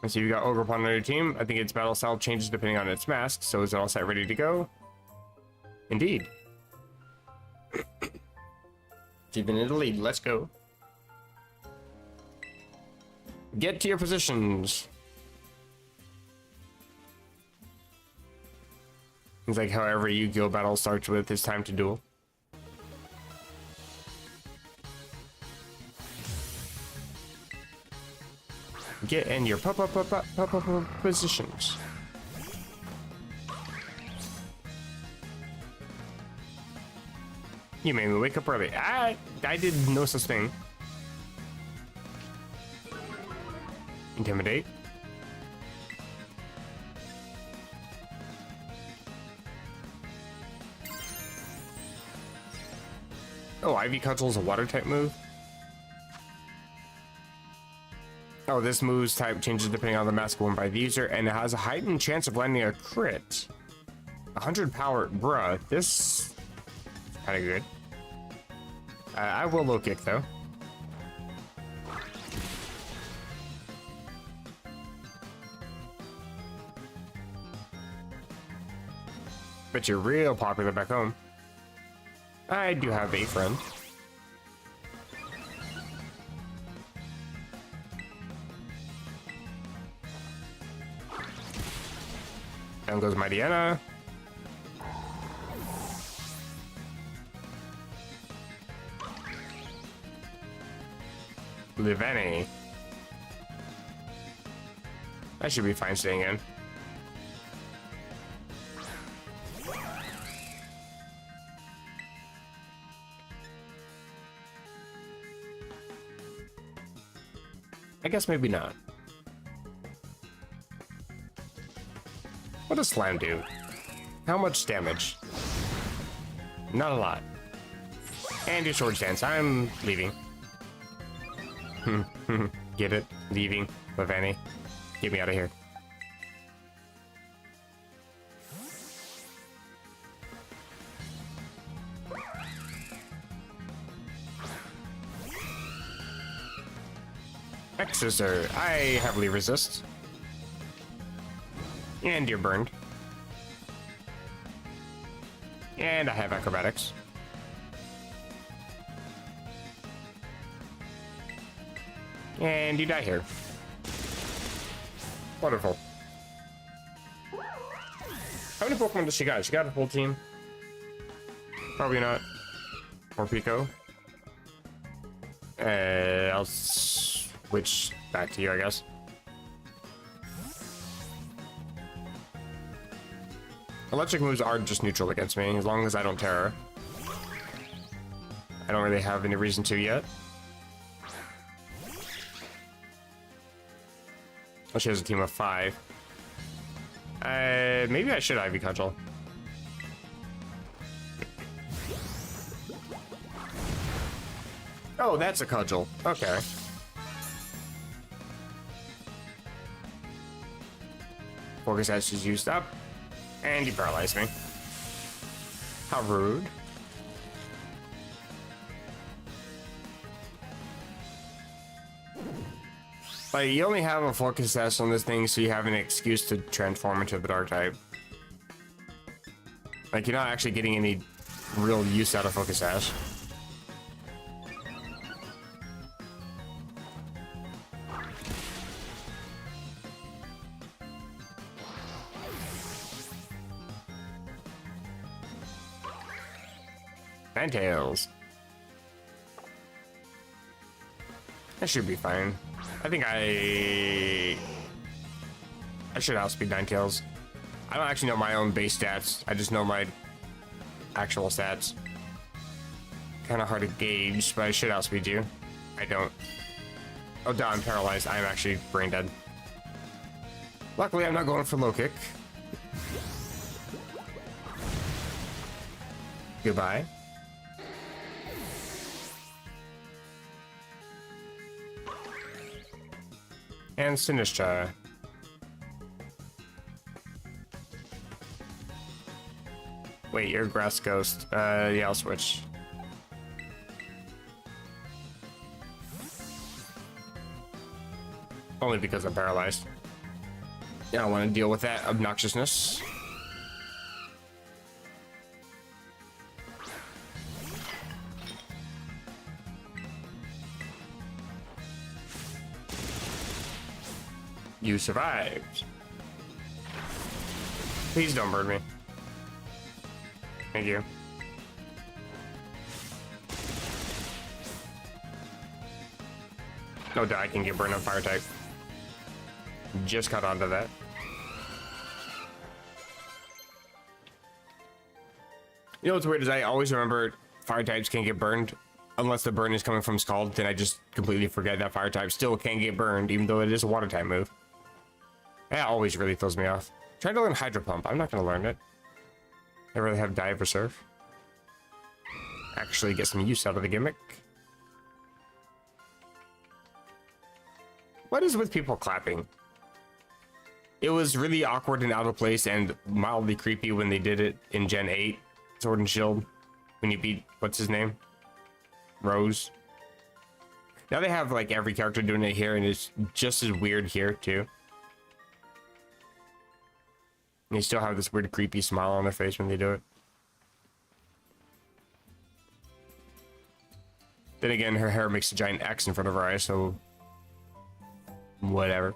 And so you got Ogre Pond on your team. I think its battle style changes depending on its mask. So is it all set ready to go? Indeed. Keeping in the lead. Let's go. Get to your positions. It's like how every Yu-Gi-Oh battle starts with "It's time to duel." Get in your positions. You made me wake up early. I did no such thing. Intimidate. Oh, Ivy Cudgel is a water type move. Oh, this move's type changes depending on the mask worn by the user, and it has a heightened chance of landing a crit. 100 power, bruh. This is kind of good. I will low kick though. Bet you're real popular back home. I do have a friend. Down goes my Diana. Liveni. I should be fine staying in. I guess maybe not. What does Slam do? How much damage? Not a lot. And your sword stance. I'm leaving. Get it? Leaving. Liveni. Get me out of here. X-Scissor. I heavily resist. And you're burned. And I have acrobatics. And you die here. Wonderful. How many Pokemon does she got? She got a full team? Probably not. Or Pico. I'll switch back to you, I guess. Electric moves are just neutral against me, as long as I don't terror. I don't really have any reason to yet. Oh, she has a team of 5. Maybe I should Ivy Cudgel. Oh, that's a Cudgel. Okay. Focus Ash is used up. And you paralyzed me. How rude. Like, you only have a Focus Sash on this thing, so you have an excuse to transform into the Dark type. Like, you're not actually getting any real use out of Focus Sash. Ninetales. That should be fine. I think I should outspeed Ninetales. I don't actually know my own base stats. I just know my actual stats. Kind of hard to gauge, but I should outspeed you. I don't. Oh, duh, I'm paralyzed. I'm actually brain dead. Luckily, I'm not going for low kick. Goodbye. And Sinistra. Wait, you're Grass Ghost. Yeah, I'll switch. Only because I'm paralyzed. Yeah, I want to deal with that obnoxiousness. You survived. Please don't burn me. Thank you. No doubt I can get burned on fire type. Just caught onto that. You know what's weird is I always remember fire types can get burned. Unless the burn is coming from Scald, then I just completely forget that fire type still can get burned, even though it is a water type move. That always really throws me off. Trying to learn Hydro Pump. I'm not going to learn it. I really have Dive or Surf. Actually get some use out of the gimmick. What is with people clapping? It was really awkward and out of place and mildly creepy when they did it in Gen 8 Sword and Shield. When you beat, what's his name? Rose. Now they have like every character doing it here, and it's just as weird here too. And they still have this weird creepy smile on their face when they do it. Then again, her hair makes a giant X in front of her eyes, so whatever.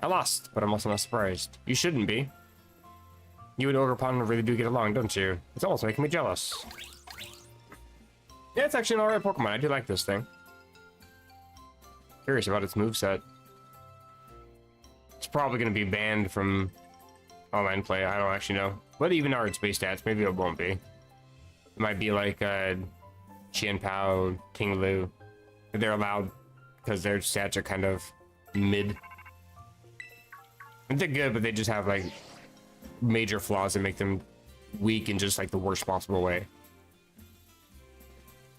I lost, but I'm also not surprised. You shouldn't be. You and Ogerpon really do get along, don't you? It's almost making me jealous. Yeah, it's actually an alright Pokemon. I do like this thing. Curious about its moveset. It's probably going to be banned from online play. I don't actually know. What even are its base stats? Maybe it won't be. It might be like Qianpao, King Lu. They're allowed because their stats are kind of mid. They're good, but they just have like major flaws that make them weak in just like the worst possible way.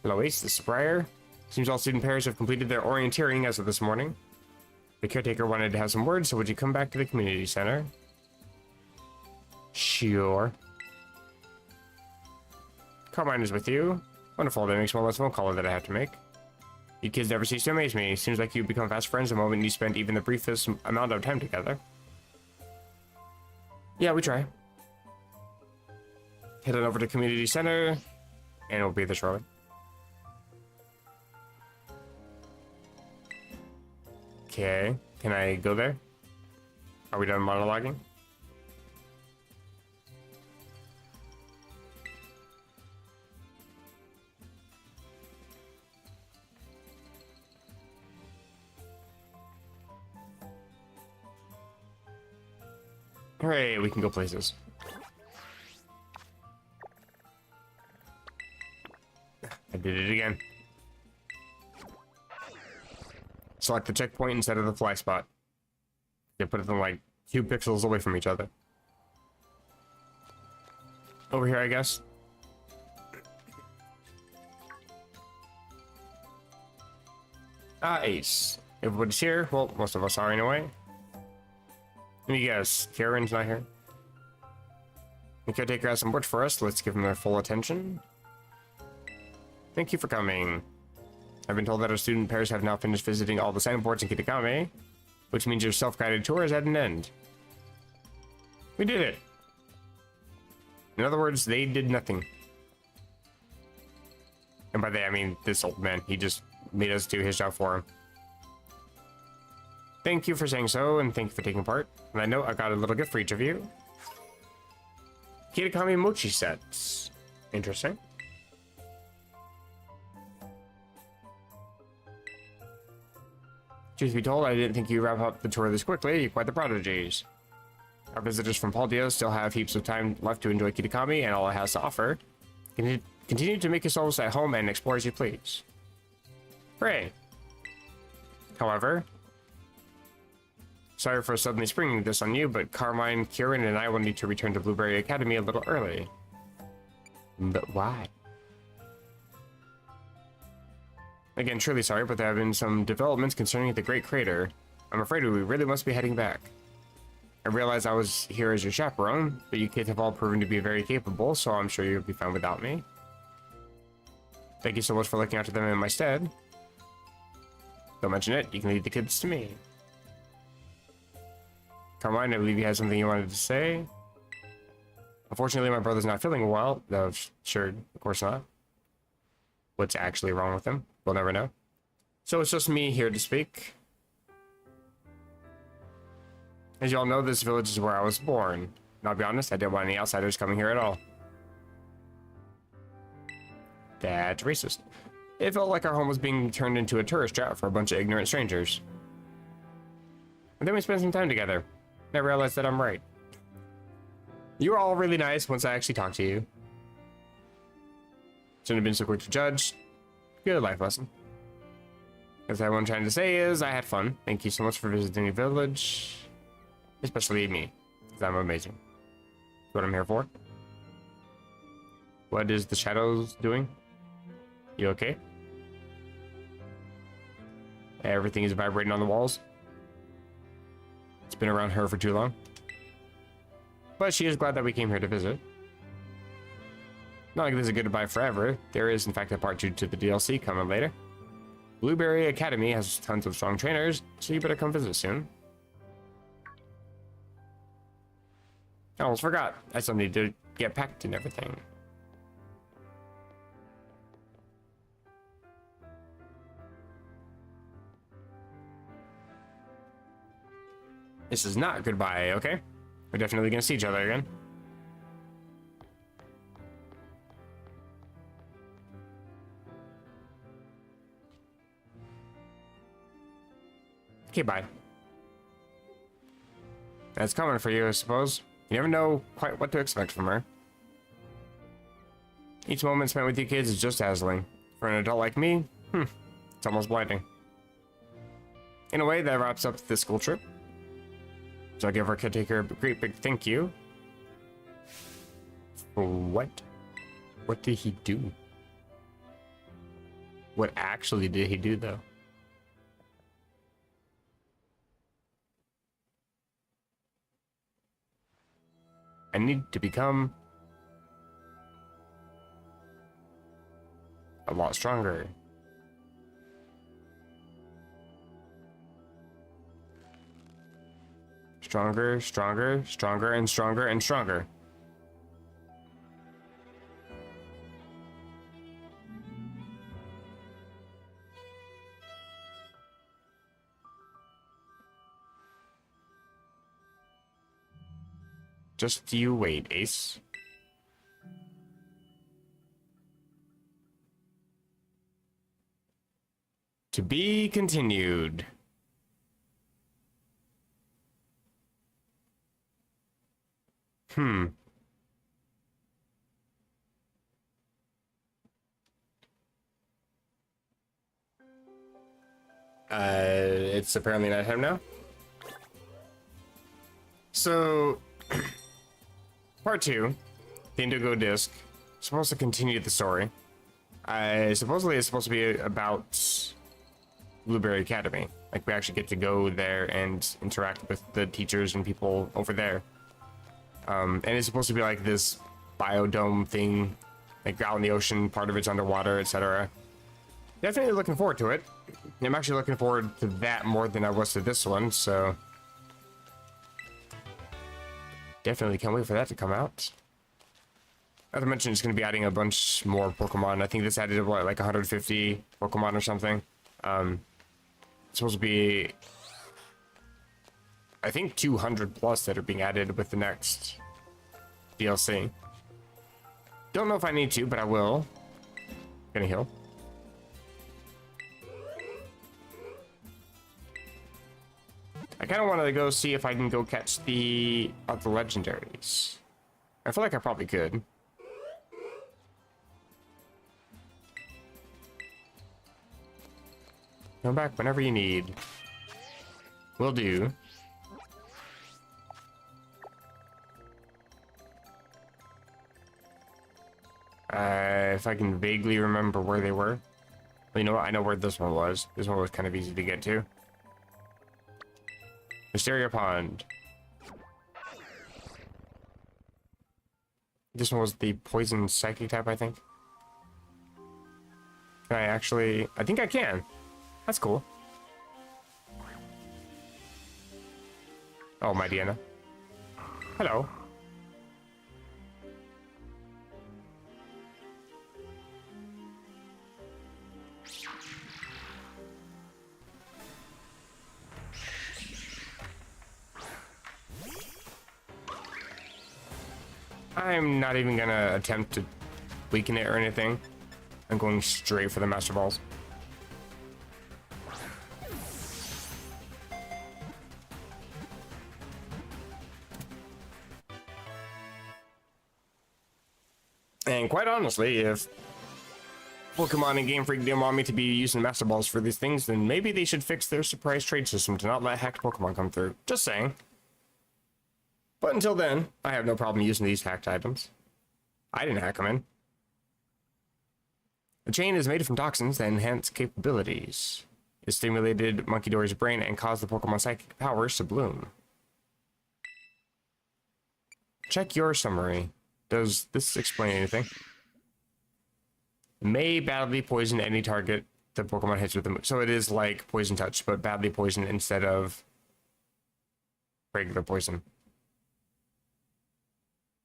Hello, Ace, the Sprier. Seems all student pairs have completed their orienteering as of this morning. The caretaker wanted to have some words, so would you come back to the community center? Sure. Carmine is with you. Wonderful, that makes one less phone call that I have to make. You kids never cease to amaze me. Seems like you become fast friends the moment you spend even the briefest amount of time together. Yeah, we try. Head on over to community center, and we'll be there shortly. Okay, can I go there? Are we done monologuing? Hooray, we can go places. I did it again. Select the checkpoint instead of the fly spot. They put them like 2 pixels away from each other. Over here, I guess. Ah, Ace. Everybody's here. Well, most of us are anyway. Let me guess, Karen's not here. The caretaker has some work for us. Let's give him their full attention. Thank you for coming. I've been told that our student pairs have now finished visiting all the signboards in Kitakami, which means your self-guided tour is at an end. We did it. In other words, they did nothing. And by they, I mean this old man. He just made us do his job for him. Thank you for saying so, and thank you for taking part. And I know I got a little gift for each of you. Kitakami mochi sets. Interesting. Truth be told, I didn't think you'd wrap up the tour this quickly. You're quite the prodigies. Our visitors from Paldia still have heaps of time left to enjoy Kitakami and all it has to offer. Continue to make yourselves at home and explore as you please. Hooray! However, sorry for suddenly springing this on you, but Carmine, Kieran, and I will need to return to Blueberry Academy a little early. But why? Again, truly sorry, but there have been some developments concerning the Great Crater. I'm afraid we really must be heading back. I realize I was here as your chaperone, but you kids have all proven to be very capable, so I'm sure you'll be fine without me. Thank you so much for looking after them in my stead. Don't mention it, you can leave the kids to me. Carmine, I believe you had something you wanted to say. Unfortunately, my brother's not feeling well. No, sure, of course not. What's actually wrong with him? We'll never know. So it's just me here to speak. As you all know, this village is where I was born. And I'll be honest, I didn't want any outsiders coming here at all. That's racist. It felt like our home was being turned into a tourist trap for a bunch of ignorant strangers. And then we spent some time together. And I realized that I'm right. You were all really nice once I actually talked to you. Shouldn't have been so quick to judge. Good life lesson. Because what I'm trying to say is, I had fun. Thank you so much for visiting the village. Especially me. Because I'm amazing. That's what I'm here for. What is the shadows doing? You okay? Everything is vibrating on the walls. It's been around her for too long. But she is glad that we came here to visit. Not like this is a goodbye forever. There is, in fact, a part 2 to the DLC coming later. Blueberry Academy has tons of strong trainers, so you better come visit soon. I almost forgot. I still need to get packed and everything. This is not goodbye, okay? We're definitely gonna see each other again. Okay, bye. That's coming for you, I suppose. You never know quite what to expect from her. Each moment spent with you kids is just dazzling. For an adult like me, it's almost blinding. In a way, that wraps up this school trip. So I'll give our caretaker a great big thank you. For what? What did he do? What actually did he do, though? I need to become a lot stronger. Stronger, stronger, stronger, and stronger, and stronger. Just you wait, Ace. To be continued. It's apparently nighttime now. So, part 2, the Indigo Disc, supposed to continue the story. Supposedly it's supposed to be about Blueberry Academy. Like, we actually get to go there and interact with the teachers and people over there. And it's supposed to be like this biodome thing, like out in the ocean, part of it's underwater, etc. Definitely looking forward to it. I'm actually looking forward to that more than I was to this one, so definitely can't wait for that to come out. Not to mention it's going to be adding a bunch more Pokemon. I think this added, what, like 150 Pokemon or something. It's supposed to be, I think, 200 plus that are being added with the next DLC. Don't know if I need to, but I will. Gonna heal. I kind of want to go see if I can go catch the other legendaries. I feel like I probably could. Come back whenever you need. Will do. If I can vaguely remember where they were. Well, you know what? I know where this one was. This one was kind of easy to get to. Mysteria Pond. This one was the poison psychic type, I think. Can I actually... I think I can. That's cool. Oh, my Deanna. Hello. I'm not even gonna attempt to weaken it or anything. I'm going straight for the Master Balls. And quite honestly, if Pokemon and Game Freak didn't want me to be using Master Balls for these things, then maybe they should fix their surprise trade system to not let hacked Pokemon come through. Just saying. But until then, I have no problem using these hacked items. I didn't hack them in. The chain is made from toxins that enhance capabilities. It stimulated Monkey Dory's brain and caused the Pokemon psychic powers to bloom. Check your summary. Does this explain anything? May badly poison any target the Pokemon hits with them. So it is like Poison Touch, but badly poison instead of regular poison.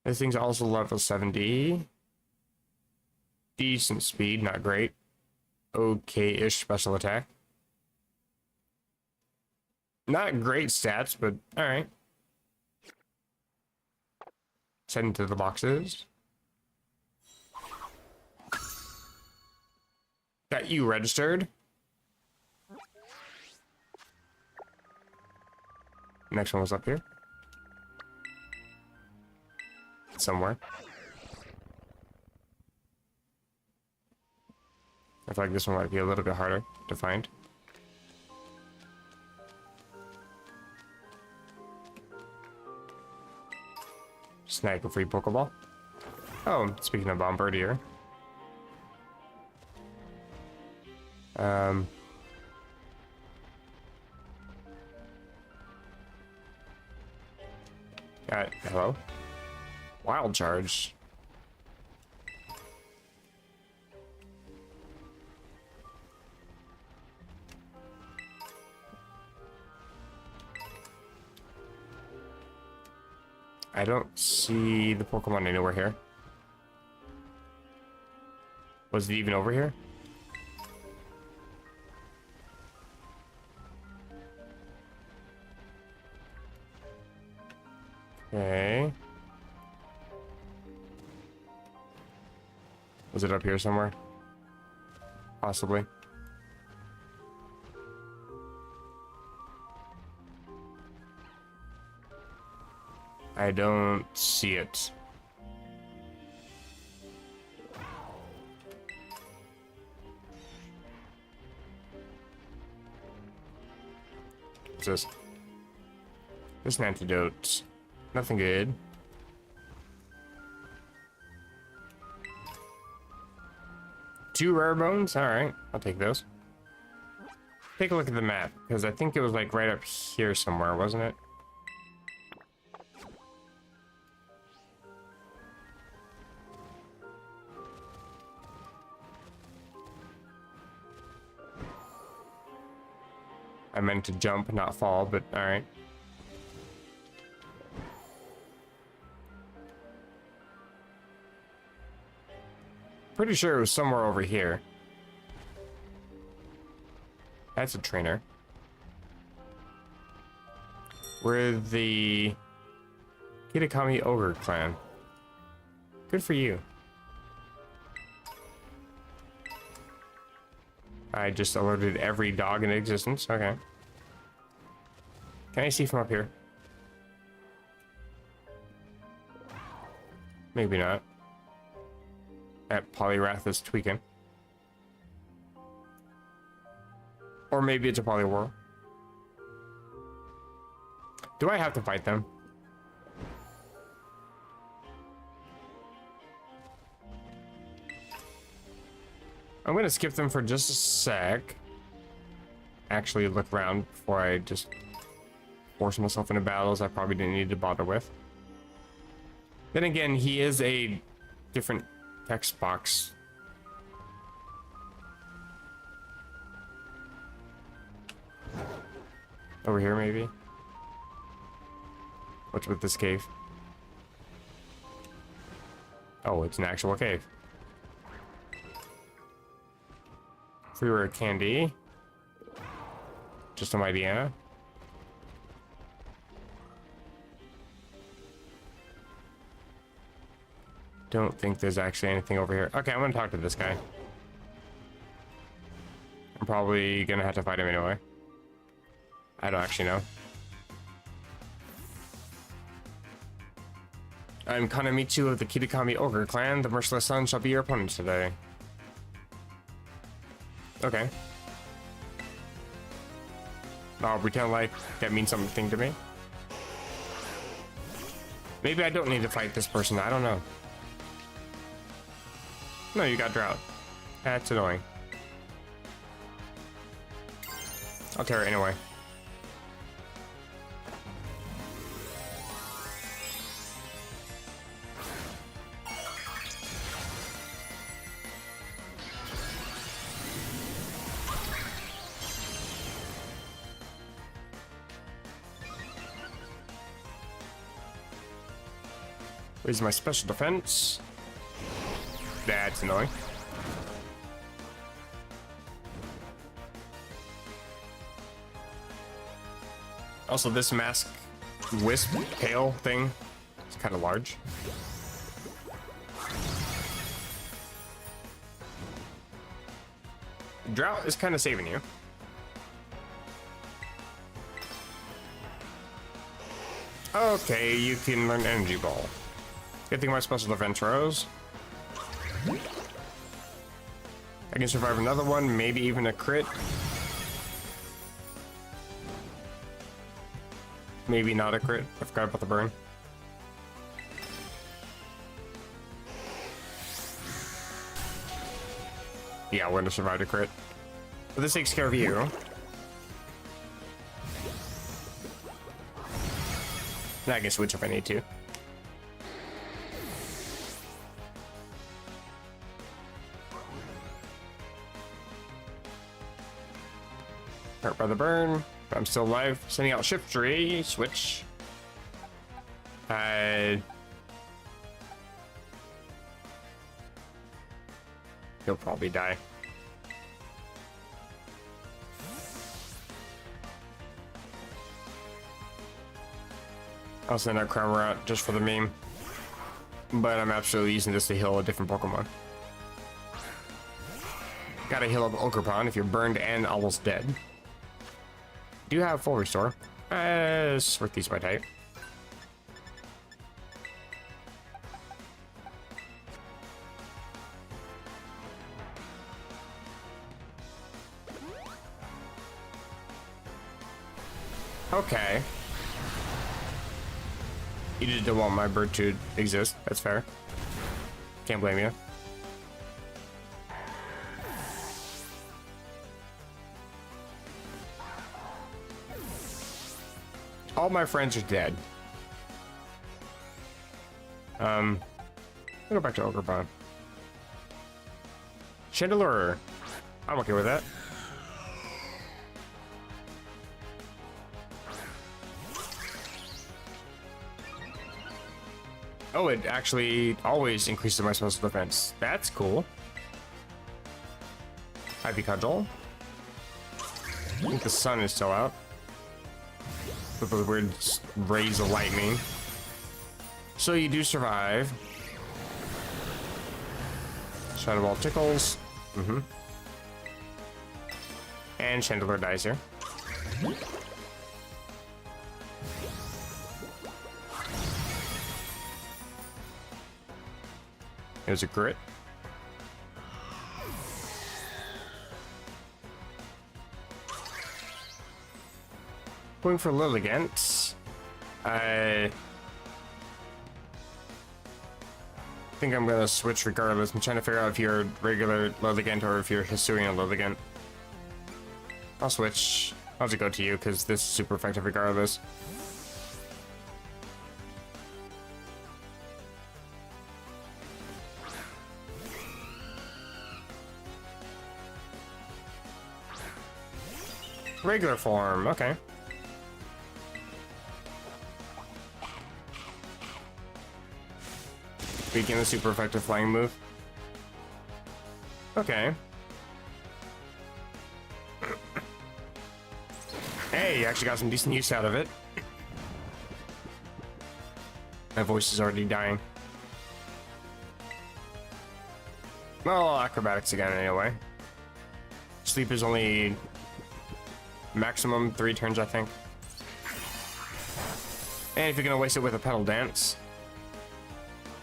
This thing's also level 70. Decent speed, not great. Okay-ish special attack. Not great stats, but alright. Send into the boxes. Got you registered. Next one was up here. Somewhere. I feel like this one might be a little bit harder to find. Snag a free Pokeball. Oh, speaking of Bombardier. Hello? Wild Charge. I don't see the Pokemon anywhere here. Was it even over here? Okay. Was it up here somewhere? Possibly. I don't see it. What's this? This is an antidote. Nothing good. Two rare bones? Alright, I'll take those. Take a look at the map, because I think it was like right up here somewhere, wasn't it? I meant to jump, not fall, but alright. Pretty sure it was somewhere over here. That's a trainer. We're the Kitakami Ogre clan. Good for you. I just alerted every dog in existence. Okay. Can I see from up here? Maybe not. That Poliwrath is tweaking. Or maybe it's a Poliwhirl. Do I have to fight them? I'm gonna skip them for just a sec. Actually look around before I just force myself into battles I probably didn't need to bother with. Then again, he is a different text box. Over here, maybe? What's with this cave? Oh, it's an actual cave. Free rare candy. Just some idea. Don't think there's actually anything over here. Okay, I'm gonna talk to this guy. I'm probably gonna have to fight him anyway. I don't actually know. I'm Kanamitsu of the Kitakami Ogre clan. The Merciless Sun shall be your opponent today. Okay. I'll pretend like that means something to me. Maybe I don't need to fight this person. I don't know. No, you got drought. That's annoying. I'll tear it anyway. Raise my special defense. That's annoying. Also, this mask wisp tail thing is kind of large. Drought is kind of saving you. Okay, you can learn Energy Ball. Good thing about special defense throws. I can survive another one, maybe even a crit. Maybe not a crit. I forgot about the burn. Yeah, we're gonna survive a crit. But this takes care of you. And I can switch if I need to. Hurt by the burn, but I'm still alive. Sending out shift tree, switch. He'll probably die. I'll send our Crowmer out just for the meme. But I'm absolutely using this to heal a different Pokemon. Gotta heal up Ogerpon if you're burned and almost dead. Do have full restore. Sort these by type. Okay. You just don't want my bird to exist. That's fair. Can't blame you. All my friends are dead. I'll go back to Ogerpon. Chandelure. I'm okay with that. Oh, it actually always increases my special defense. That's cool. Ivy Cudgel. I think the sun is still out. With those weird rays of lightning. So you do survive. Shadow Ball tickles. And Chandelure dies here. There's a crit. Going for Lilligant. I think I'm gonna switch regardless. I'm trying to figure out if you're regular Lilligant or if you're Hisuian Lilligant. I'll switch. I'll just go to you because this is super effective regardless. Regular form, okay. Speaking of the super effective flying move. Okay. Hey, you actually got some decent use out of it. My voice is already dying. Well, acrobatics again anyway. Sleep is only maximum 3 turns, I think. And if you're gonna waste it with a pedal dance,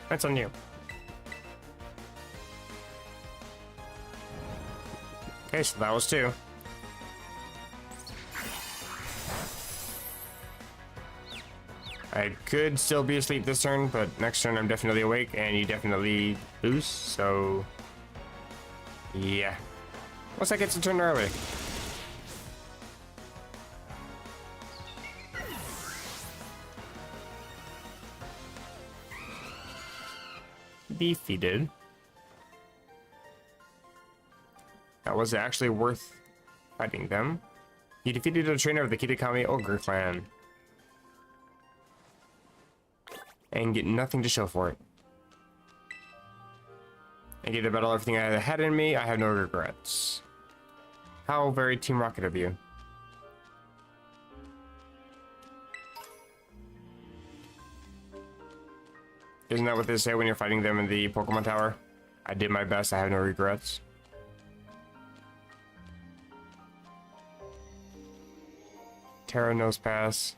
that's on you. Okay, so that was 2. I could still be asleep this turn, but next turn I'm definitely awake, and you definitely lose, so yeah. Once I get to turn early. Defeated. That was actually worth fighting them. You defeated a trainer of the Kitakami Ogre clan. And get nothing to show for it. I get to battle everything I had in me. I have no regrets. How very Team Rocket of you. Isn't that what they say when you're fighting them in the Pokemon Tower? I did my best, I have no regrets. Terra Nose Pass.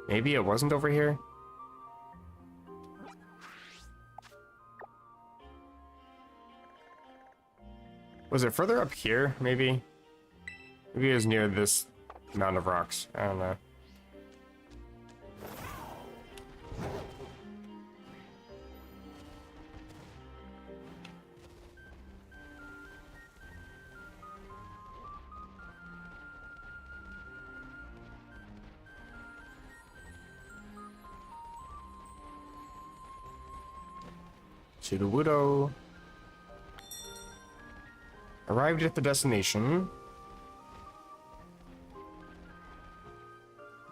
Maybe it wasn't over here? Was it further up here, maybe? Maybe it was near this mound of rocks. I don't know. Sudowoodo. Arrived at the destination.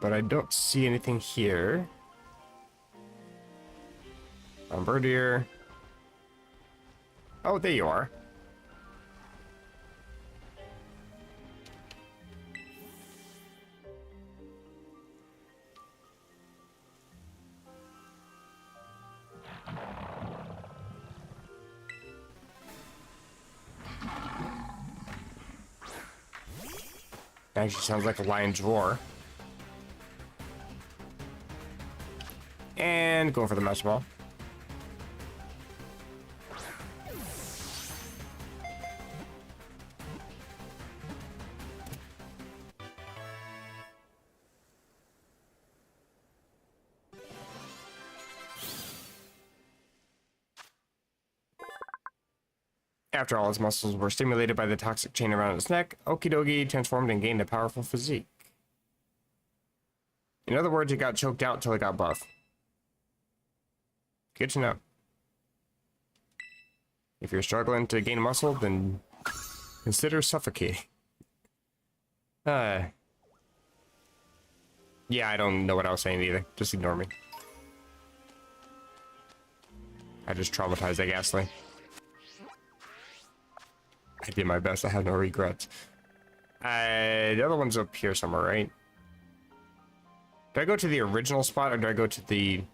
But I don't see anything here. Bombardier. Oh, there you are. Actually sounds like a lion's roar. And going for the Master Ball. After all his muscles were stimulated by the toxic chain around his neck, Okidogi transformed and gained a powerful physique. In other words, he got choked out till he got buff. Good to know. If you're struggling to gain muscle, then consider suffocating. Yeah, I don't know what I was saying either. Just ignore me. I just traumatized that Ghastly. I did my best. I have no regrets. The other one's up here somewhere, right? Do I go to the original spot or do I go to the...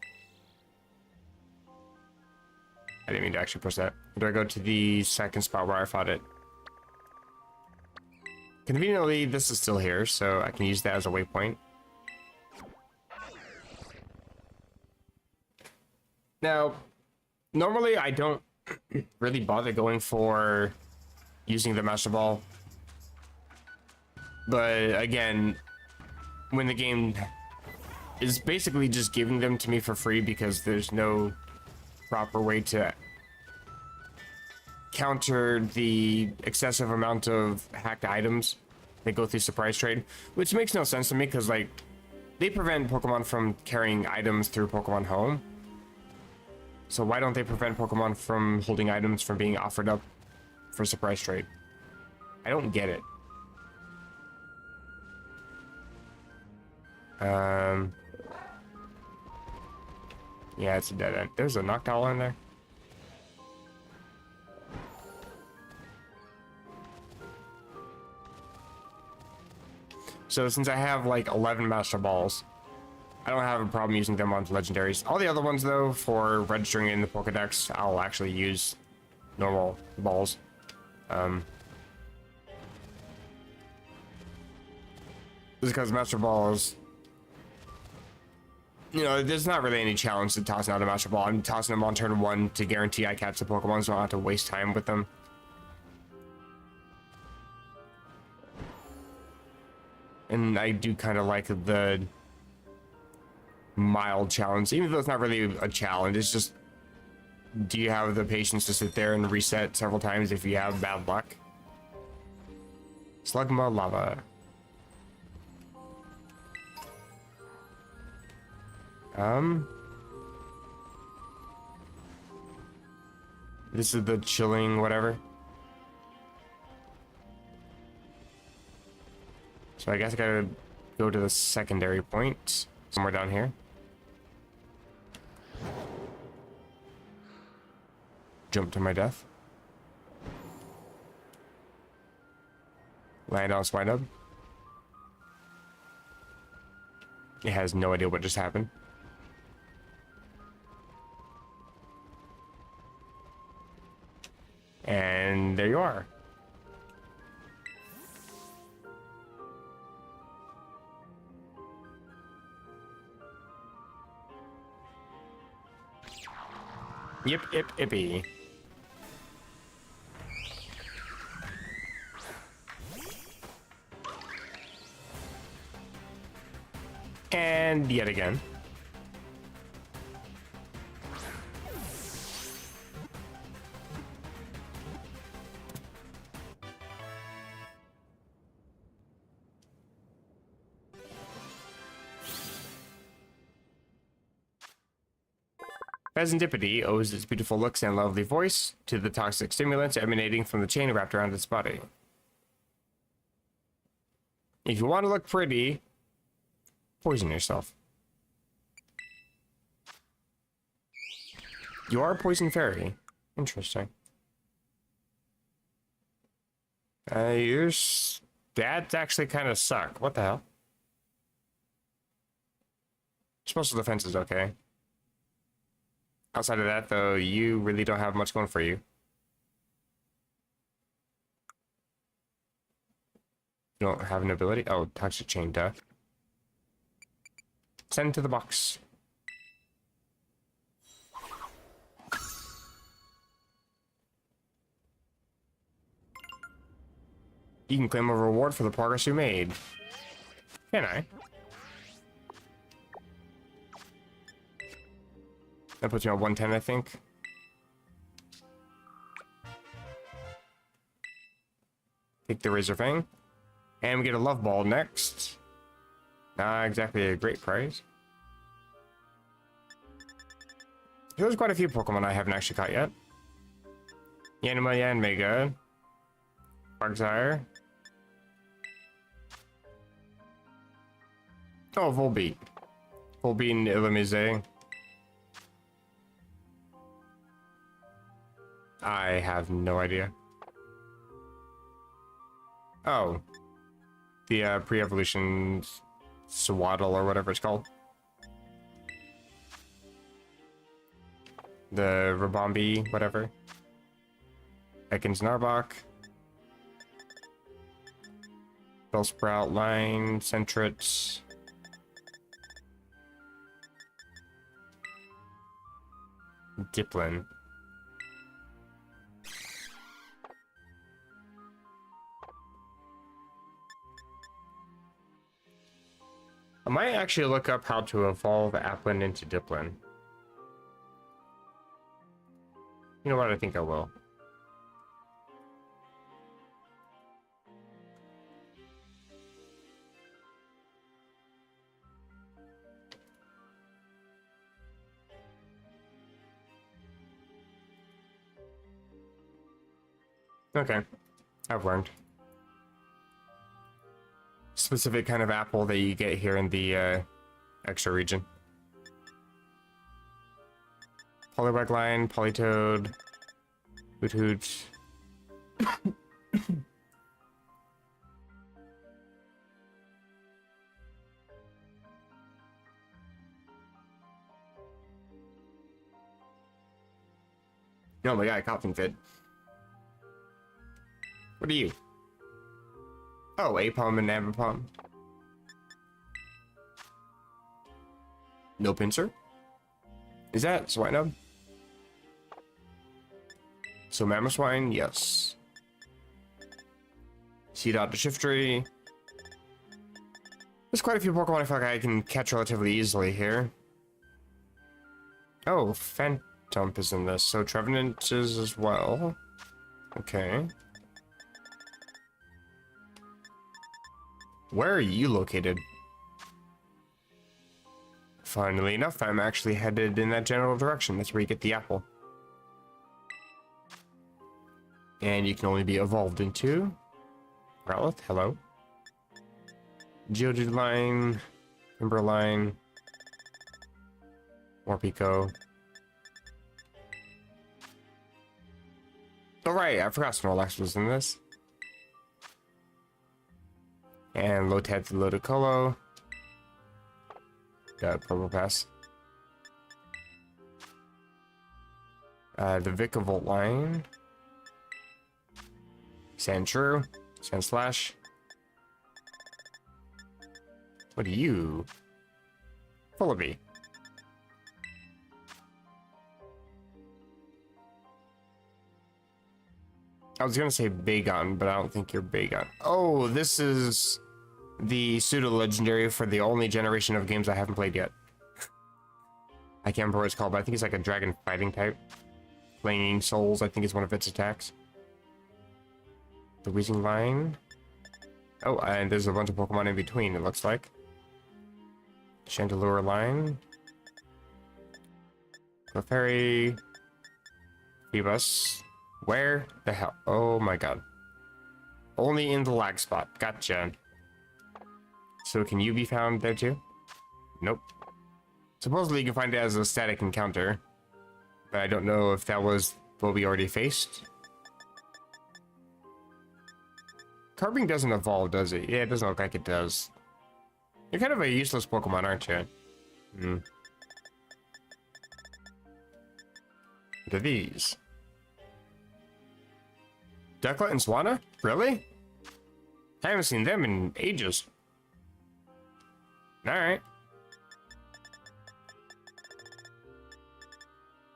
I didn't mean to actually push that. Or do I go to the second spot where I fought it? Conveniently, this is still here, so I can use that as a waypoint. Now, normally I don't really bother going for using the Master Ball. But again, when the game is basically just giving them to me for free because there's no proper way to counter the excessive amount of hacked items that go through surprise trade, which makes no sense to me because, like, they prevent Pokemon from carrying items through Pokemon Home. So why don't they prevent Pokemon from holding items from being offered up for surprise trade? I don't get it. Yeah, it's a dead end. There's a Noctowl in there. So since I have like 11 Master Balls, I don't have a problem using them on legendaries. All the other ones though, for registering in the Pokedex, I'll actually use normal balls. Just because Master Balls, you know, there's not really any challenge to tossing out a Master Ball. I'm tossing them on turn 1 to guarantee I catch the Pokemon, so I don't have to waste time with them. And I do kind of like the mild challenge, even though it's not really a challenge. It's just, do you have the patience to sit there and reset several times if you have bad luck? Slugma Lava. This is the chilling whatever. So I guess I gotta go to the secondary point somewhere down here. Jump to my death. Land on Swinub. It has no idea what just happened. And there you are. Yip, yip, yippee. And yet again. Pheasantipity owes its beautiful looks and lovely voice to the toxic stimulants emanating from the chain wrapped around its body. If you want to look pretty, poison yourself. You are a poison fairy. Interesting. Your stats actually kind of suck. What the hell? Special defense is okay. Outside of that, though, you really don't have much going for you. You don't have an ability? Oh, toxic chain, duh. Send to the box. You can claim a reward for the progress you made. Can I? That puts me on 110, I think. Take the Razor Fang. And we get a Love Ball next. Not exactly a great prize. There's quite a few Pokemon I haven't actually caught yet. Yanima, Yanmega. Barksire. Oh, Volbeat. Volbeat and Illumise. I have no idea. Oh. The pre-evolution Swaddle or whatever it's called. The Rabombi, whatever. Ekans Narbok. Bellsprout Line, Sentret. Diplin. I might actually look up how to evolve Applin into Diplin. You know what? I think I will. Okay, I've learned. Specific kind of apple that you get here in the extra region. Poliwag Line, Politoed, Hoot Hoot. Oh my god, coughing fit. What are you? Oh, Apom and Ambipom. No pincer? Is that Swinub? So Mamoswine, yes. Seedot to Shiftry. There's quite a few Pokemon I feel like I can catch relatively easily here. Oh, Phantom is in this, so Trevenant is as well. Okay. Where are you located? Funnily enough, I'm actually headed in that general direction. That's where you get the apple. And you can only be evolved into Growlithe, hello. Geodude line, Timberline, Morpeko. Oh right, I forgot Snorlax was in this. And Lotad to Ludicolo. Got Promo Pass. The Vikavolt line. Sand True. Sand Slash. What are you? Fullaby. I was gonna say Bagon, but I don't think you're Bagon. Oh, this is the pseudo-legendary for the only generation of games I haven't played yet. I can't remember what it's called, but I think it's like a dragon fighting type. Flinging Souls, I think is one of its attacks. The Weezing line. Oh, and there's a bunch of Pokemon in between, it looks like. Chandelure line. Clefairy. Phoebus. Where the hell? Oh my god. Only in the lag spot. Gotcha. So can you be found there too? Nope. Supposedly you can find it as a static encounter. But I don't know if that was what we already faced. Carbing doesn't evolve, does it? Yeah, it doesn't look like it does. You're kind of a useless Pokemon, aren't you? Hmm. What are these? Ducklet and Swanna? Really? I haven't seen them in ages. Alright.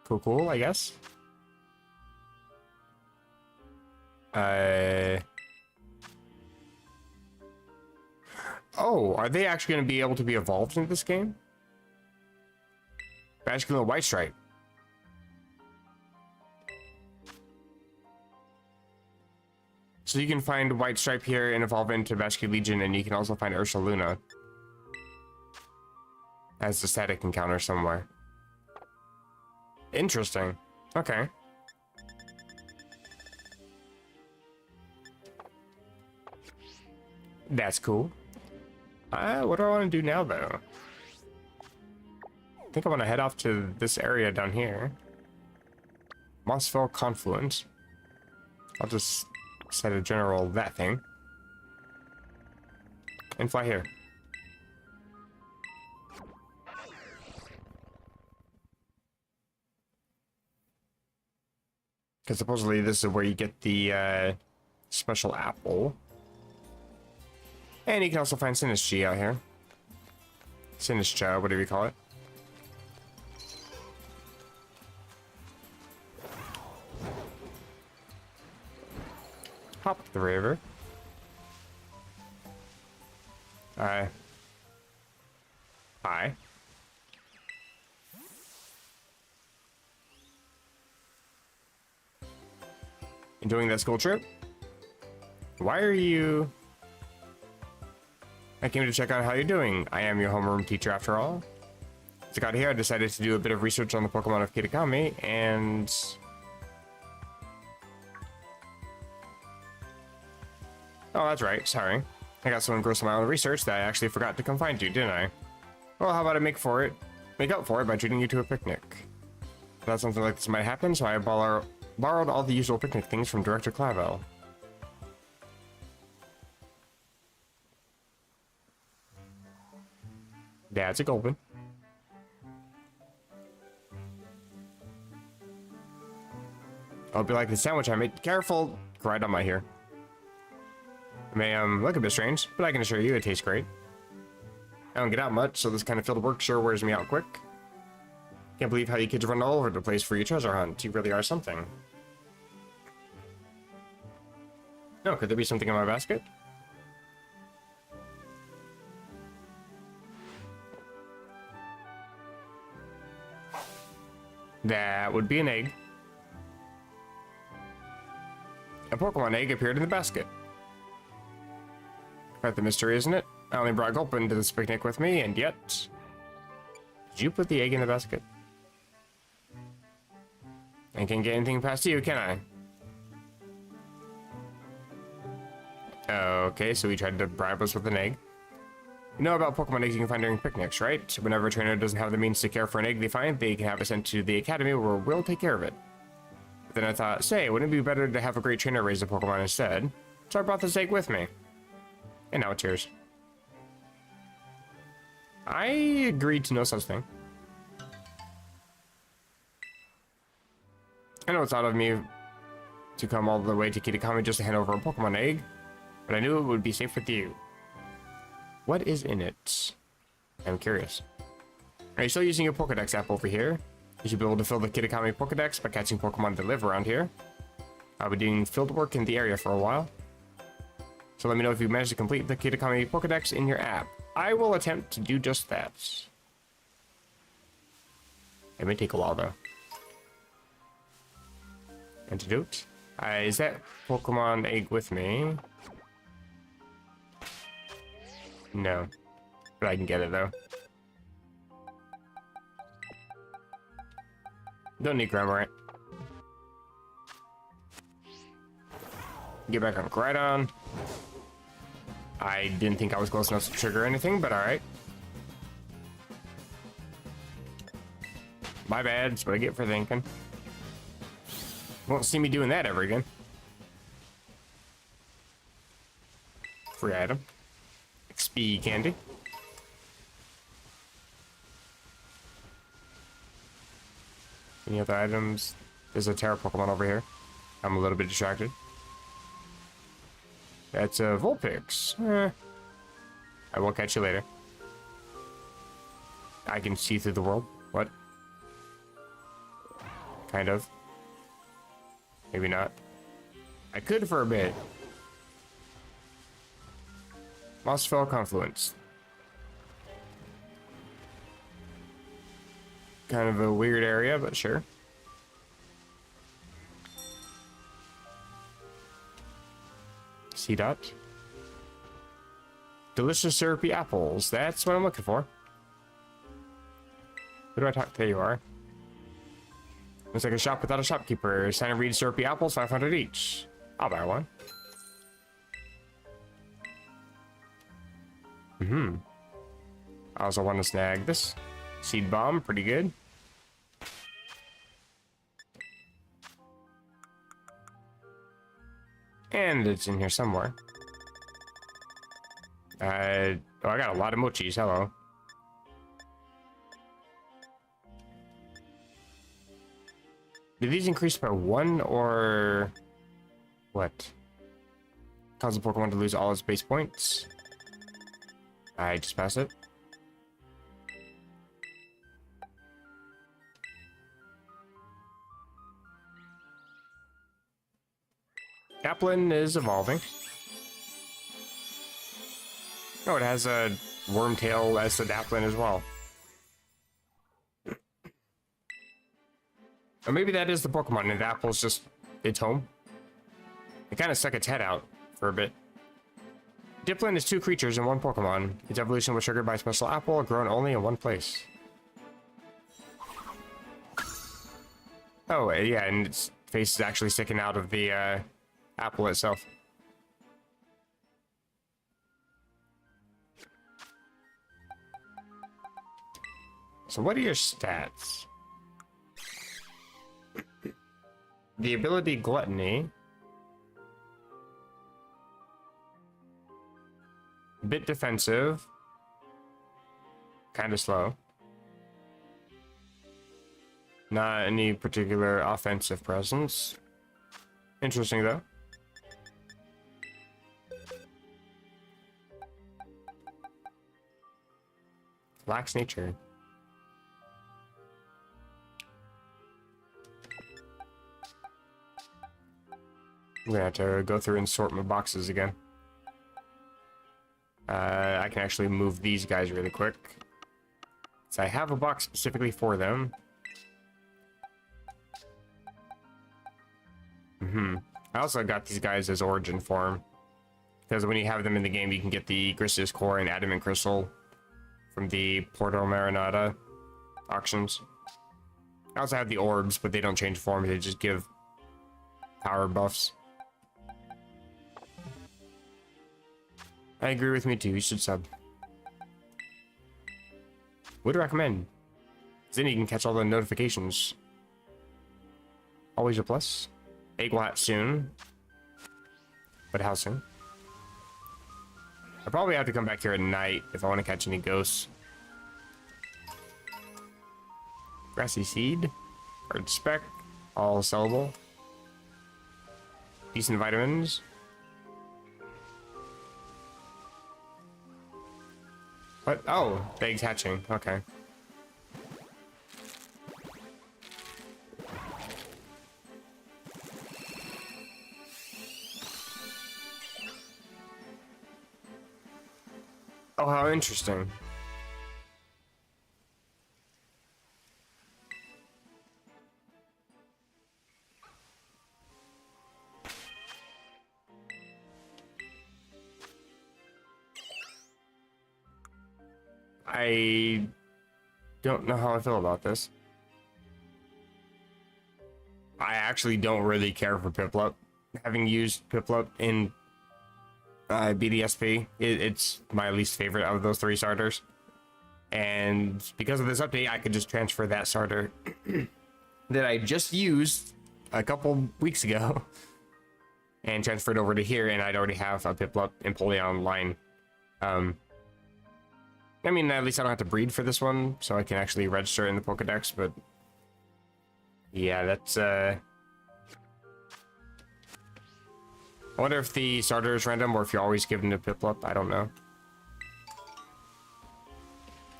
Cool, I guess. Oh, are they actually going to be able to be evolved in this game? Basculin White Stripe. So you can find White Stripe here and evolve into Basculegion, and you can also find Ursaluna as a static encounter somewhere. Interesting. Okay. That's cool. What do I want to do now, though? I think I want to head off to this area down here. Mossville Confluence. I'll just set a general that thing. And fly here. Because supposedly this is where you get the special apple. And you can also find Sinistcha out here. Sinistcha, whatever you call it. Hop the river. Hi. Enjoying that school trip? Why are you... I came to check out how you're doing. I am your homeroom teacher after all. As I got here, I decided to do a bit of research on the Pokemon of Kitakami, and... Oh, that's right. Sorry. I got so engrossed in my own research that I actually forgot to come find you, didn't I? Well, how about I make up for it by treating you to a picnic? I thought something like this might happen, so I borrowed all the usual picnic things from Director Clavel. That's a Golden. I'll be like the sandwich I made. Careful! Right on my here. It may look a bit strange, but I can assure you it tastes great. I don't get out much, so this kind of field work sure wears me out quick. Can't believe how you kids run all over the place for your treasure hunt. You really are something. No, could there be something in my basket? That would be an egg. A Pokemon egg appeared in the basket. Quite the mystery, isn't it? I only brought Gulpin to this picnic with me, and yet... Did you put the egg in the basket? I can't get anything past you, can I? Okay, so he tried to bribe us with an egg. You know about Pokemon eggs you can find during picnics, right? Whenever a trainer doesn't have the means to care for an egg they find, they can have it sent to the academy where we'll take care of it. But then I thought, say, wouldn't it be better to have a great trainer raise a Pokemon instead? So I brought this egg with me. And now it's yours. I agreed to no such thing. I know it's out of me to come all the way to Kitakami just to hand over a Pokemon egg, but I knew it would be safe with you. What is in it? I'm curious. Are you still using your Pokedex app over here? You should be able to fill the Kitakami Pokedex by catching Pokemon that live around here. I'll be doing field work in the area for a while. So let me know if you managed to complete the Kitakami Pokedex in your app. I will attempt to do just that. It may take a while though. Antidote? Is that Pokemon egg with me? No. But I can get it though. Don't need Gramarant. Get back on Groudon. I didn't think I was close enough to trigger anything, but alright. My bad, that's what I get for thinking. Won't see me doing that ever again. Free item. XP candy. Any other items? There's a Terra Pokemon over here. I'm a little bit distracted. That's a Vulpix. I will catch you later. I can see through the world. What? Kind of. Maybe not. I could for a bit. Mossfell Confluence. Kind of a weird area, but sure. C-Dot. Delicious syrupy apples. That's what I'm looking for. Who do I talk to? There you are. Looks like a shop without a shopkeeper. Sign and read syrupy apples, 500 each. I'll buy one. I also want to snag this. Seed bomb, pretty good. And it's in here somewhere. Oh, I got a lot of mochis. Hello. Do these increase by 1 or what? Cause the Pokemon to lose all its base points. I just pass it. Applin is evolving. Oh, it has a Wormtail as the Applin as well. Or maybe that is the Pokemon and Apple's just its home. It kind of stuck its head out for a bit. Diplin is 2 creatures and 1 Pokemon. Its evolution was triggered by a special apple grown only in 1 place. Oh, yeah, and its face is actually sticking out of the apple itself. So what are your stats? The ability Gluttony. Bit defensive. Kind of slow. Not any particular offensive presence. Interesting though. Lax nature. I'm gonna have to go through and sort my boxes again. I can actually move these guys really quick. So I have a box specifically for them. I also got these guys as origin form. Because when you have them in the game, you can get the Grisius Core and Adamant Crystal from the Porto Marinata auctions. I also have the orbs, but they don't change form, they just give power buffs. I agree with me too, you should sub. Would recommend. Because then you can catch all the notifications. Always a plus. Egg will hatch soon. But how soon? I probably have to come back here at night if I want to catch any ghosts. Grassy seed. Bird speck. All sellable. Decent vitamins. What? Oh, the egg's hatching. Okay. Oh, how interesting. I don't know how I feel about this. I actually don't really care for Piplup. Having used Piplup in BDSP, it's my least favorite out of those 3 starters. And because of this update, I could just transfer that starter that I just used a couple weeks ago and transfer it over to here, and I'd already have a Piplup Empoleon line. I mean, at least I don't have to breed for this one, so I can actually register in the Pokedex, but yeah, that's I wonder if the starter is random or if you're always given a Piplup. I don't know.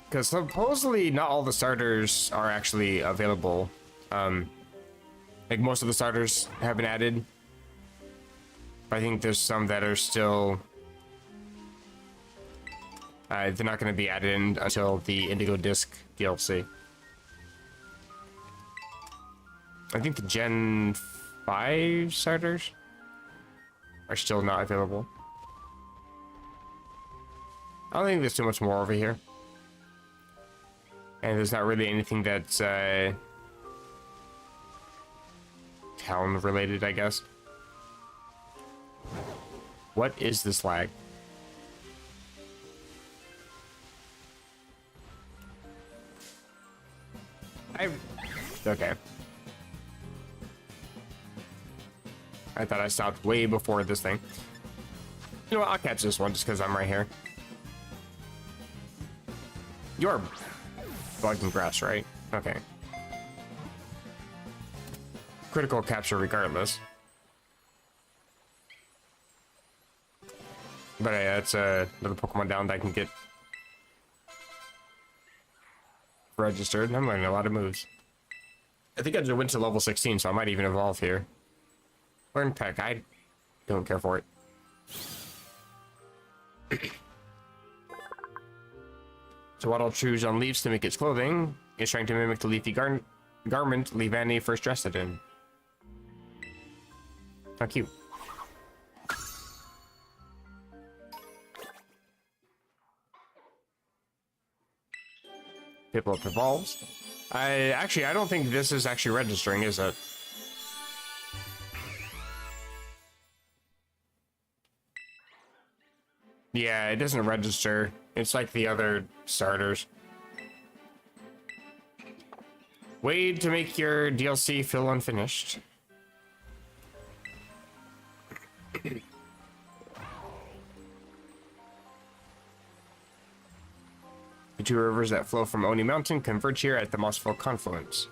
Because supposedly not all the starters are actually available. Like most of the starters have been added. I think there's some that are still... they're not going to be added in until the Indigo Disc DLC. I think the Gen 5 starters are still not available. I don't think there's too much more over here. And there's not really anything that's town related, I guess. What is this lag? Okay. I thought I stopped way before this thing. You know what? I'll catch this one just because I'm right here. You're bugged and grass, right? Okay. Critical capture regardless. But yeah, that's another Pokemon down that I can get registered. I'm learning a lot of moves. I think I just went to level 16, so I might even evolve here. Learn Peck. I don't care for it. So what I'll choose on Leaves to make its clothing is trying to mimic the leafy garment Leavanny first dressed it in. How cute. Piplup evolves. I don't think this is actually registering, is it? Yeah, it doesn't register. It's like the other starters. Wait to make your DLC feel unfinished. The 2 rivers that flow from Oni Mountain converge here at the Mossville confluence.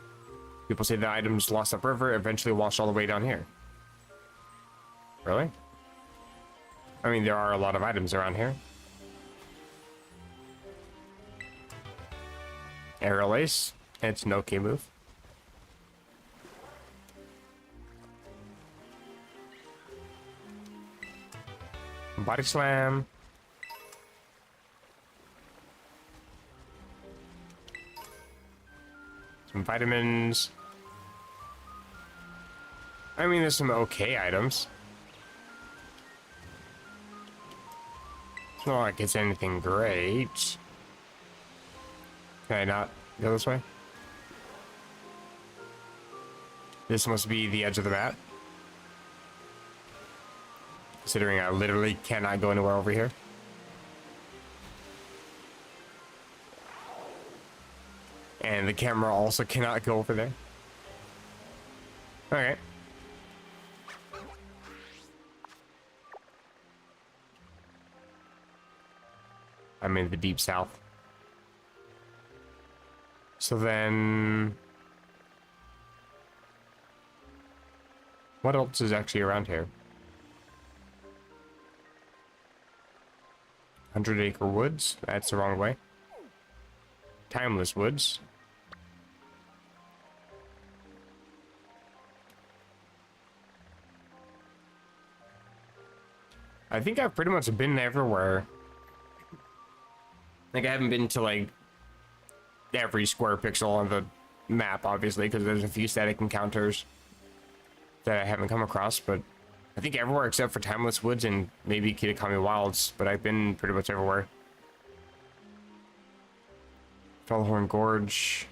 People say the items lost upriver eventually wash all the way down here. Really? I mean, there are a lot of items around here. Aerial Ace. It's an okay move. Body Slam. Some vitamins. I mean, there's some okay items. It's not like it's anything great. Can I not go this way? This must be the edge of the map. Considering I literally cannot go anywhere over here. And the camera also cannot go over there. Okay. I'm in the deep south. So then... What else is actually around here? 100-acre woods? That's the wrong way. Timeless woods. I think I've pretty much been everywhere. Like, I haven't been to, like, every square pixel on the map, obviously, because there's a few static encounters that I haven't come across, but I think everywhere except for Timeless Woods and maybe Kitakami Wilds, but I've been pretty much everywhere. Fellhorn Gorge.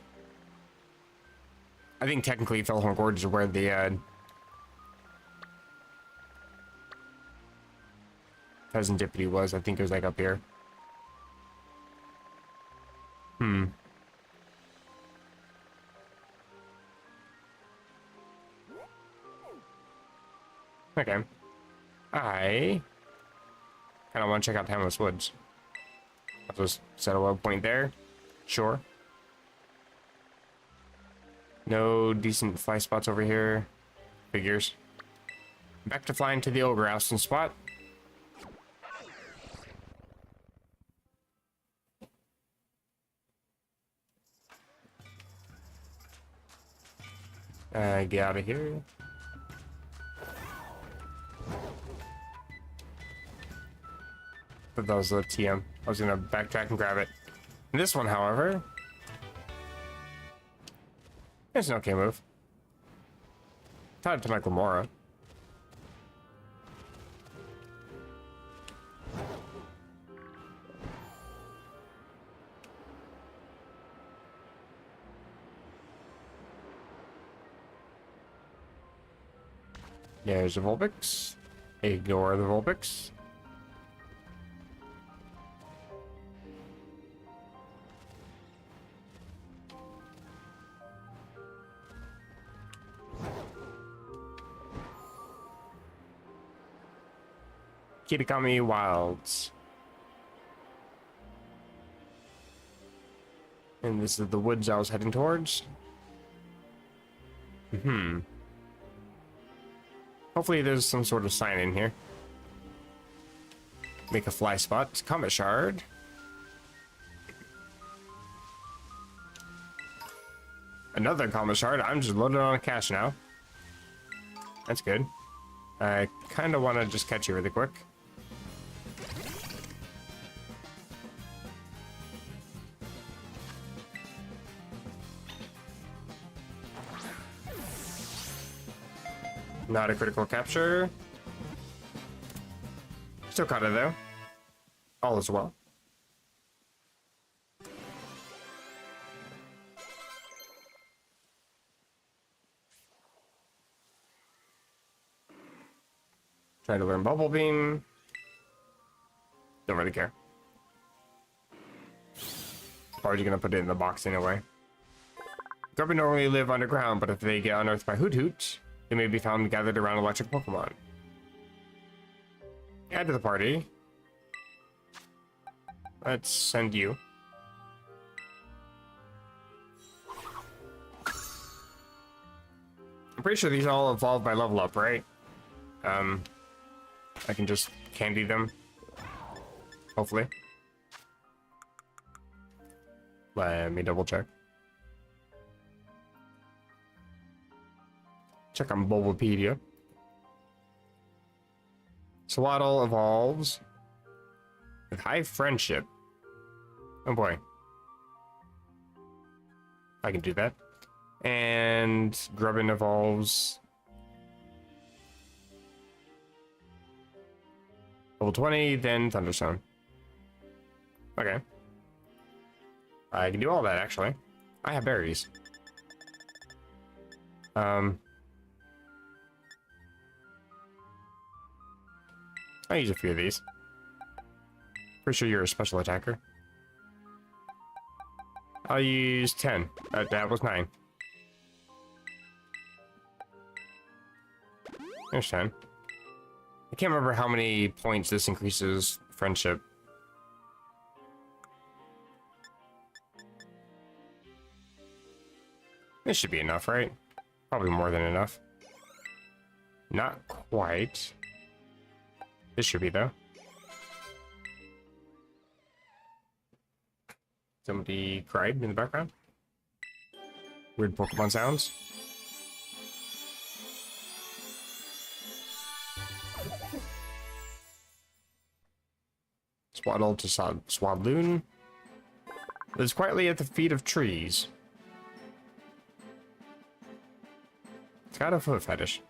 I think technically Fellhorn Gorge is where the Peasantipity was. I think it was like up here. Okay. I kind of want to check out Timeless Woods. I'll just set a low point there. Sure. No decent fly spots over here. Figures. Back to flying to the Ogre House and spot. Get out of here. But that was the TM. I was gonna backtrack and grab it. And this one, however, it's an okay move. Taught it to my Glamora. There's a Vulpix. Ignore the Vulpix. Kitakami Wilds. And this is the woods I was heading towards. Hopefully there's some sort of sign in here. Make a fly spot. Comet Shard. Another Comet Shard. I'm just loaded on cash now. That's good. I kind of want to just catch you really quick. Not a critical capture. Still caught it though. All is well. Trying to learn Bubble Beam. Don't really care. Probably gonna put it in the box anyway. Grubby normally live underground, but if they get unearthed by Hoot Hoot, they may be found gathered around electric Pokemon. Add to the party. Let's send you. I'm pretty sure these all evolve by level up, right? I can just candy them. Hopefully. Let me double check. Check on Bulbapedia. Swaddle evolves with high friendship. Oh boy. I can do that. And Grubbin evolves level 20, then Thunderstone. Okay. I can do all that actually. I have berries. I'll use a few of these. Pretty sure you're a special attacker. I'll use 10. That was 9. There's 10. I can't remember how many points this increases friendship. This should be enough, right? Probably more than enough. Not quite. This should be, though. Somebody cried in the background. Weird Pokemon sounds. Swaddle to Swadloon. Lives quietly at the feet of trees. It's got a foot fetish.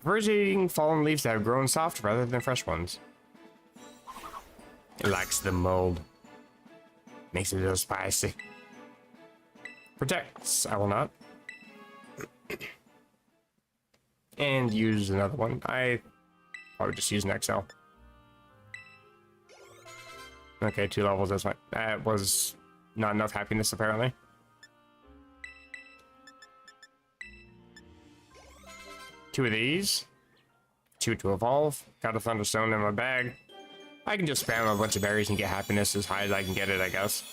Prefers eating fallen leaves that have grown soft rather than fresh ones. It likes the mold. Makes it a little spicy. Protects. I will not. And use another one. I probably just use an XL. Okay, 2 levels, that's fine. That was not enough happiness, apparently. Two of these. 2 to evolve. Got a Thunderstone in my bag. I can just spam a bunch of berries and get happiness as high as I can get it, I guess.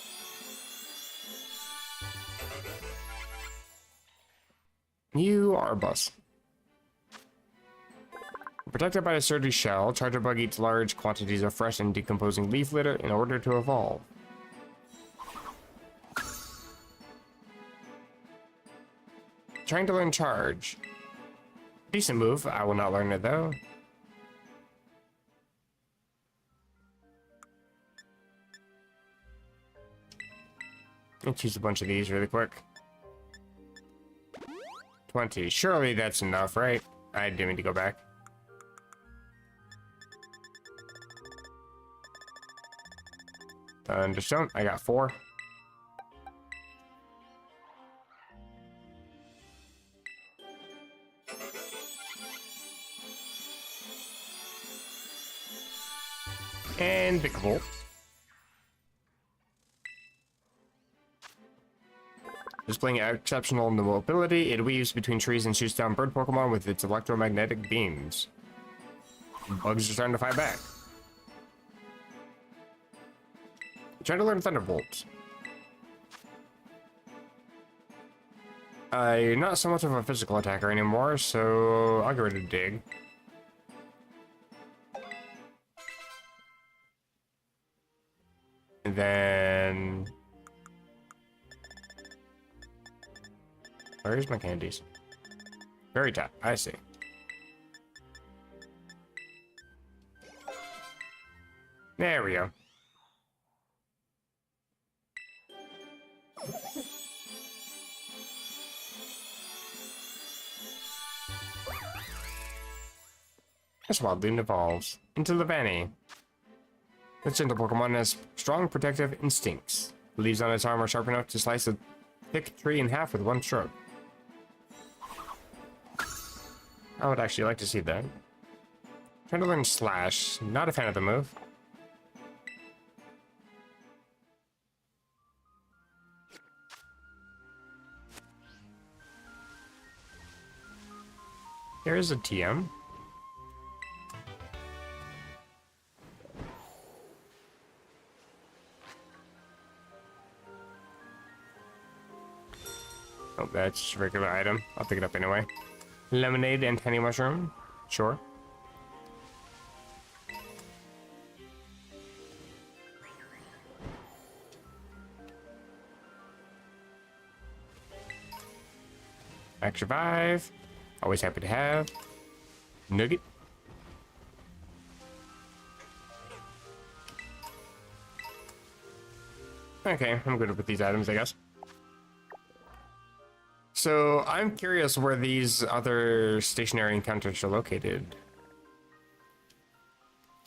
You are a bus. Protected by a sturdy shell, Charger Bug eats large quantities of fresh and decomposing leaf litter in order to evolve. Trying to learn Charge. Decent move. I will not learn it though. Let's use a bunch of these really quick. 20. Surely that's enough, right? I didn't mean to go back. Thunderstone. I got 4. And Pickable. Displaying exceptional mobility, it weaves between trees and shoots down bird Pokemon with its electromagnetic beams. Bugs are starting to fight back. Trying to learn Thunderbolt. You're not so much of a physical attacker anymore, so I'll get rid of Dig. And then... Where's my candies? Very top, I see. There we go. Swadloon evolves into Levani. This gentle Pokemon has strong protective instincts. The leaves on its arm are sharp enough to slice a thick tree in half with one stroke. I would actually like to see that. Trying to learn Slash. Not a fan of the move. There is a TM. Oh, that's just a regular item. I'll pick it up anyway. Lemonade and honey mushroom. Sure. Extra 5. Always happy to have. Nugget. Okay, I'm good with these items, I guess. So, I'm curious where these other stationary encounters are located.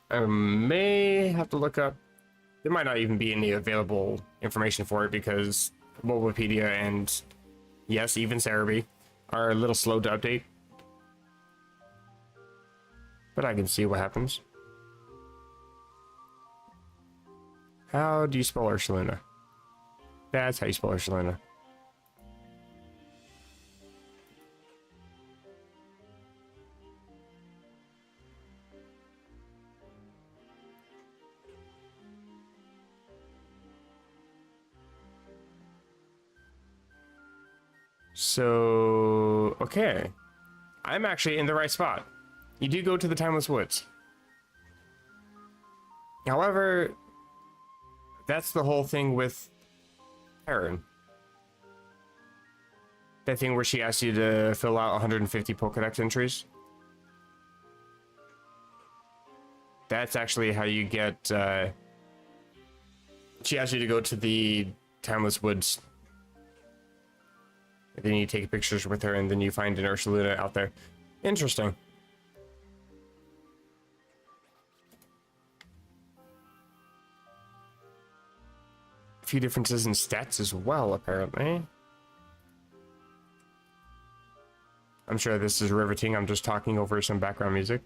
I may have to look up. There might not even be any available information for it because Mobipedia and, yes, even Cerebi are a little slow to update. But I can see what happens. How do you spell Ursaluna? That's how you spell Ursaluna. So, okay. I'm actually in the right spot. You do go to the Timeless Woods. However, that's the whole thing with Perrin. That thing where she asks you to fill out 150 Pokedex entries. That's actually how you get, she asks you to go to the Timeless Woods. And then you take pictures with her, and then you find an Ursaluna out there. Interesting. A few differences in stats as well, apparently. I'm sure this is riveting. I'm just talking over some background music.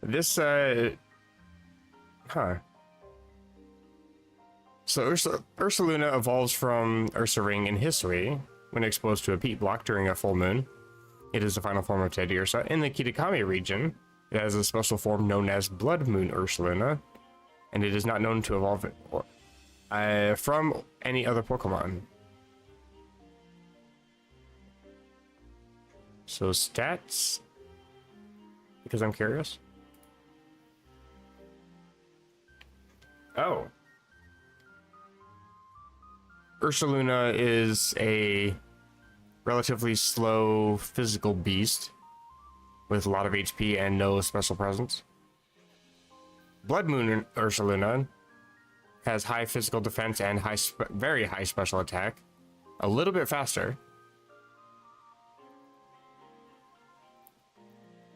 This, So Ursaluna evolves from Ursaring in Hisui when exposed to a peat block during a full moon. It is the final form of Teddiursa. In the Kitakami region, it has a special form known as Blood Moon Ursaluna, and it is not known to evolve from any other Pokemon. So stats, because I'm curious. Oh. Ursaluna is a relatively slow physical beast with a lot of HP and no special presence. Blood Moon Ursaluna has high physical defense and very high special attack, a little bit faster,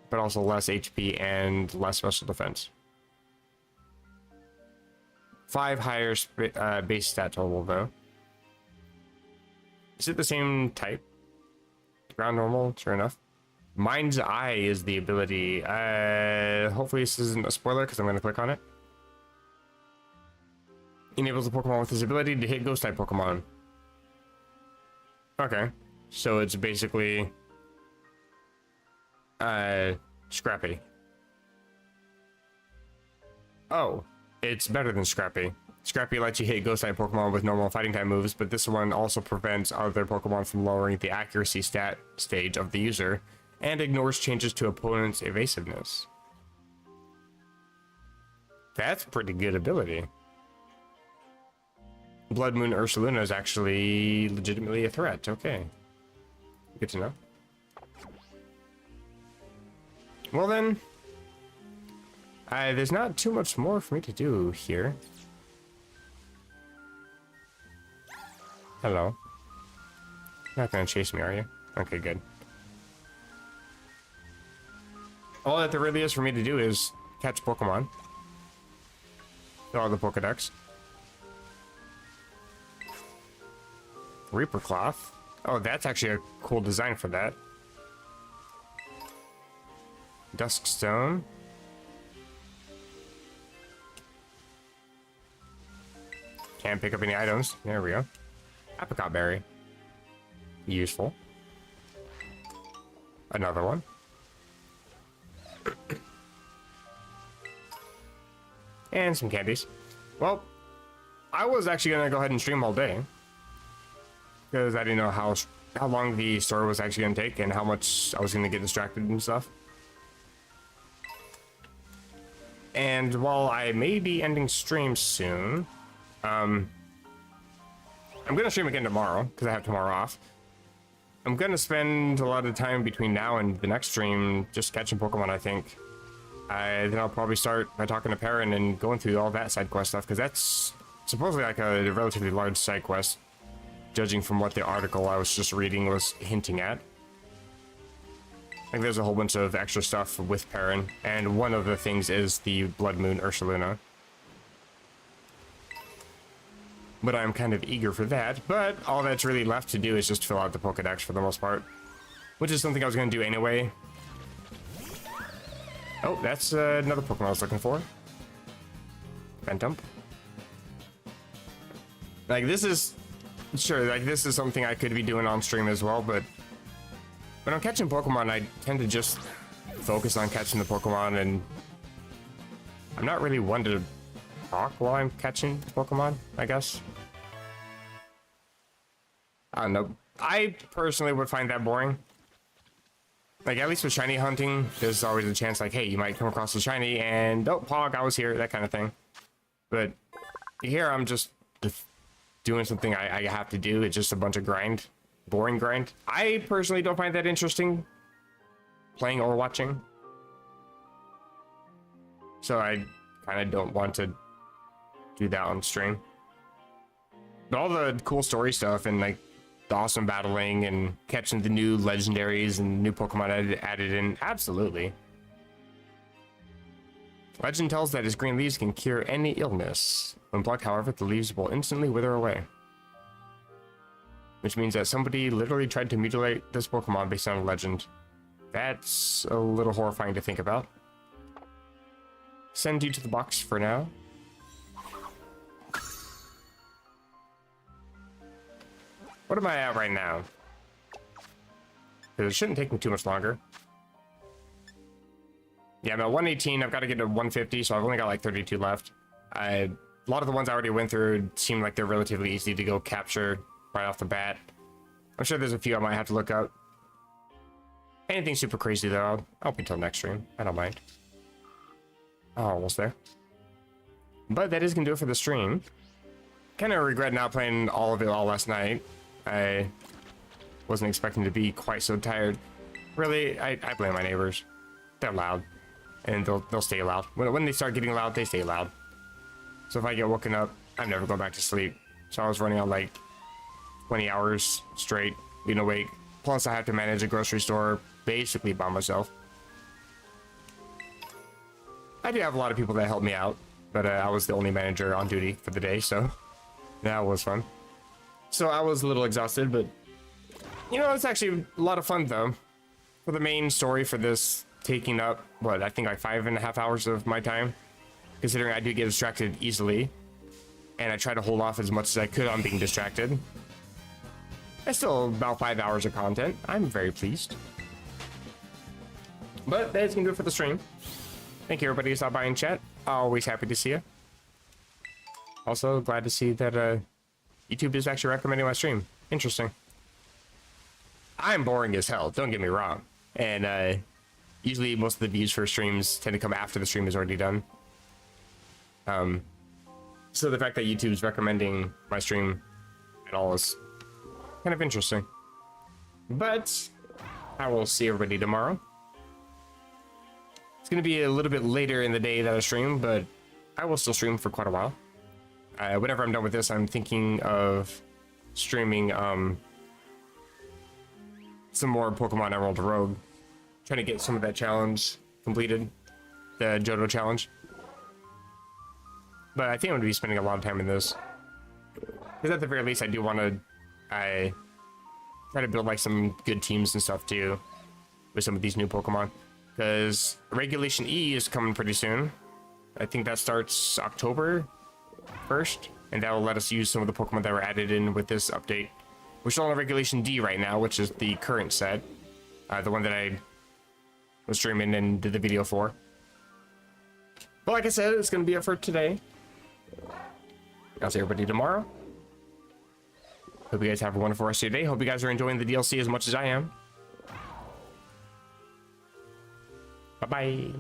but also less HP and less special defense. 5 higher base stat total though. Is it the same type? Ground normal, sure enough. Mind's Eye is the ability. Hopefully this isn't a spoiler because I'm going to click on it. Enables the Pokemon with his ability to hit Ghost-type Pokemon. Okay, so it's basically Scrappy. Oh, it's better than Scrappy. Scrappy lets you hit Ghost-type Pokemon with normal fighting-type moves, but this one also prevents other Pokemon from lowering the accuracy stat stage of the user, and ignores changes to opponent's evasiveness. That's pretty good ability. Blood Moon Ursaluna is actually legitimately a threat. Okay. Good to know. Well then, there's not too much more for me to do here. Hello. Not gonna chase me, are you? Okay, good. All that there really is for me to do is catch Pokemon. Fill out the Pokedex. Reaper Cloth. Oh, that's actually a cool design for that. Duskstone. Can't pick up any items. There we go. Apricot Berry. Useful. Another one. And some candies. Well, I was actually gonna go ahead and stream all day, because I didn't know how long the story was actually gonna take and how much I was gonna get distracted and stuff. And while I may be ending stream soon, I'm gonna stream again tomorrow because I have tomorrow off. I'm gonna spend a lot of time between now and the next stream just catching Pokemon, I think. Then I'll probably start by talking to Perrin and going through all that side quest stuff, because that's supposedly like a relatively large side quest, judging from what the article I was just reading was hinting at. I think there's a whole bunch of extra stuff with Perrin, and one of the things is the Blood Moon Ursaluna. But I'm kind of eager for that, but all that's really left to do is just fill out the Pokedex for the most part, which is something I was going to do anyway. Oh, that's another Pokemon I was looking for. Ventump. Like, this is... Sure, like, this is something I could be doing on stream as well, but... When I'm catching Pokemon, I tend to just focus on catching the Pokemon, and... I'm not really one to talk while I'm catching Pokemon, I guess. I don't know. I personally would find that boring. Like, at least with shiny hunting, there's always a chance, like, hey, you might come across a shiny and, oh, Pog, I was here, that kind of thing. But here, I'm just doing something I have to do. It's just a bunch of grind. Boring grind. I personally don't find that interesting, playing or watching. So I kind of don't want to do that on stream. But all the cool story stuff and, like, the awesome battling and catching the new legendaries and new Pokemon added in, absolutely. Legend tells that his green leaves can cure any illness. When plucked, however, the leaves will instantly wither away. Which means that somebody literally tried to mutilate this Pokemon based on a legend. That's a little horrifying to think about. Send you to the box for now. What am I at right now? Because it shouldn't take me too much longer. Yeah, I'm at 118. I've got to get to 150, so I've only got like 32 left. A lot of the ones I already went through seem like they're relatively easy to go capture right off the bat. I'm sure there's a few I might have to look up. Anything super crazy, though, I'll wait until next stream. I don't mind. Oh, almost there. But that is going to do it for the stream. Kind of regret not playing all of it all last night. I wasn't expecting to be quite so tired. Really, I blame my neighbors. They're loud. And they'll stay loud. When they start getting loud, they stay loud. So if I get woken up, I'm never going back to sleep. So I was running on like 20 hours straight, being awake. Plus I have to manage a grocery store basically by myself. I do have a lot of people that help me out, but I was the only manager on duty for the day, so that was fun. So I was a little exhausted, but you know, it's actually a lot of fun though. For the main story for this taking up, what, I think like 5.5 hours of my time, considering I do get distracted easily, and I try to hold off as much as I could on being distracted. That's still about 5 hours of content. I'm very pleased. But that's gonna do it for the stream. Thank you everybody who stopped by in chat. Always happy to see you. Also glad to see that YouTube is actually recommending my stream. Interesting. I'm boring as hell, don't get me wrong. And usually most of the views for streams tend to come after the stream is already done. So the fact that YouTube's recommending my stream at all is kind of interesting. But I will see everybody tomorrow. It's going to be a little bit later in the day that I stream, but I will still stream for quite a while. Whenever I'm done with this, I'm thinking of streaming some more Pokemon Emerald Rogue. Trying to get some of that challenge completed, the Johto challenge. But I think I'm going to be spending a lot of time in this. Because at the very least, I do want to try to build like some good teams and stuff too with some of these new Pokemon. Because Regulation E is coming pretty soon. I think that starts October 1st, and that will let us use some of the Pokemon that were added in with this update. We're still on Regulation D right now, which is the current set. The one that I was streaming and did the video for. But like I said, it's going to be it for today. I'll see everybody tomorrow. Hope you guys have a wonderful rest of your day. Hope you guys are enjoying the DLC as much as I am. Bye-bye.